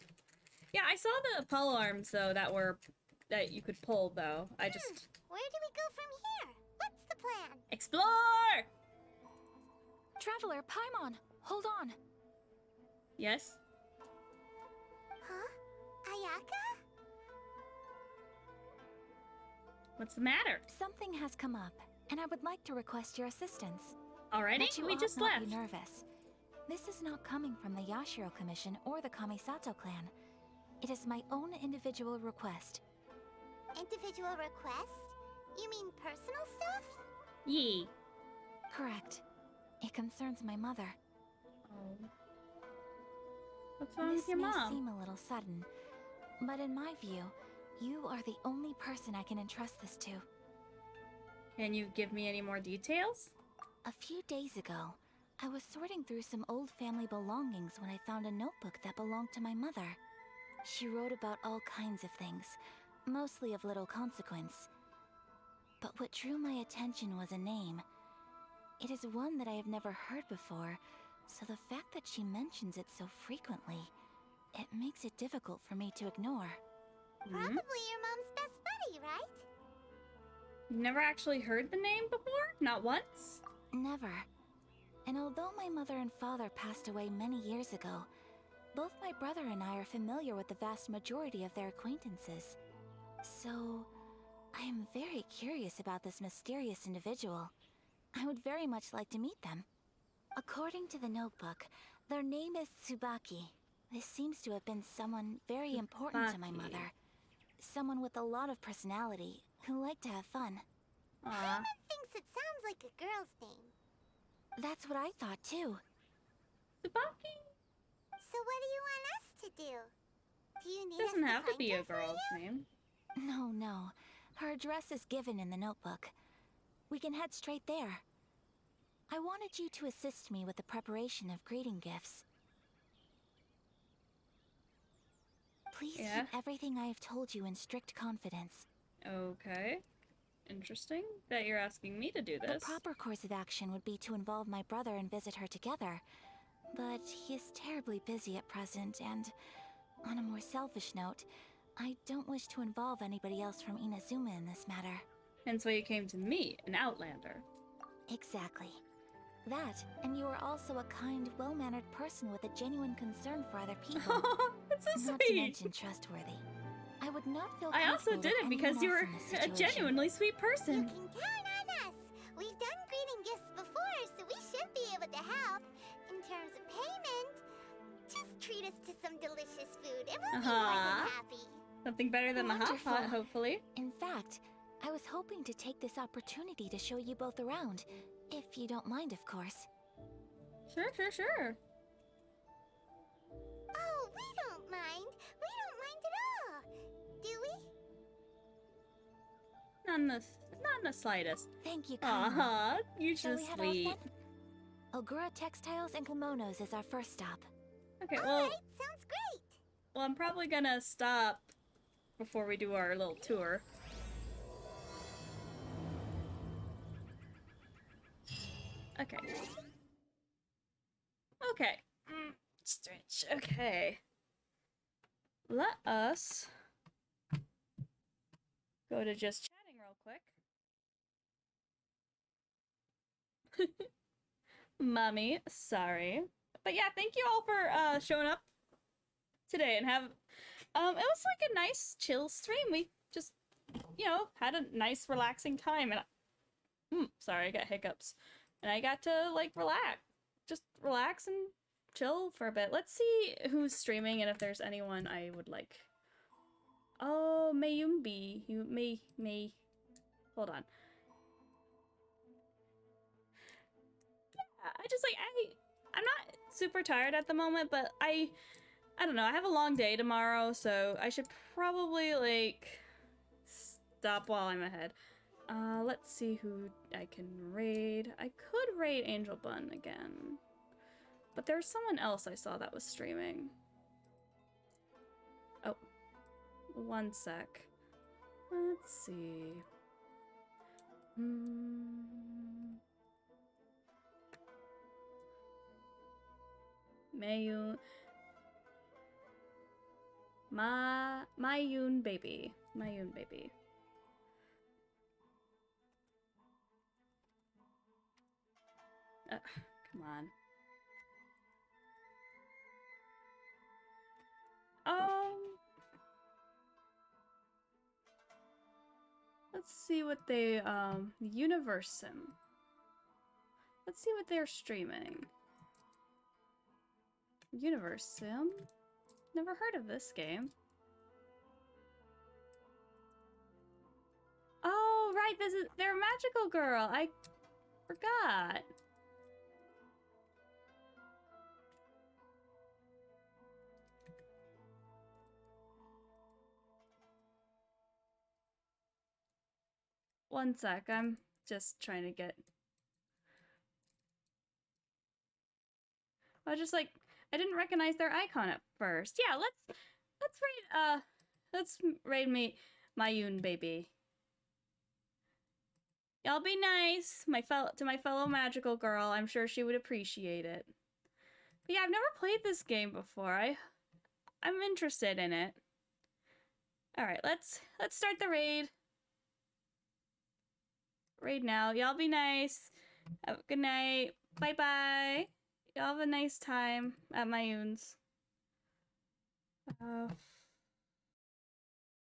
Yeah, I saw the pole arms though that you could pull though. I just Where do we go from here? What's the plan? explore. Traveler, Paimon, hold on. Yes. Huh? Ayaka? What's the matter? Something has come up, and I would like to request your assistance. Alrighty, But you we ought just not left. Be nervous. This is not coming from the Yashiro Commission or the Kamisato clan. It is my own individual request. Individual request? You mean personal stuff? Yee. Correct. It concerns my mother. Oh. What's wrong This with your may mom? seem a little sudden, but in my view, you are the only person I can entrust this to. Can you give me any more details? A few days ago, I was sorting through some old family belongings when I found a notebook that belonged to my mother. She wrote about all kinds of things, mostly of little consequence. But what drew my attention was a name. It is one that I have never heard before, so the fact that she mentions it so frequently, it makes it difficult for me to ignore. Probably your mom's best buddy, right? You've never actually heard the name before? Not once? Never. And although my mother and father passed away many years ago, both my brother and I are familiar with the vast majority of their acquaintances. So, I am very curious about this mysterious individual. I would very much like to meet them. According to the notebook, their name is Tsubaki. This seems to have been someone very important to my mother. Someone with a lot of personality, who liked to have fun. Paimon thinks it sounds like a girl's name. That's what I thought too. Tsubaki? So what do you want us to do? Do you need Doesn't us have to find be her a for girl's you? name. No. Her address is given in the notebook. We can head straight there. I wanted you to assist me with the preparation of greeting gifts. Please keep everything I have told you in strict confidence. Okay. Interesting that you're asking me to do this. The proper course of action would be to involve my brother and visit her together. But he is terribly busy at present, and on a more selfish note, I don't wish to involve anybody else from Inazuma in this matter. Hence why you came to me, an outlander. Exactly. That, and you are also a kind, well-mannered person with a genuine concern for other people. That's so Not to sweet. mention trustworthy. I would not feel I also comfortable did with it because anyone you were else in this a situation. genuinely sweet person. You can count on us. We've done greeting gifts before, so we should be able to help. In terms of payment, just treat us to some delicious food and we'll be more than happy. Something better than the hot Wonderful. pot, hopefully. In fact, I was hoping to take this opportunity to show you both around, if you don't mind, of course. Sure. Oh, we don't mind. We don't mind at all. Do we? Not in the slightest. Thank you, kindly. You're Shall just we head sweet. off then? Ogura Textiles and Kimonos is our first stop. Okay, well, sounds great. Well, I'm probably gonna stop before we do our little tour. Okay. Stretch. Okay. Let us go to just chatting real quick. Mommy, sorry. But yeah, thank you all for showing up today and have it was like a nice chill stream. We just, you know, had a nice relaxing time and sorry, I got hiccups. And I got to like relax and chill for a bit. Let's see who's streaming and if there's anyone I would like. Oh, Mayumbi. Hold on. Yeah, I'm not super tired at the moment, but I don't know, I have a long day tomorrow, so I should probably like stop while I'm ahead. Let's see who I can raid. I could raid Angel Bun again. But there's someone else I saw that was streaming. Oh. One sec. Let's see. Mayun baby. Come on. Let's see what they, Universe Sim. Let's see what they're streaming. Universe Sim? Never heard of this game. Oh, right, they're a magical girl. I forgot. One sec, I'm just trying to get... I didn't recognize their icon at first. Yeah, let's raid me, Mayun baby. Y'all be nice, to my fellow magical girl. I'm sure she would appreciate it. But yeah, I've never played this game before. I'm interested in it. All right, let's start the raid. Raid now. Y'all be nice. Have a good night. Bye bye. Y'all have a nice time at Mayun's.